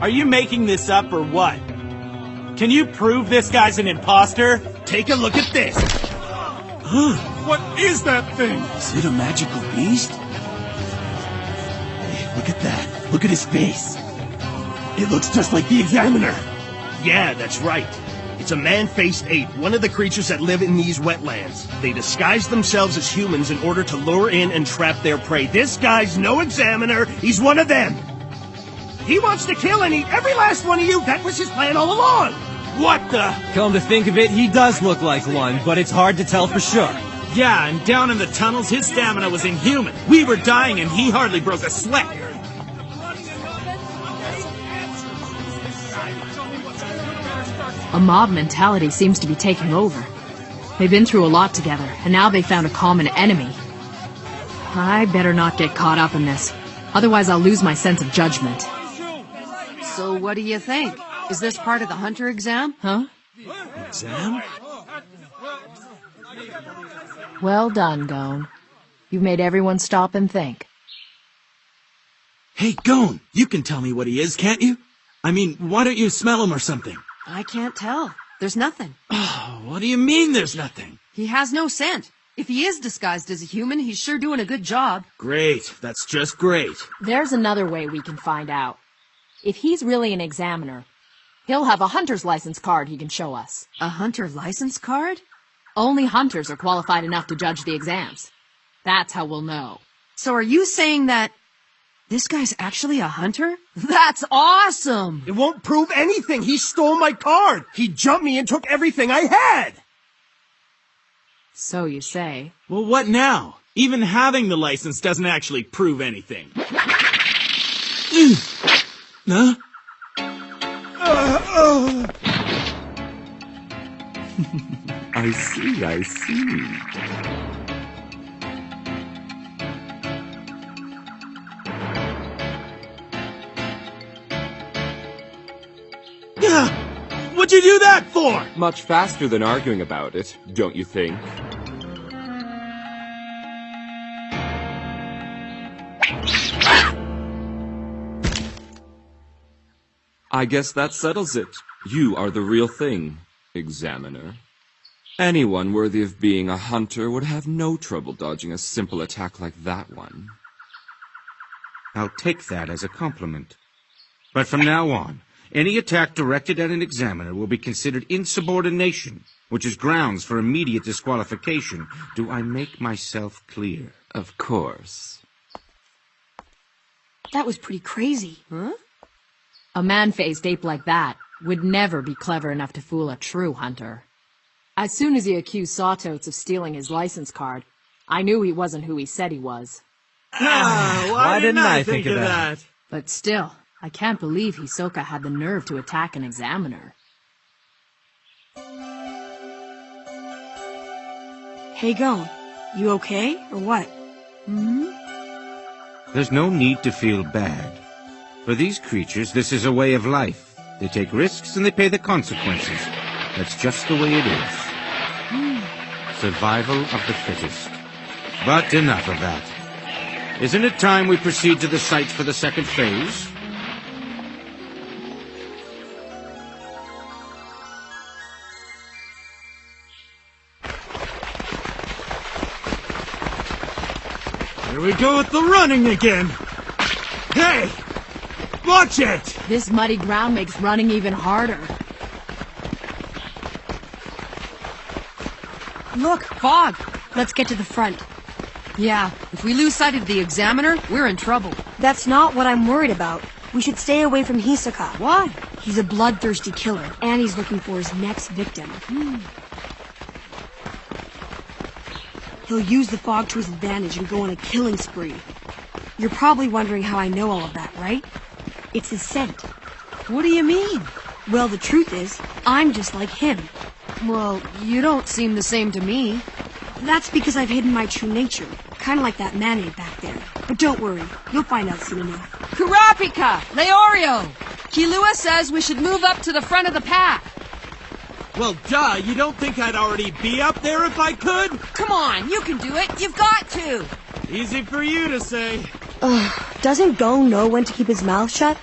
Are you making this up or what? Can you prove this guy's an imposter? Take a look at this! What is that thing? Is it a magical beast? Hey, look at that. Look at his face. It looks just like the examiner. Yeah, that's right. It's a man-faced ape, one of the creatures that live in these wetlands. They disguise themselves as humans in order to lure in and trap their prey. This guy's no examiner. He's one of them. He wants to kill and eat every last one of you. That was his plan all along. What the? Come to think of it, he does look like one, but it's hard to tell for sure. Yeah, and down in the tunnels, his stamina was inhuman. We were dying and he hardly broke a sweat. A mob mentality seems to be taking over. They've been through a lot together, and now they found a common enemy. I better not get caught up in this. Otherwise I'll lose my sense of judgment. So what do you think? Is this part of the hunter exam? Huh? Exam? Well done, Gone. You've made everyone stop and think. Hey, Gone, you can tell me what he is, can't you? I mean, why don't you smell him or something? I can't tell. There's nothing. Oh, what do you mean there's nothing? He has no scent. If he is disguised as a human, he's sure doing a good job. Great. That's just great. There's another way we can find out. If he's really an examiner, he'll have a hunter's license card he can show us. A hunter license card? Only hunters are qualified enough to judge the exams. That's how we'll know. So are you saying that this guy's actually a hunter? That's awesome! It won't prove anything. He stole my card. He jumped me and took everything I had. So you say. Well, what now? Even having the license doesn't actually prove anything. Huh? I see. do that for? Much faster than arguing about it, don't you think? I guess that settles it. You are the real thing, Examiner. Anyone worthy of being a hunter would have no trouble dodging a simple attack like that one. I'll take that as a compliment. But from now on, any attack directed at an examiner will be considered insubordination, which is grounds for immediate disqualification. Do I make myself clear? Of course. That was pretty crazy. Huh? A man-faced ape like that would never be clever enough to fool a true hunter. As soon as he accused Sawtotes of stealing his license card, I knew he wasn't who he said he was. Why didn't I think of that? But still, I can't believe Hisoka had the nerve to attack an examiner. Hey, Gon, you okay, or what? There's no need to feel bad. For these creatures, this is a way of life. They take risks and they pay the consequences. That's just the way it is. Survival of the fittest. But enough of that. Isn't it time we proceed to the sites for the second phase? Here we go with the running again. Hey! Watch it! This muddy ground makes running even harder. Look, fog! Let's get to the front. Yeah, if we lose sight of the examiner, we're in trouble. That's not what I'm worried about. We should stay away from Hisoka. Why? He's a bloodthirsty killer, and he's looking for his next victim. He'll use the fog to his advantage and go on a killing spree. You're probably wondering how I know all of that, right? It's his scent. What do you mean? Well, the truth is, I'm just like him. Well, you don't seem the same to me. That's because I've hidden my true nature, kind of like that man-ape back there. But don't worry, you'll find out soon enough. Kurapika! Leorio! Kilua says we should move up to the front of the path. Well, duh, you don't think I'd already be up there if I could? Come on, you can do it. You've got to. Easy for you to say. Doesn't Gon know when to keep his mouth shut?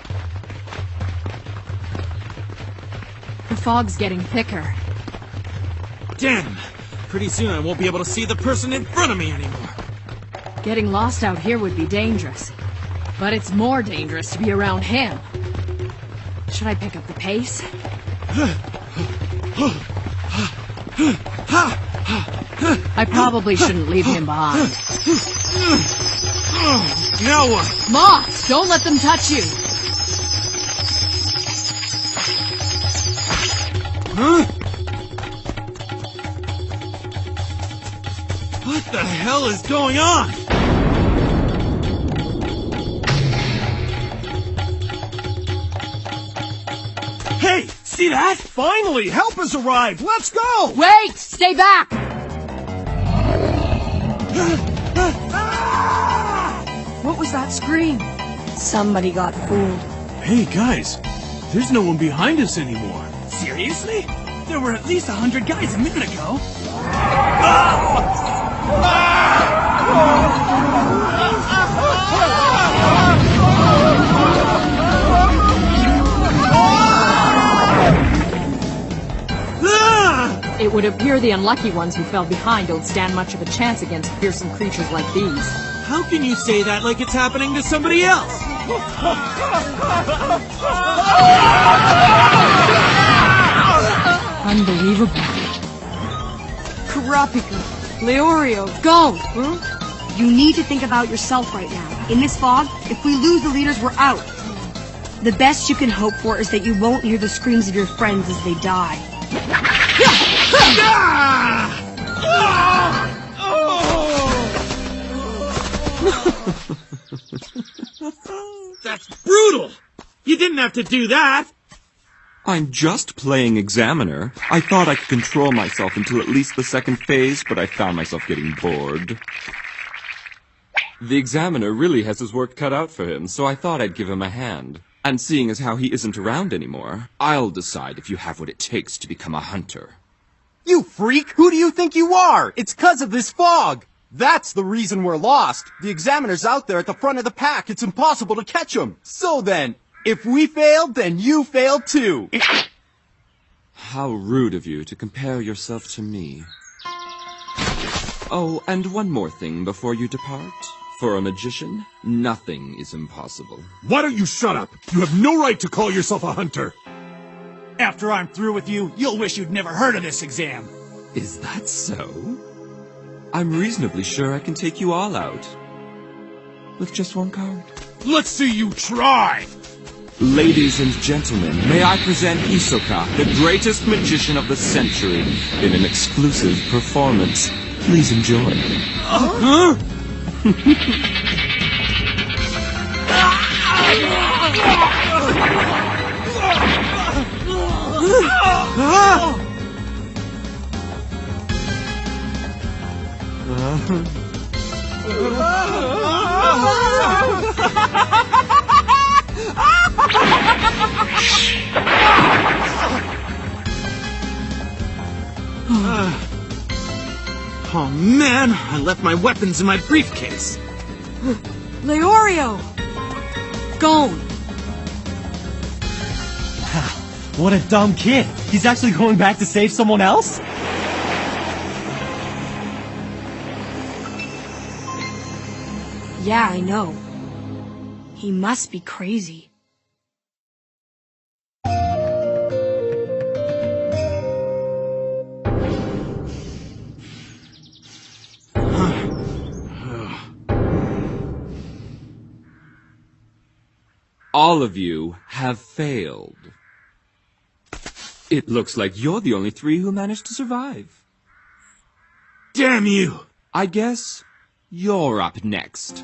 The fog's getting thicker. Damn! Pretty soon I won't be able to see the person in front of me anymore. Getting lost out here would be dangerous. But it's more dangerous to be around him. Should I pick up the pace? I probably shouldn't leave him behind. Now what? Moths! Don't let them touch you! Huh? What the hell is going on? Hey, see that? Finally, help has arrived. Let's go! Wait! Stay back! What was that scream? Somebody got fooled. Hey, guys. There's no one behind us anymore. Seriously? There were at least 100 guys a minute ago. It would appear the unlucky ones who fell behind don't stand much of a chance against fearsome creatures like these. How can you say that like it's happening to somebody else? Unbelievable. Kurapika, Leorio, go! You need to think about yourself right now. In this fog, if we lose the leaders, we're out. The best you can hope for is that you won't hear the screams of your friends as they die. That's brutal! You didn't have to do that! I'm just playing examiner. I thought I could control myself until at least the second phase, but I found myself getting bored. The examiner really has his work cut out for him, so I thought I'd give him a hand. And seeing as how he isn't around anymore, I'll decide if you have what it takes to become a hunter. You freak! Who do you think you are? It's 'cause of this fog! That's the reason we're lost. The examiner's out there at the front of the pack. It's impossible to catch him. So then, if we failed, then you failed too. How rude of you to compare yourself to me. Oh, and one more thing before you depart. For a magician, nothing is impossible. Why don't you shut up? You have no right to call yourself a hunter. After I'm through with you, you'll wish you'd never heard of this exam. Is that so? I'm reasonably sure I can take you all out. With just one card. Let's see you try! Ladies and gentlemen, may I present Hisoka, the greatest magician of the century, in an exclusive performance. Please enjoy. Huh? Oh man, I left my weapons in my briefcase. Leorio! Gone. What a dumb kid. He's actually going back to save someone else? Yeah, I know. He must be crazy. All of you have failed. It looks like you're the only three who managed to survive. Damn you! I guess you're up next.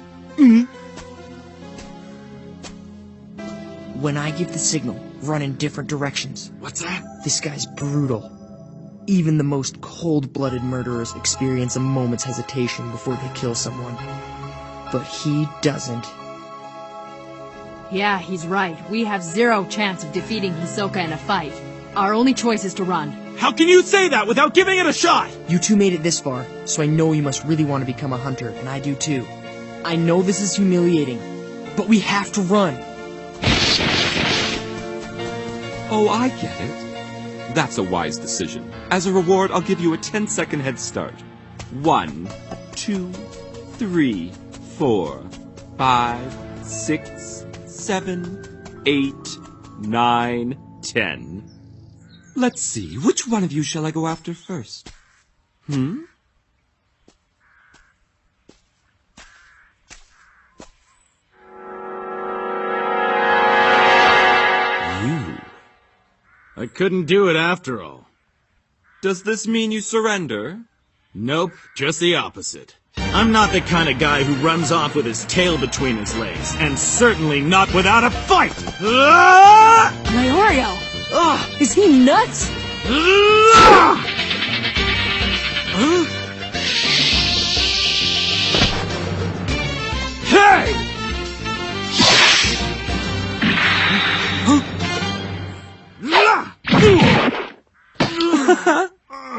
When I give the signal, run in different directions. What's that? This guy's brutal. Even the most cold-blooded murderers experience a moment's hesitation before they kill someone. But he doesn't. Yeah, he's right. We have 0 chance of defeating Hisoka in a fight. Our only choice is to run. How can you say that without giving it a shot? You two made it this far, so I know you must really want to become a hunter, and I do too. I know this is humiliating, but we have to run. Oh, I get it. That's a wise decision. As a reward, I'll give you a 10-second head start. 1, 2, 3, 4, 5, 6, 7, 8, 9, 10. Let's see, which one of you shall I go after first? You. I couldn't do it after all. Does this mean you surrender? Nope, just the opposite. I'm not the kind of guy who runs off with his tail between his legs, and certainly not without a fight! Leorio! Is he nuts? Hey!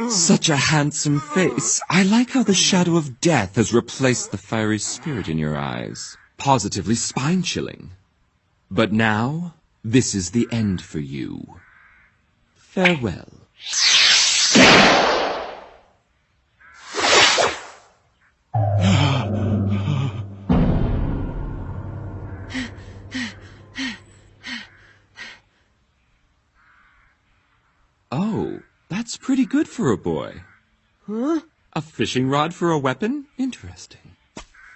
Such a handsome face. I like how the shadow of death has replaced the fiery spirit in your eyes. Positively spine-chilling. But now, this is the end for you. Farewell. Oh, that's pretty good for a boy. Huh? A fishing rod for a weapon? Interesting.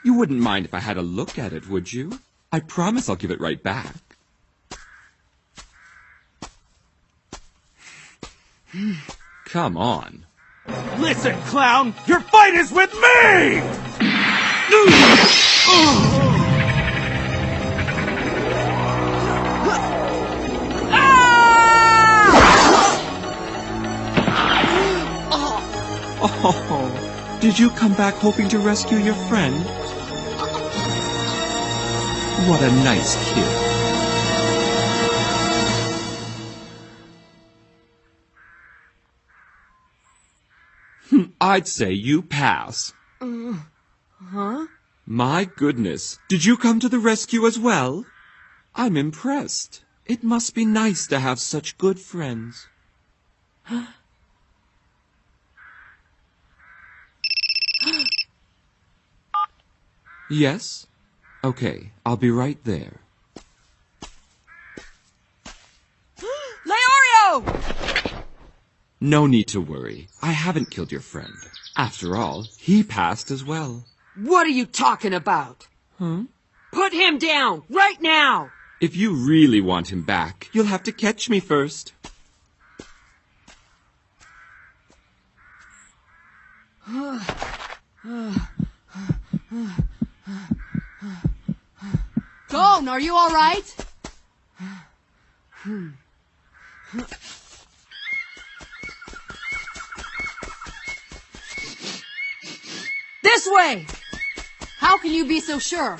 You wouldn't mind if I had a look at it, would you? I promise I'll give it right back. Come on. Listen, clown! Your fight is with me! Oh, did you come back hoping to rescue your friend? What a nice kid. I'd say you pass. Huh? My goodness, did you come to the rescue as well? I'm impressed. It must be nice to have such good friends. Yes? Okay, I'll be right there. Leorio! No need to worry. I haven't killed your friend. After all, he passed as well. What are you talking about? Put him down, right now! If you really want him back, you'll have to catch me first. Gone, are you all right? This way! How can you be so sure?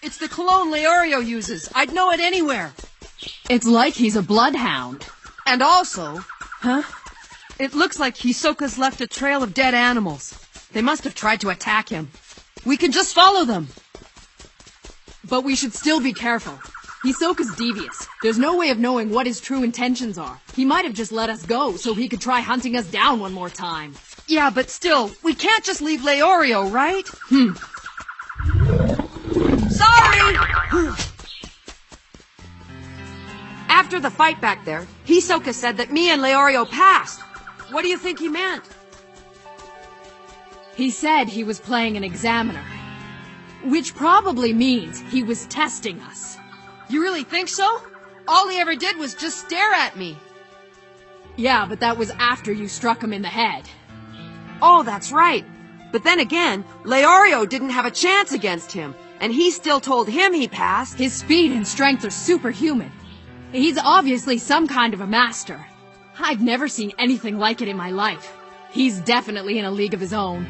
It's the cologne Leorio uses. I'd know it anywhere. It's like he's a bloodhound. And also, it looks like Hisoka's left a trail of dead animals. They must have tried to attack him. We can just follow them. But we should still be careful. Hisoka's devious. There's no way of knowing what his true intentions are. He might have just let us go so he could try hunting us down one more time. Yeah, but still, we can't just leave Leorio, right? Sorry! After the fight back there, Hisoka said that me and Leorio passed. What do you think he meant? He said he was playing an examiner. Which probably means he was testing us. You really think so? All he ever did was just stare at me. Yeah, but that was after you struck him in the head. Oh, that's right. But then again, Leorio didn't have a chance against him, and he still told him he passed. His speed and strength are superhuman. He's obviously some kind of a master. I've never seen anything like it in my life. He's definitely in a league of his own.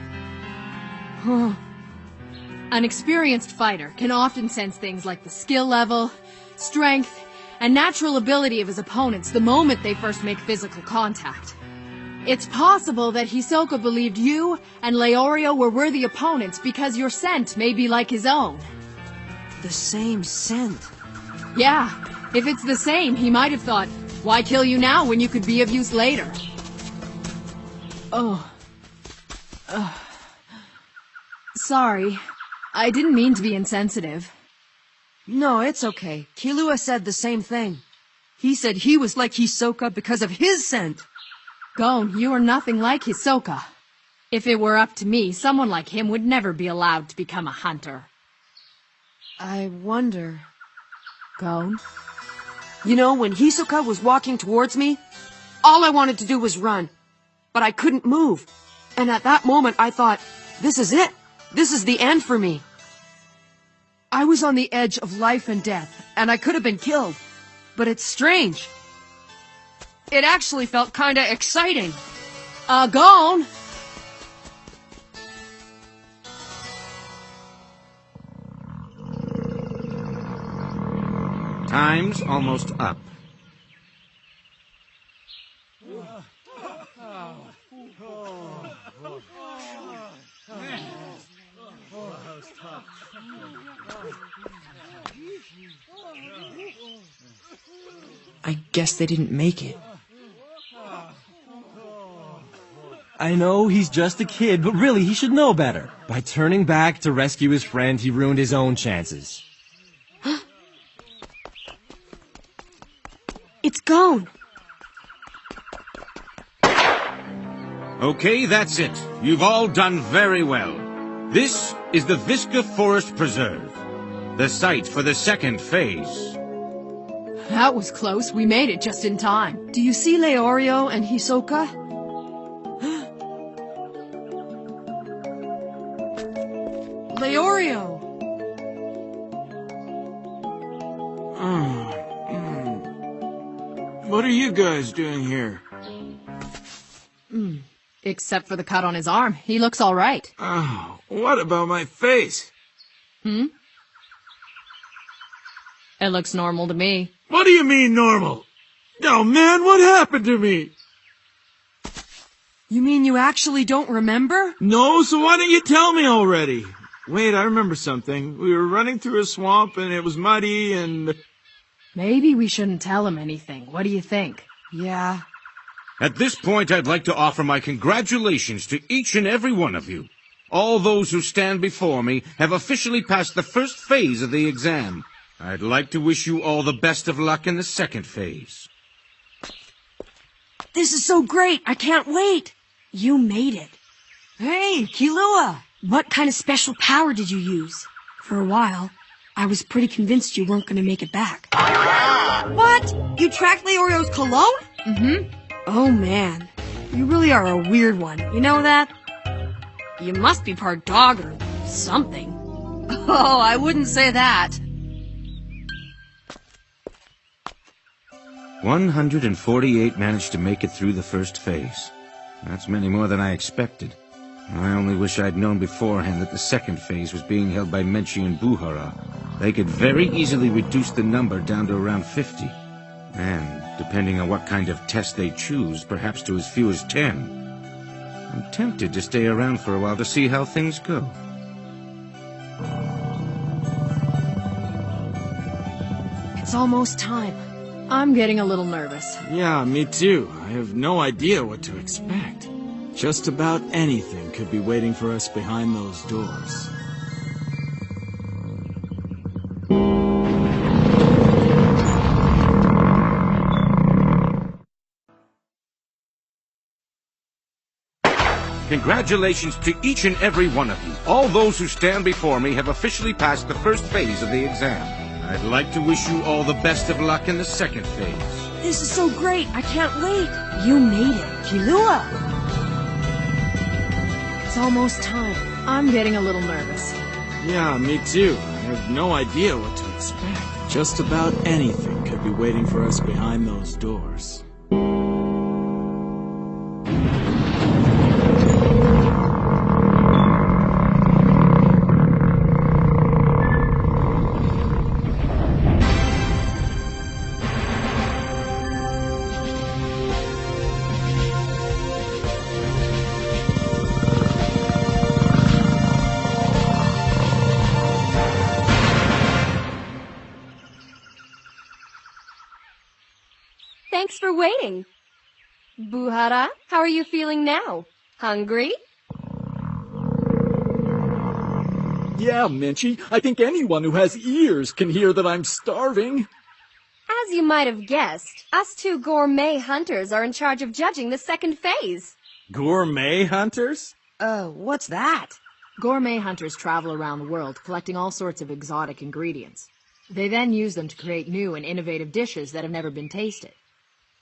An experienced fighter can often sense things like the skill level, strength, and natural ability of his opponents the moment they first make physical contact. It's possible that Hisoka believed you and Leorio were worthy opponents because your scent may be like his own. The same scent? Yeah, if it's the same, he might have thought, why kill you now when you could be of use later? Sorry. I didn't mean to be insensitive. No, it's okay. Killua said the same thing. He said he was like Hisoka because of his scent. Gon, you are nothing like Hisoka. If it were up to me, someone like him would never be allowed to become a hunter. I wonder... Gon? You know, when Hisoka was walking towards me, all I wanted to do was run. But I couldn't move. And at that moment I thought, this is it. This is the end for me. I was on the edge of life and death, and I could have been killed. But it's strange. It actually felt kinda exciting. Gone! Time's almost up. I guess they didn't make it. I know he's just a kid, but really he should know better. By turning back to rescue his friend, he ruined his own chances. It's gone. Okay, that's it. You've all done very well. This is the Visca Forest Preserve, the site for the second phase. That was close. We made it just in time. Do you see Leorio and Hisoka? Leorio! What are you guys doing here? Except for the cut on his arm. He looks all right. Oh, what about my face? It looks normal to me. What do you mean normal? Oh man, what happened to me? You mean you actually don't remember? No, so why don't you tell me already? Wait, I remember something. We were running through a swamp and it was muddy and... Maybe we shouldn't tell him anything. What do you think? Yeah. At this point, I'd like to offer my congratulations to each and every one of you. All those who stand before me have officially passed the first phase of the exam. I'd like to wish you all the best of luck in the second phase. This is so great. I can't wait. You made it. Hey, Kilua. What kind of special power did you use? For a while, I was pretty convinced you weren't going to make it back. What? You tracked Leorio's cologne? Mm-hmm. Oh, man. You really are a weird one. You know that? You must be part dog or something. Oh, I wouldn't say that. 148 managed to make it through the first phase. That's many more than I expected. I only wish I'd known beforehand that the second phase was being held by Menchi and Buhara. They could very easily reduce the number down to around 50. And, depending on what kind of test they choose, perhaps to as few as 10. I'm tempted to stay around for a while to see how things go. It's almost time. I'm getting a little nervous. Yeah, me too. I have no idea what to expect. Just about anything could be waiting for us behind those doors. Congratulations to each and every one of you. All those who stand before me have officially passed the first phase of the exam. I'd like to wish you all the best of luck in the second phase. This is so great. I can't wait. You made it. Kilua. It's almost time. I'm getting a little nervous. Yeah, me too. I have no idea what to expect. Just about anything could be waiting for us behind those doors. Thanks for waiting. Buhara, how are you feeling now? Hungry? Yeah, Menchi, I think anyone who has ears can hear that I'm starving. As you might have guessed, us two gourmet hunters are in charge of judging the second phase. Gourmet hunters? What's that? Gourmet hunters travel around the world collecting all sorts of exotic ingredients. They then use them to create new and innovative dishes that have never been tasted.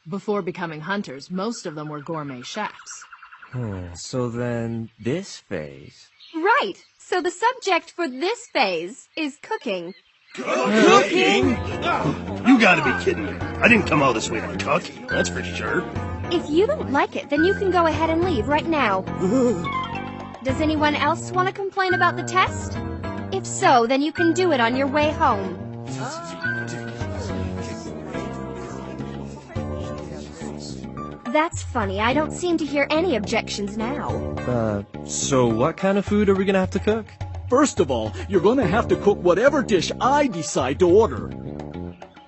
Before becoming hunters, most of them were gourmet chefs. So then, this phase... Right. So the subject for this phase is cooking. Cooking? You gotta be kidding me. I didn't come all this way to cook, that's for sure. If you don't like it, then you can go ahead and leave right now. Does anyone else want to complain about the test? If so, then you can do it on your way home. That's funny. I don't seem to hear any objections now. So what kind of food are we gonna have to cook? First of all, you're gonna have to cook whatever dish I decide to order.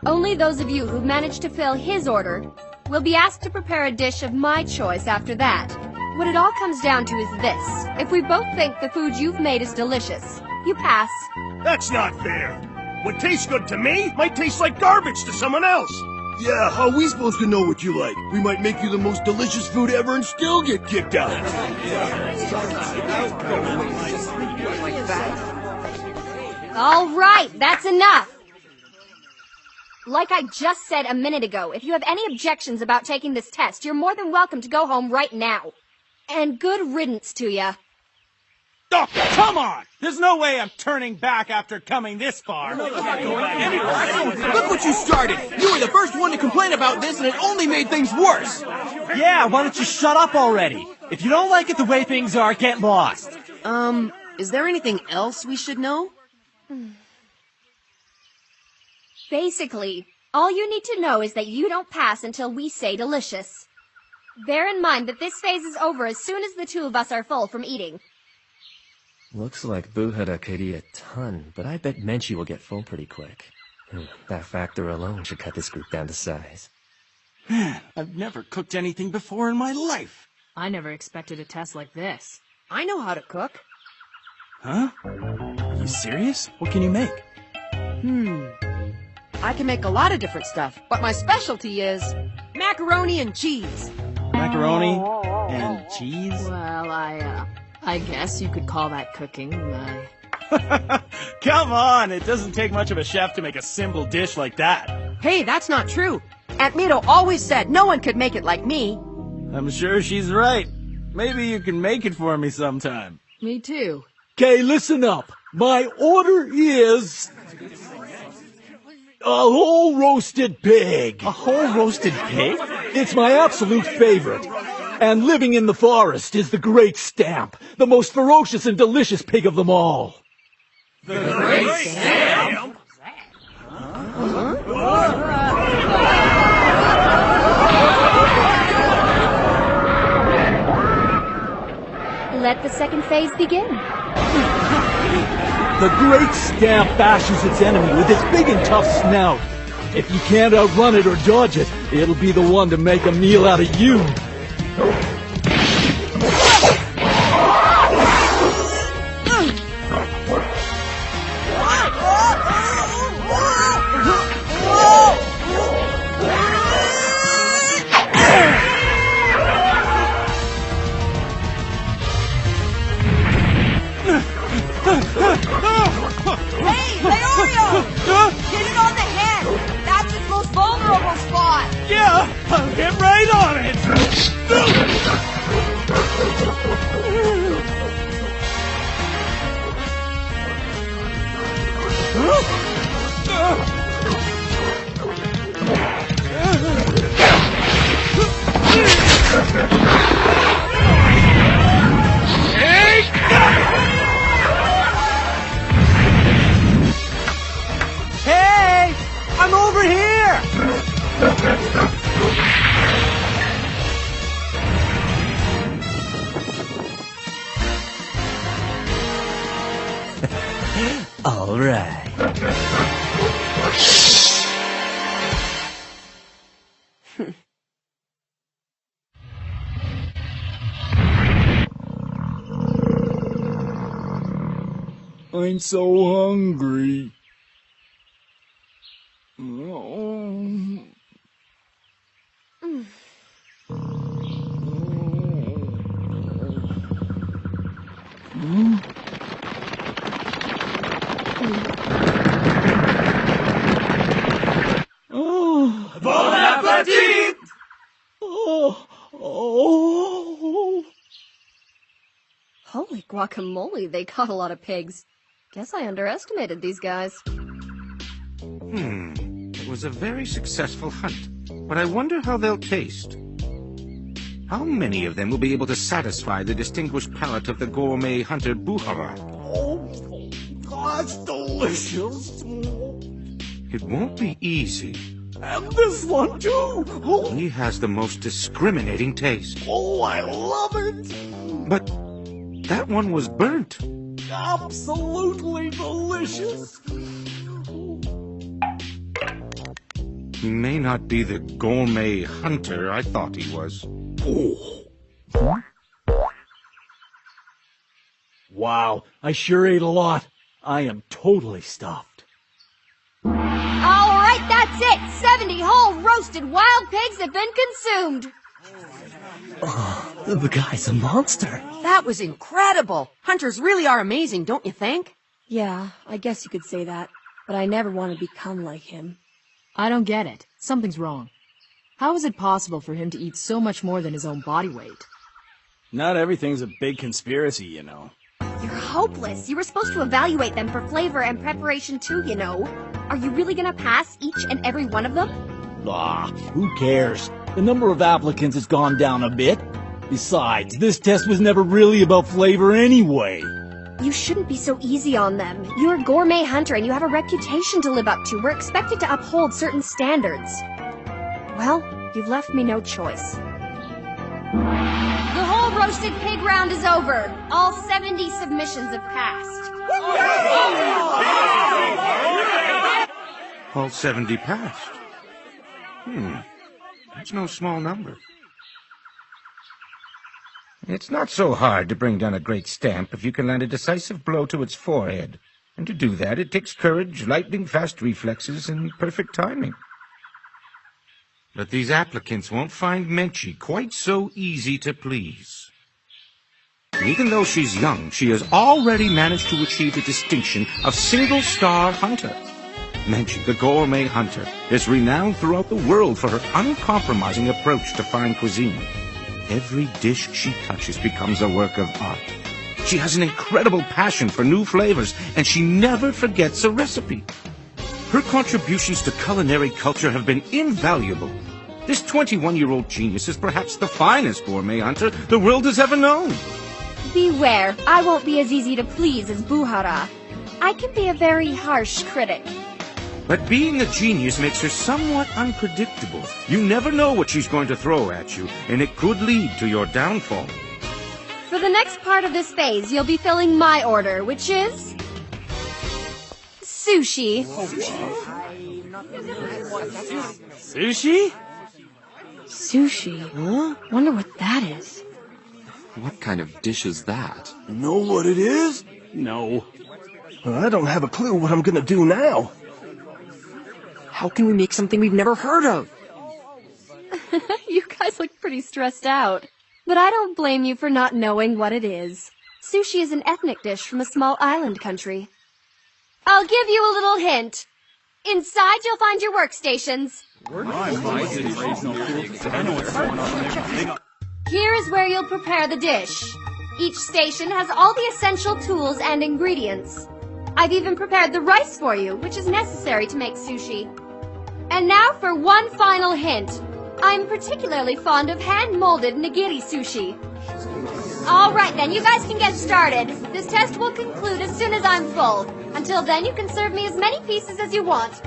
Only those of you who've managed to fill his order will be asked to prepare a dish of my choice after that. What it all comes down to is this. If we both think the food you've made is delicious, you pass. That's not fair. What tastes good to me might taste like garbage to someone else. Yeah, how are we supposed to know what you like? We might make you the most delicious food ever and still get kicked out. All right, that's enough. Like I just said a minute ago, if you have any objections about taking this test, you're more than welcome to go home right now. And good riddance to ya. Oh, come on! There's no way I'm turning back after coming this far. Look what you started! You were the first one to complain about this, and it only made things worse! Yeah, why don't you shut up already? If you don't like it the way things are, get lost. Is there anything else we should know? Basically, all you need to know is that you don't pass until we say delicious. Bear in mind that this phase is over as soon as the two of us are full from eating. Looks like Buhara could eat a ton, but I bet Menchi will get full pretty quick. That factor alone should cut this group down to size. Man, I've never cooked anything before in my life. I never expected a test like this. I know how to cook. Huh? You serious? What can you make? I can make a lot of different stuff, but my specialty is macaroni and cheese. Macaroni and cheese? Well, I guess you could call that cooking. Come on, it doesn't take much of a chef to make a simple dish like that. Hey, that's not true. Aunt Mito always said no one could make it like me. I'm sure she's right. Maybe you can make it for me sometime. Me too. Okay, listen up. My order is a whole roasted pig. A whole roasted pig? It's my absolute favorite. And living in the forest is the Great Stamp, the most ferocious and delicious pig of them all. The Great Stamp? Let the second phase begin. The Great Stamp bashes its enemy with its big and tough snout. If you can't outrun it or dodge it, it'll be the one to make a meal out of you. Hey, Leorio! Get it on the head! That's its most vulnerable spot! Yeah, I'll get right on it! Hey! I'm over here! All right. I'm so hungry. Bon appetit! Holy guacamole, they caught a lot of pigs. Guess I underestimated these guys. It was a very successful hunt, but I wonder how they'll taste. How many of them will be able to satisfy the distinguished palate of the gourmet hunter Buhara? Oh, that's delicious. It won't be easy. And this one too. Oh, He has the most discriminating taste. I love it. But that one was burnt. Absolutely delicious. He may not be the gourmet hunter I thought he was. Wow, I sure ate a lot. I am totally stuffed. All right, that's it. 70 whole roasted wild pigs have been consumed. The guy's a monster. That was incredible. Hunters really are amazing, don't you think? Yeah, I guess you could say that. But I never want to become like him. I don't get it. Something's wrong. How is it possible for him to eat so much more than his own body weight? Not everything's a big conspiracy, you know. You're hopeless. You were supposed to evaluate them for flavor and preparation too, you know. Are you really gonna pass each and every one of them? Who cares? The number of applicants has gone down a bit. Besides, this test was never really about flavor anyway. You shouldn't be so easy on them. You're a gourmet hunter and you have a reputation to live up to. We're expected to uphold certain standards. Well, you've left me no choice. The whole roasted pig round is over. All 70 submissions have passed. All 70 passed. That's no small number. It's not so hard to bring down a great stamp if you can land a decisive blow to its forehead. And to do that, it takes courage, lightning-fast reflexes, and perfect timing. But these applicants won't find Menchie quite so easy to please. Even though she's young, she has already managed to achieve the distinction of single-star hunter. Menchie, the gourmet hunter, is renowned throughout the world for her uncompromising approach to fine cuisine. Every dish she touches becomes a work of art. She has an incredible passion for new flavors, and she never forgets a recipe. Her contributions to culinary culture have been invaluable. This 21-year-old genius is perhaps the finest gourmet hunter the world has ever known. Beware, I won't be as easy to please as Buhara. I can be a very harsh critic. But being a genius makes her somewhat unpredictable. You never know what she's going to throw at you, and it could lead to your downfall. For the next part of this phase, you'll be filling my order, which is... sushi. Sushi? Sushi? Huh? Wonder what that is. What kind of dish is that? Know what it is? No. I don't have a clue what I'm gonna do now. How can we make something we've never heard of? You guys look pretty stressed out. But I don't blame you for not knowing what it is. Sushi is an ethnic dish from a small island country. I'll give you a little hint. Inside you'll find your workstations. Here is where you'll prepare the dish. Each station has all the essential tools and ingredients. I've even prepared the rice for you, which is necessary to make sushi. And now for one final hint. I'm particularly fond of hand-molded nigiri sushi. All right, then, you guys can get started. This test will conclude as soon as I'm full. Until then, you can serve me as many pieces as you want.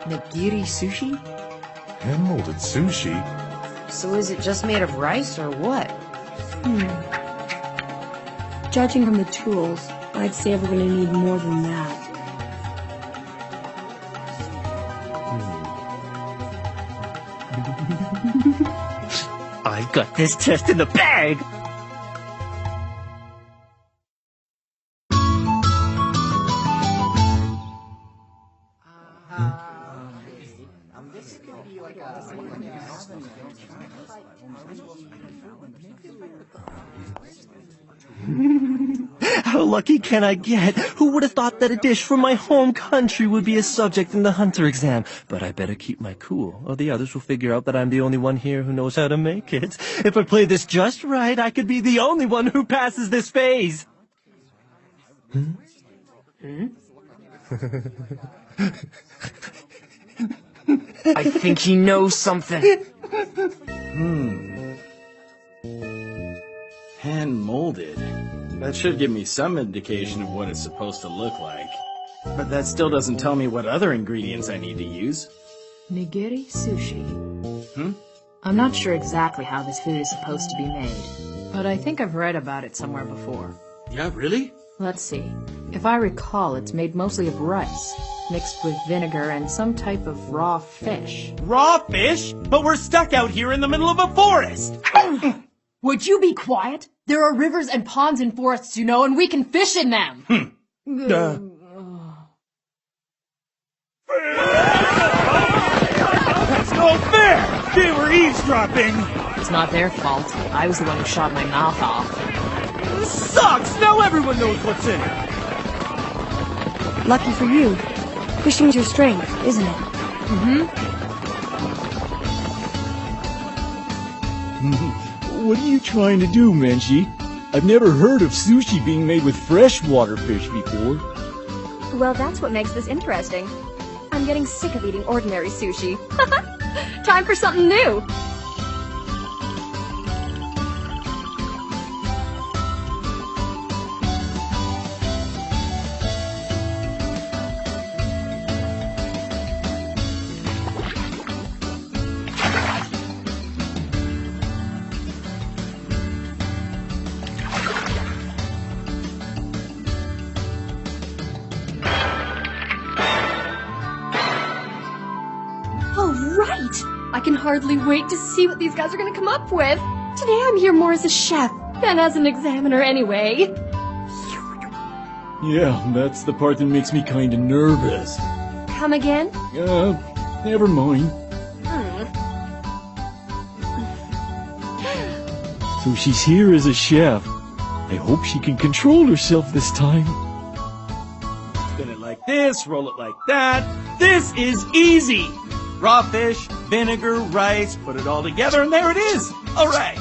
Nigiri sushi? Hand-molded sushi? So is it just made of rice or what? Judging from the tools, I'd say we're gonna need more than that. I've got this test in the bag! How lucky can I get? Who would have thought that a dish from my home country would be a subject in the hunter exam? But I better keep my cool, or the others will figure out that I'm the only one here who knows how to make it. If I play this just right, I could be the only one who passes this phase. I think he knows something. Hand-molded. That should give me some indication of what it's supposed to look like. But that still doesn't tell me what other ingredients I need to use. Nigiri sushi. I'm not sure exactly how this food is supposed to be made, but I think I've read about it somewhere before. Yeah, really? Let's see. If I recall, it's made mostly of rice, mixed with vinegar and some type of raw fish. Raw fish? But we're stuck out here in the middle of a forest! Would you be quiet? There are rivers and ponds and forests, you know, and we can fish in them! That's no fair! They were eavesdropping! It's not their fault. I was the one who shot my mouth off. This sucks! Now everyone knows what's in it! Lucky for you. Fishing's your strength, isn't it? What are you trying to do, Menchie? I've never heard of sushi being made with freshwater fish before. Well, that's what makes this interesting. I'm getting sick of eating ordinary sushi. Time for something new. hardly wait to see what these guys are gonna come up with. Today I'm here more as a chef than as an examiner anyway. Yeah, that's the part that makes me kinda nervous. Come again? Never mind. So she's here as a chef. I hope she can control herself this time. Spin it like this, roll it like that. This is easy! Raw fish, vinegar, rice, put it all together, and there it is! Alright!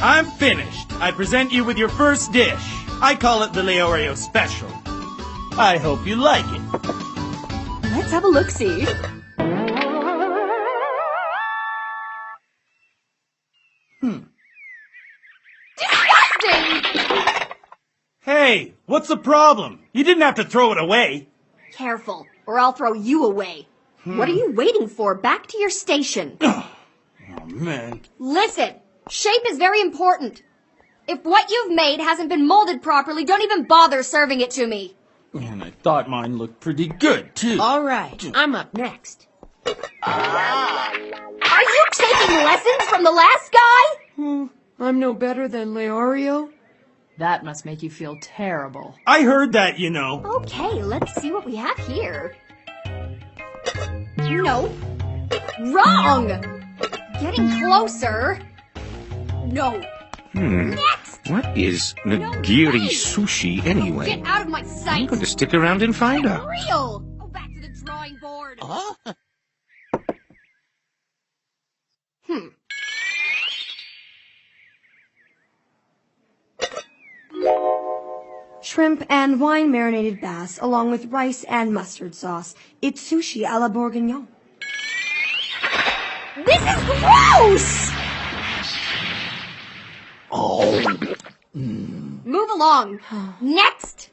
I'm finished. I present you with your first dish. I call it the Leorio Special. I hope you like it. Let's have a look-see. Disgusting! Hey, what's the problem? You didn't have to throw it away. Careful, or I'll throw you away. What are you waiting for? Back to your station. Oh, man. Listen, shape is very important. If what you've made hasn't been molded properly, don't even bother serving it to me. And I thought mine looked pretty good, too. All right, I'm up next. Are you taking lessons from the last guy? I'm no better than Leorio. That must make you feel terrible. I heard that, you know. Okay, let's see what we have here. No. Wrong! Getting closer. No. Next! What is nigiri sushi anyway? Get out of my sight! I'm going to stick around and find out. Real! Go back to the drawing board. Shrimp and wine marinated bass, along with rice and mustard sauce. It's sushi a la bourguignon. This is gross! Move along. Next!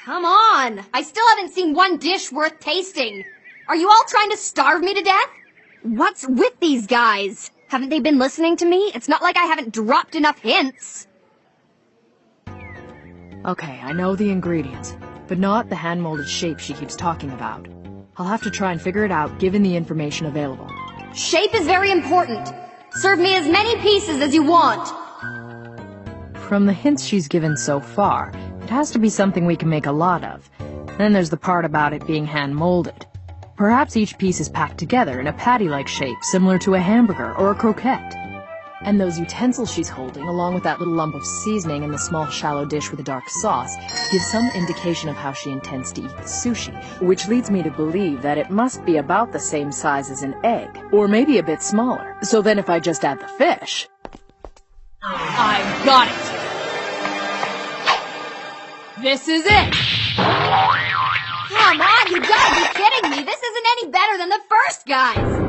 Come on! I still haven't seen one dish worth tasting. Are you all trying to starve me to death? What's with these guys? Haven't they been listening to me? It's not like I haven't dropped enough hints. Okay, I know the ingredients, but not the hand-molded shape she keeps talking about. I'll have to try and figure it out given the information available. Shape is very important. Serve me as many pieces as you want. From the hints she's given so far, it has to be something we can make a lot of. Then there's the part about it being hand-molded. Perhaps each piece is packed together in a patty-like shape similar to a hamburger or a croquette. And those utensils she's holding, along with that little lump of seasoning and the small shallow dish with a dark sauce, give some indication of how she intends to eat the sushi, which leads me to believe that it must be about the same size as an egg, or maybe a bit smaller. So then if I just add the fish... I've got it! This is it! Come on, you gotta be kidding me! This isn't any better than the first guy's!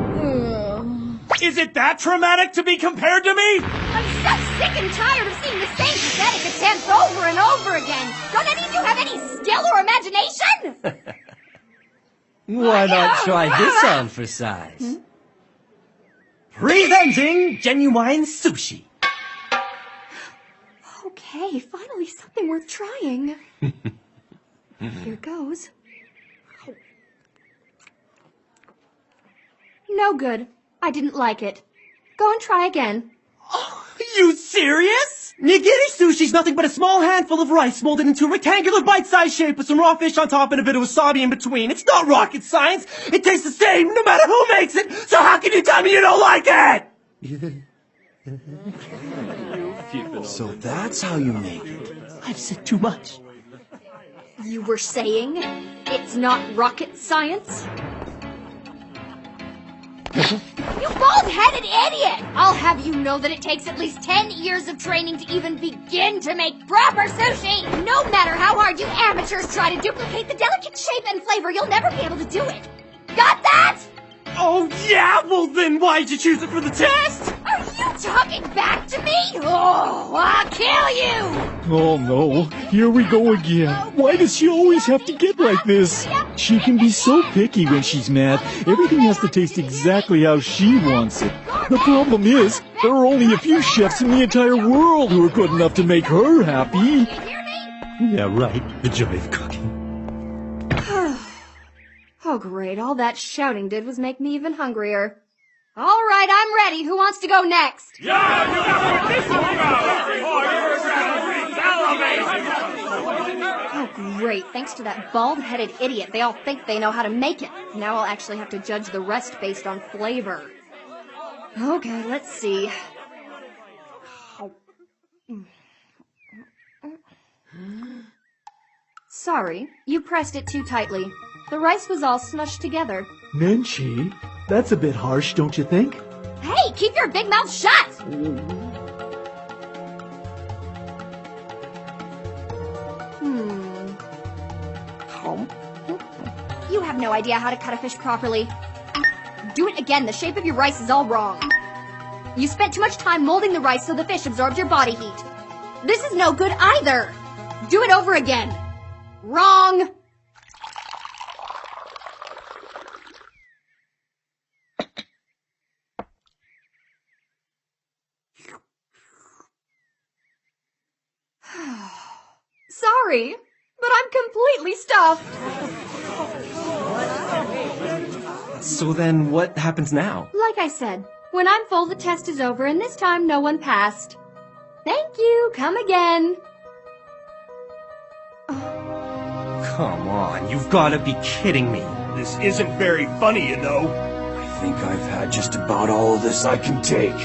Is it that traumatic to be compared to me? I'm so sick and tired of seeing the same pathetic attempts over and over again! Don't any of you have any skill or imagination? Why not try this on for size? Presenting genuine sushi. Okay, finally something worth trying. Here goes. No good. I didn't like it. Go and try again. You serious? Nigiri sushi's nothing but a small handful of rice molded into a rectangular bite-sized shape with some raw fish on top and a bit of wasabi in between. It's not rocket science. It tastes the same no matter who makes it. So how can you tell me you don't like it? So that's how you make it. I've said too much. You were saying it's not rocket science? You bald-headed idiot! I'll have you know that it takes at least 10 years of training to even begin to make proper sushi! No matter how hard you amateurs try to duplicate the delicate shape and flavor, you'll never be able to do it! Got that? Oh yeah? Well then why'd you choose it for the test? Are you talking back to me? Oh, I'll kill you! Oh no, here we go again. Why does she always have to get like this? She can be so picky when she's mad. Everything has to taste exactly how she wants it. The problem is, there are only a few chefs in the entire world who are good enough to make her happy. Yeah, right. The joy of cooking. Oh, great. All that shouting did was make me even hungrier. All right, I'm ready. Who wants to go next? Oh, great. Thanks to that bald-headed idiot, they all think they know how to make it. Now I'll actually have to judge the rest based on flavor. Okay, let's see. Sorry, you pressed it too tightly. The rice was all smushed together. Menchie, that's a bit harsh, don't you think? Hey, keep your big mouth shut! You have no idea how to cut a fish properly. Do it again. The shape of your rice is all wrong. You spent too much time molding the rice so the fish absorbed your body heat. This is no good either. Do it over again. Wrong. Sorry, but I'm completely stuffed. So then, what happens now? Like I said, when I'm full, the test is over, and this time no one passed. Thank you. Come again. Come on, you've got to be kidding me. This isn't very funny, you know. I think I've had just about all of this I can take.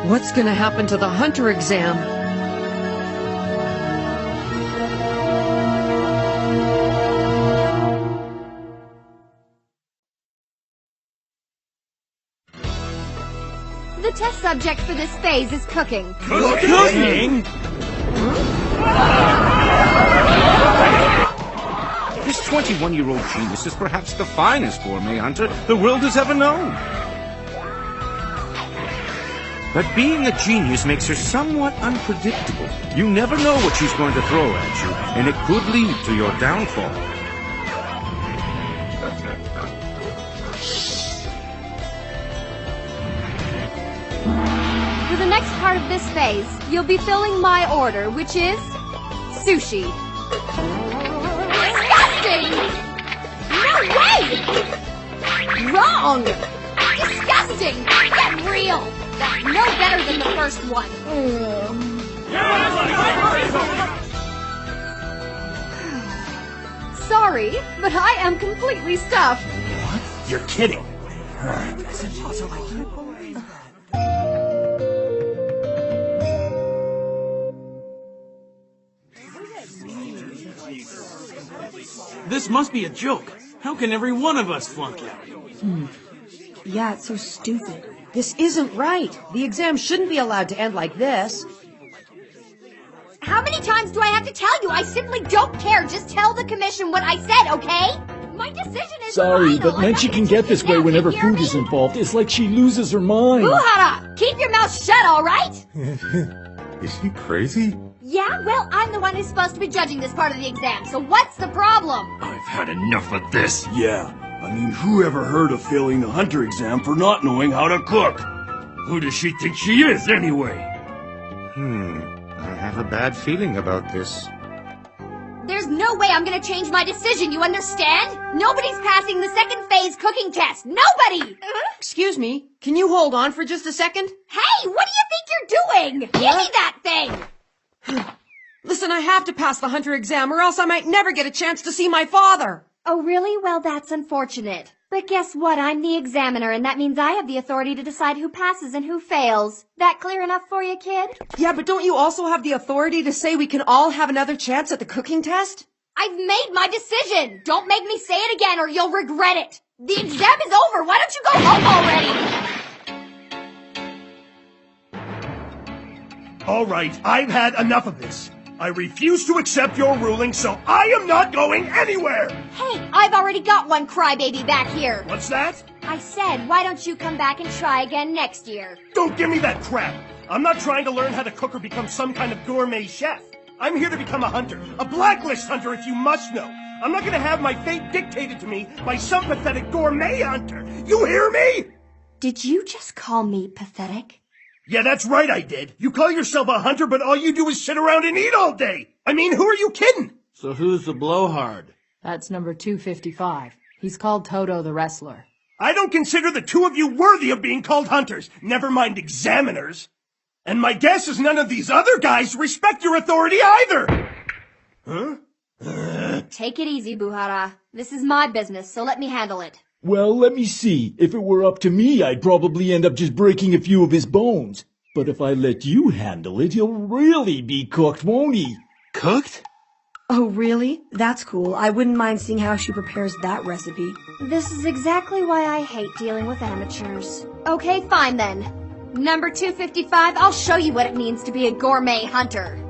What's gonna happen to the hunter exam? The test subject for this phase is cooking. Cooking? This 21-year-old genius is perhaps the finest gourmet hunter the world has ever known. But being a genius makes her somewhat unpredictable. You never know what she's going to throw at you, and it could lead to your downfall. For the next part of this phase, you'll be filling my order, which is sushi. Disgusting! No way! Wrong! Disgusting! Get real! That's no better than the first one. Sorry, but I am completely stuffed. What? You're kidding. This must be a joke. How can every one of us flunk out? Yeah, it's so stupid. This isn't right. The exam shouldn't be allowed to end like this. How many times do I have to tell you? I simply don't care. Just tell the commission what I said, okay? My decision is Sorry, final. but Menchie can get this way whenever food is involved. It's like she loses her mind. Buhara! Keep your mouth shut, all right? Is she crazy? Yeah, well, I'm the one who's supposed to be judging this part of the exam, so what's the problem? I've had enough of this. Yeah, I mean, who ever heard of failing the hunter exam for not knowing how to cook? Who does she think she is, anyway? I have a bad feeling about this. There's no way I'm gonna change my decision, you understand? Nobody's passing the second phase cooking test. Nobody! Excuse me, can you hold on for just a second? Hey, what do you think you're doing? Give me that thing! Listen, I have to pass the hunter exam or else I might never get a chance to see my father. Oh, really? Well, that's unfortunate. But guess what? I'm the examiner, and that means I have the authority to decide who passes and who fails. That clear enough for you, kid? Yeah, but don't you also have the authority to say we can all have another chance at the cooking test? I've made my decision. Don't make me say it again or you'll regret it. The exam is over. Why don't you go home already? All right, I've had enough of this. I refuse to accept your ruling, so I am not going anywhere! Hey, I've already got one crybaby back here. What's that? I said, why don't you come back and try again next year? Don't give me that crap! I'm not trying to learn how to cook or become some kind of gourmet chef. I'm here to become a hunter, a blacklist hunter if you must know. I'm not gonna have my fate dictated to me by some pathetic gourmet hunter. You hear me? Did you just call me pathetic? Yeah, that's right, I did. You call yourself a hunter, but all you do is sit around and eat all day. I mean, who are you kidding? So who's the blowhard? That's number 255. He's called Toto the Wrestler. I don't consider the two of you worthy of being called hunters, never mind examiners. And my guess is none of these other guys respect your authority either. Huh? Take it easy, Buhara. This is my business, so let me handle it. Well, let me see. If it were up to me, I'd probably end up just breaking a few of his bones. But if I let you handle it, he'll really be cooked, won't he? Cooked? Oh, really? That's cool. I wouldn't mind seeing how she prepares that recipe. This is exactly why I hate dealing with amateurs. Okay, fine then. Number 255, I'll show you what it means to be a gourmet hunter.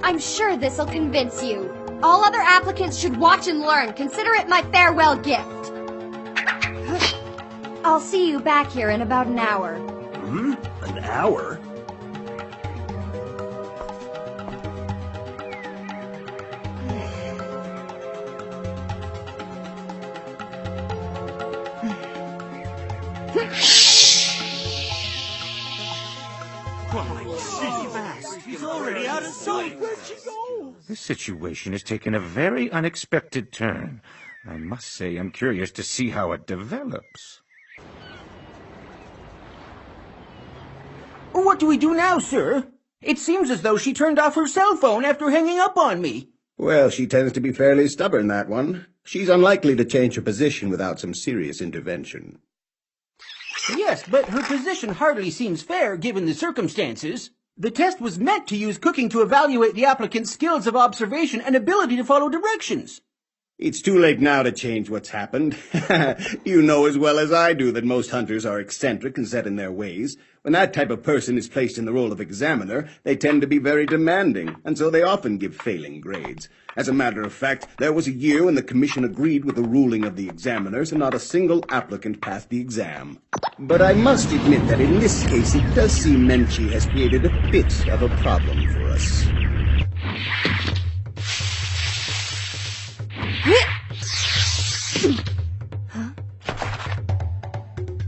I'm sure this'll convince you. All other applicants should watch and learn. Consider it my farewell gift. I'll see you back here in about an hour. An hour? He's already out of sight. Where'd she go? This situation has taken a very unexpected turn. I must say I'm curious to see how it develops. What do we do now, sir? It seems as though she turned off her cell phone after hanging up on me. Well, she tends to be fairly stubborn, that one. She's unlikely to change her position without some serious intervention. Yes, but her position hardly seems fair given the circumstances. The test was meant to use cooking to evaluate the applicant's skills of observation and ability to follow directions. It's too late now to change what's happened. You know as well as I do that most hunters are eccentric and set in their ways. When that type of person is placed in the role of examiner, they tend to be very demanding, and so they often give failing grades. As a matter of fact, there was a year when the commission agreed with the ruling of the examiners, and not a single applicant passed the exam. But I must admit that in this case it does seem Menchie has created a bit of a problem for us. Huh?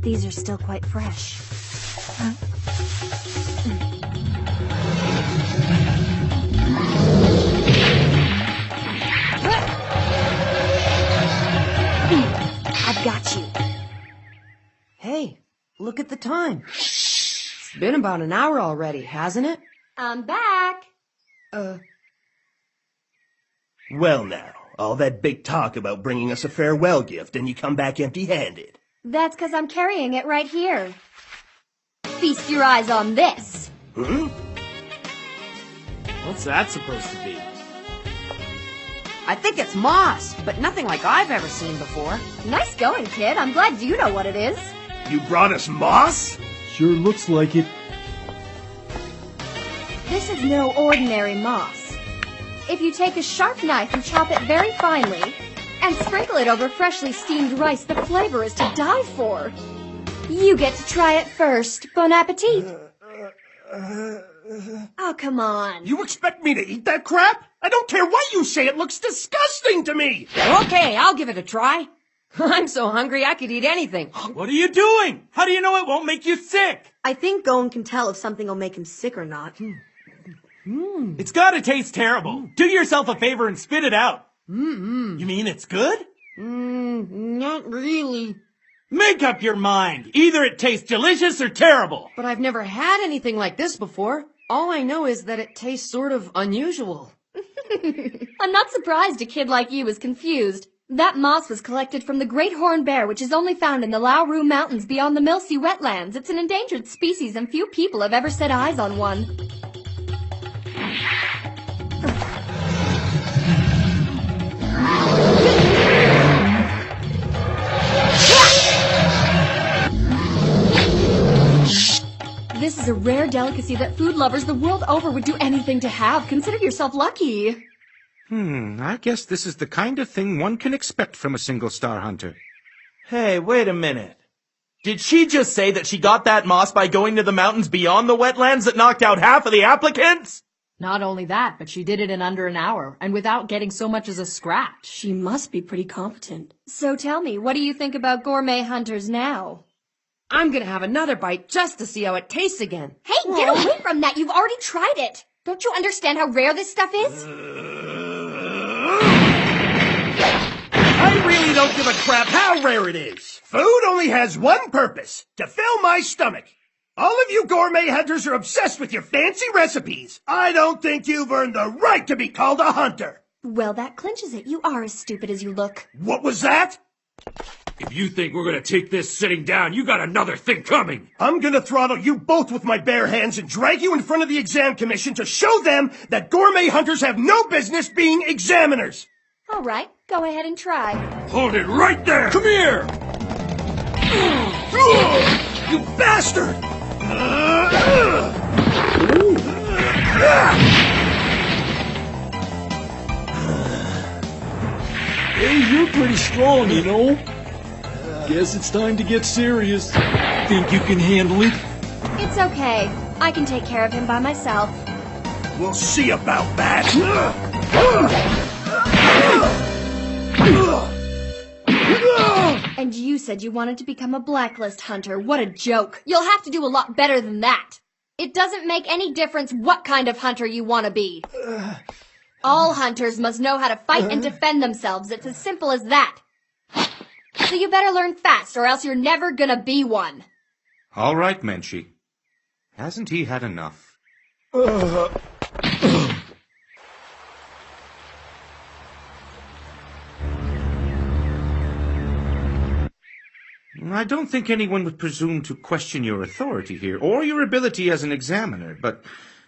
These are still quite fresh. Huh? I've got you. Hey, look at the time. It's been about an hour already, hasn't it? I'm back. Well now, all that big talk about bringing us a farewell gift and you come back empty-handed. That's because I'm carrying it right here. Feast your eyes on this. What's that supposed to be? I think it's moss, but nothing like I've ever seen before. Nice going, kid. I'm glad you know what it is. You brought us moss? Sure looks like it. This is no ordinary moss. If you take a sharp knife and chop it very finely, and sprinkle it over freshly steamed rice, the flavor is to die for. You get to try it first. Bon appetit. Oh, come on. You expect me to eat that crap? I don't care what you say, it looks disgusting to me! Okay, I'll give it a try. I'm so hungry I could eat anything. What are you doing? How do you know it won't make you sick? I think Gon can tell if something will make him sick or not. It's gotta taste terrible. Do yourself a favor and spit it out. You mean it's good? Not really. Make up your mind. Either it tastes delicious or terrible. But I've never had anything like this before. All I know is that it tastes sort of unusual. I'm not surprised a kid like you is confused. That moss was collected from the great horned bear, which is only found in the Lauru Mountains beyond the Milsea wetlands. It's an endangered species and few people have ever set eyes on one. This is a rare delicacy that food lovers the world over would do anything to have. Consider yourself lucky. I guess this is the kind of thing one can expect from a single-star hunter. Hey, wait a minute. Did she just say that she got that moss by going to the mountains beyond the wetlands that knocked out half of the applicants? Not only that, but she did it in under an hour, and without getting so much as a scratch. She must be pretty competent. So tell me, what do you think about gourmet hunters now? I'm gonna have another bite just to see how it tastes again. Hey, get away from that! You've already tried it! Don't you understand how rare this stuff is? I really don't give a crap how rare it is. Food only has one purpose, to fill my stomach. All of you gourmet hunters are obsessed with your fancy recipes. I don't think you've earned the right to be called a hunter. Well, that clinches it. You are as stupid as you look. What was that? If you think we're gonna take this sitting down, you got another thing coming. I'm gonna throttle you both with my bare hands and drag you in front of the exam commission to show them that gourmet hunters have no business being examiners. All right, go ahead and try. Hold it right there! Come here! You bastard! Hey, you're pretty strong, you know. Guess it's time to get serious. Think you can handle it? It's okay. I can take care of him by myself. We'll see about that. And you said you wanted to become a blacklist hunter. What a joke. You'll have to do a lot better than that. It doesn't make any difference what kind of hunter you want to be. All hunters must know how to fight and defend themselves. It's as simple as that. So you better learn fast, or else you're never gonna be one. All right, Menchie. Hasn't he had enough? I don't think anyone would presume to question your authority here, or your ability as an examiner, but,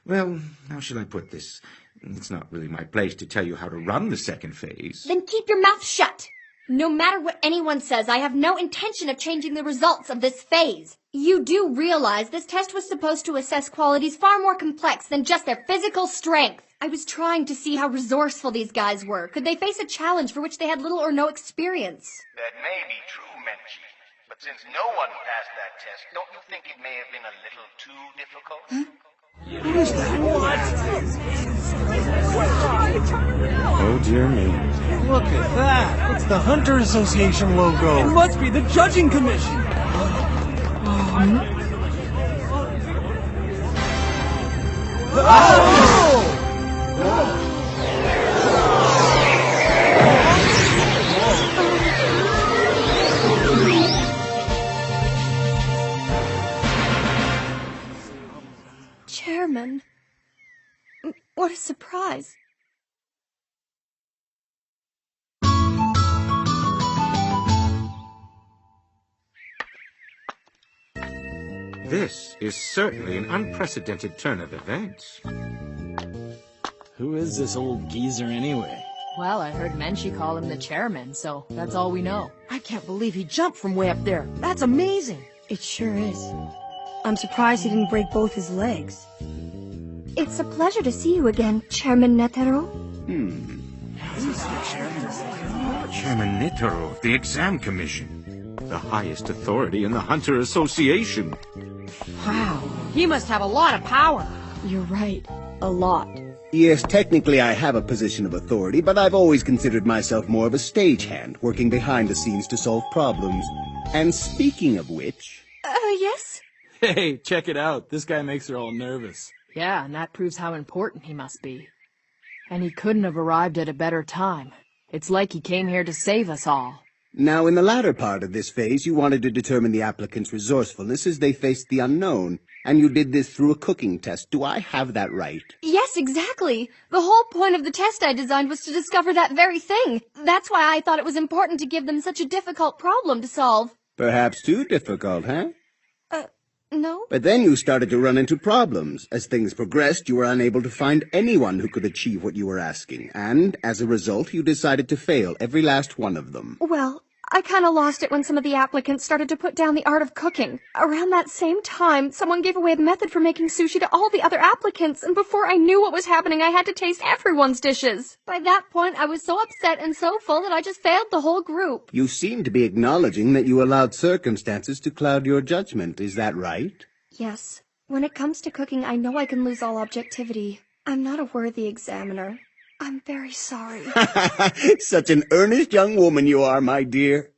well, how shall I put this? It's not really my place to tell you how to run the second phase. Then keep your mouth shut. No matter what anyone says, I have no intention of changing the results of this phase. You do realize this test was supposed to assess qualities far more complex than just their physical strength. I was trying to see how resourceful these guys were. Could they face a challenge for which they had little or no experience? That may be true, Menchie. But since no one passed that test, don't you think it may have been a little too difficult? What is that? Oh, dear me. Look at that. It's the Hunter Association logo. It must be the judging commission. Chairman. What a surprise. This is certainly an unprecedented turn of events. Who is this old geezer anyway? Well, I heard Menchie call him the chairman, so that's all we know. I can't believe he jumped from way up there. That's amazing. It sure is. I'm surprised he didn't break both his legs. It's a pleasure to see you again, Chairman Netero. Chairman Netero of the Exam Commission, the highest authority in the Hunter Association. Wow, he must have a lot of power. You're right. A lot. Yes, technically I have a position of authority, but I've always considered myself more of a stagehand, working behind the scenes to solve problems. And speaking of which... Yes? Hey, check it out. This guy makes her all nervous. Yeah, and that proves how important he must be. And he couldn't have arrived at a better time. It's like he came here to save us all. Now, in the latter part of this phase, you wanted to determine the applicant's resourcefulness as they faced the unknown, and you did this through a cooking test. Do I have that right? Yes, exactly. The whole point of the test I designed was to discover that very thing. That's why I thought it was important to give them such a difficult problem to solve. Perhaps too difficult, huh? No. But then you started to run into problems. As things progressed, you were unable to find anyone who could achieve what you were asking, and, as a result, you decided to fail every last one of them. Well, I kinda lost it when some of the applicants started to put down the art of cooking. Around that same time, someone gave away the method for making sushi to all the other applicants, and before I knew what was happening, I had to taste everyone's dishes. By that point, I was so upset and so full that I just failed the whole group. You seem to be acknowledging that you allowed circumstances to cloud your judgment. Is that right? Yes. When it comes to cooking, I know I can lose all objectivity. I'm not a worthy examiner. I'm very sorry. Such an earnest young woman you are, my dear.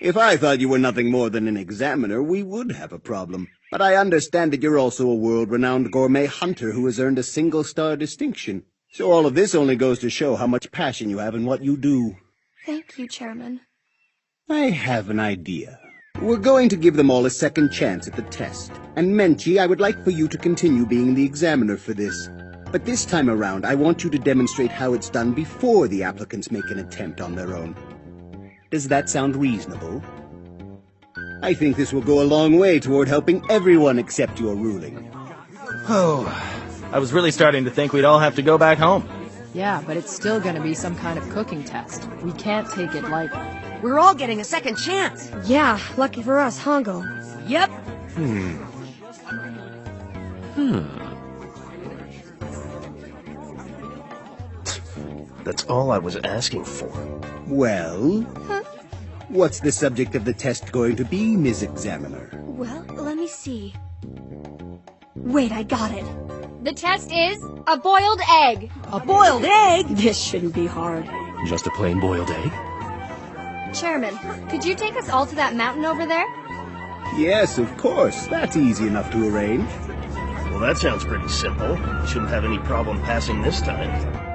If I thought you were nothing more than an examiner, we would have a problem. But I understand that you're also a world-renowned gourmet hunter who has earned a single-star distinction. So all of this only goes to show how much passion you have in what you do. Thank you, Chairman. I have an idea. We're going to give them all a second chance at the test. And Menchi, I would like for you to continue being the examiner for this. But this time around, I want you to demonstrate how it's done before the applicants make an attempt on their own. Does that sound reasonable? I think this will go a long way toward helping everyone accept your ruling. Oh, I was really starting to think we'd all have to go back home. Yeah, but it's still gonna be some kind of cooking test. We can't take it lightly. We're all getting a second chance. Yeah, lucky for us, Hongo. Yep. That's all I was asking for. Well, what's the subject of the test going to be, Ms. Examiner? Well, let me see. Wait, I got it. The test is a boiled egg. A boiled egg? This shouldn't be hard. Just a plain boiled egg? Chairman, could you take us all to that mountain over there? Yes, of course. That's easy enough to arrange. Well, that sounds pretty simple. Shouldn't have any problem passing this time.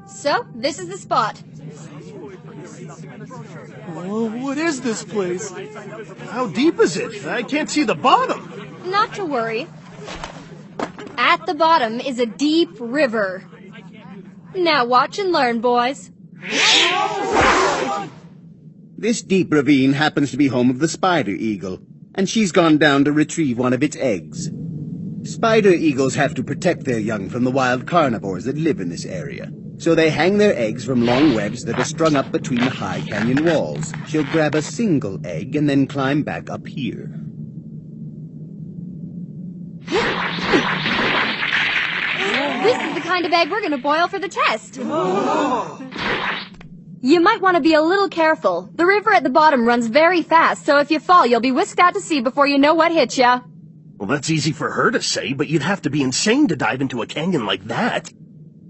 So, this is the spot. Oh, what is this place? How deep is it? I can't see the bottom. Not to worry. At the bottom is a deep river. Now watch and learn, boys. This deep ravine happens to be home of the spider eagle, and she's gone down to retrieve one of its eggs. Spider eagles have to protect their young from the wild carnivores that live in this area. So they hang their eggs from long webs that are strung up between the high canyon walls. She'll grab a single egg and then climb back up here. This is the kind of egg we're going to boil for the test. You might want to be a little careful. The river at the bottom runs very fast, so if you fall, you'll be whisked out to sea before you know what hit ya. Well, that's easy for her to say, but you'd have to be insane to dive into a canyon like that.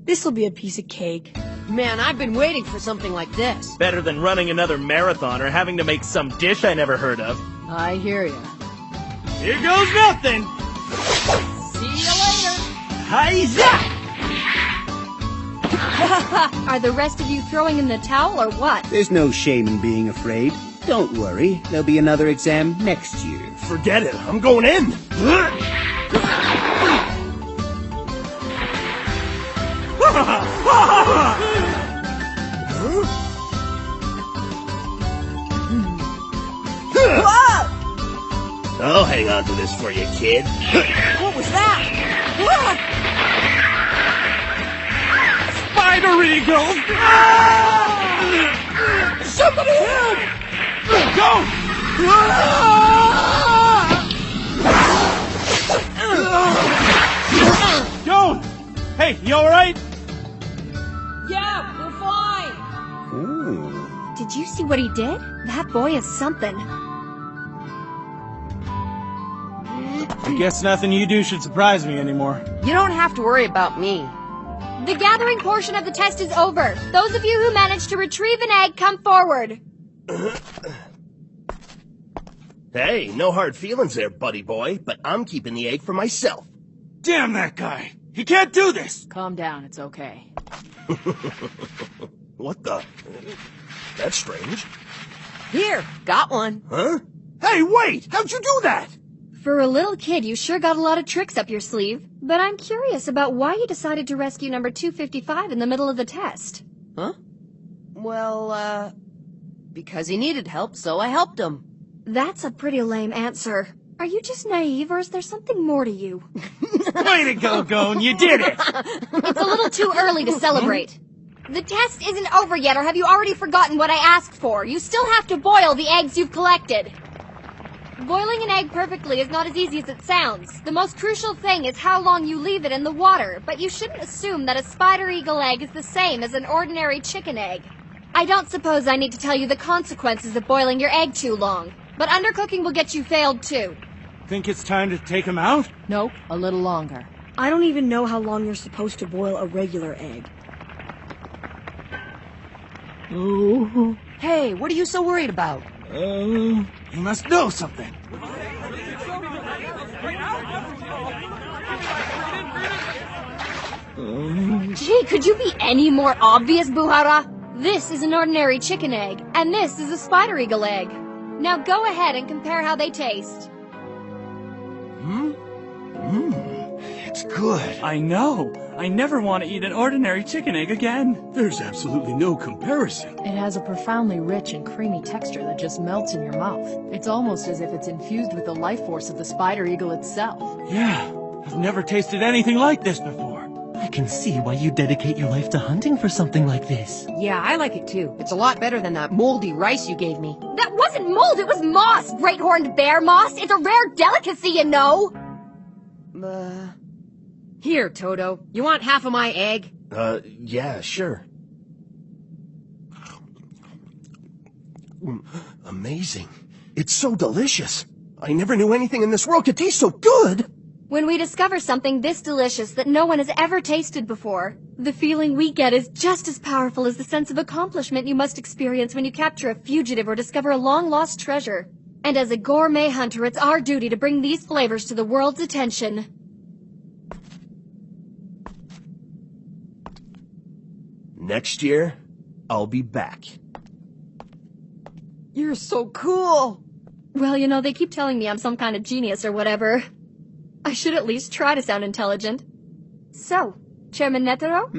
This'll be a piece of cake. Man, I've been waiting for something like this. Better than running another marathon or having to make some dish I never heard of. I hear ya. Here goes nothing! See you later! Hi-ya! Are the rest of you throwing in the towel or what? There's no shame in being afraid. Don't worry, there'll be another exam next year. Forget it, I'm going in! I'll hang on to this for you, kid. What was that? Spider eagle! Somebody help! Go! Go! Hey, you alright? Yeah, we're fine. Ooh. Did you see what he did? That boy is something. I guess nothing you do should surprise me anymore. You don't have to worry about me. The gathering portion of the test is over. Those of you who managed to retrieve an egg, come forward. Hey, no hard feelings there, buddy boy, but I'm keeping the egg for myself. Damn that guy! He can't do this! Calm down, it's okay. What the? That's strange. Here, got one. Huh? Hey, wait! How'd you do that? For a little kid, you sure got a lot of tricks up your sleeve. But I'm curious about why you decided to rescue number 255 in the middle of the test. Huh? Well, because he needed help, so I helped him. That's a pretty lame answer. Are you just naive, or is there something more to you? Way to go, Gone. You did it. It's a little too early to celebrate. The test isn't over yet, or have you already forgotten what I asked for? You still have to boil the eggs you've collected. Boiling an egg perfectly is not as easy as it sounds. The most crucial thing is how long you leave it in the water, but you shouldn't assume that a spider eagle egg is the same as an ordinary chicken egg. I don't suppose I need to tell you the consequences of boiling your egg too long, but undercooking will get you failed too. Think it's time to take him out? Nope, a little longer. I don't even know how long you're supposed to boil a regular egg. Oh. Hey, what are you so worried about? You must know something. Gee, could you be any more obvious, Buhara? This is an ordinary chicken egg, and this is a spider eagle egg. Now go ahead and compare how they taste. It's good. I know. I never want to eat an ordinary chicken egg again. There's absolutely no comparison. It has a profoundly rich and creamy texture that just melts in your mouth. It's almost as if it's infused with the life force of the spider eagle itself. Yeah, I've never tasted anything like this before. I can see why you dedicate your life to hunting for something like this. Yeah, I like it too. It's a lot better than that moldy rice you gave me. That wasn't mold, it was moss! Great horned bear moss! It's a rare delicacy, you know! Here, Toto. You want half of my egg? Yeah, sure. Amazing. It's so delicious. I never knew anything in this world could taste so good. When we discover something this delicious that no one has ever tasted before, the feeling we get is just as powerful as the sense of accomplishment you must experience when you capture a fugitive or discover a long-lost treasure. And as a gourmet hunter, it's our duty to bring these flavors to the world's attention. Next year, I'll be back. You're so cool. Well, you know, they keep telling me I'm some kind of genius or whatever. I should at least try to sound intelligent. So, Chairman Netero?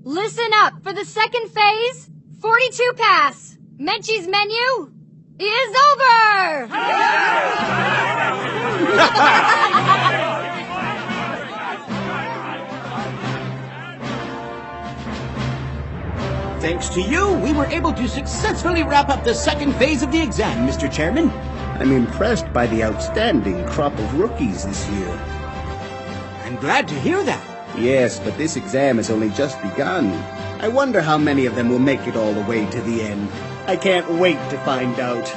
Listen up! For the second phase, 42 pass! Menchie's menu is over! Thanks to you, we were able to successfully wrap up the second phase of the exam, Mr. Chairman. I'm impressed by the outstanding crop of rookies this year. I'm glad to hear that. Yes, but this exam has only just begun. I wonder how many of them will make it all the way to the end. I can't wait to find out.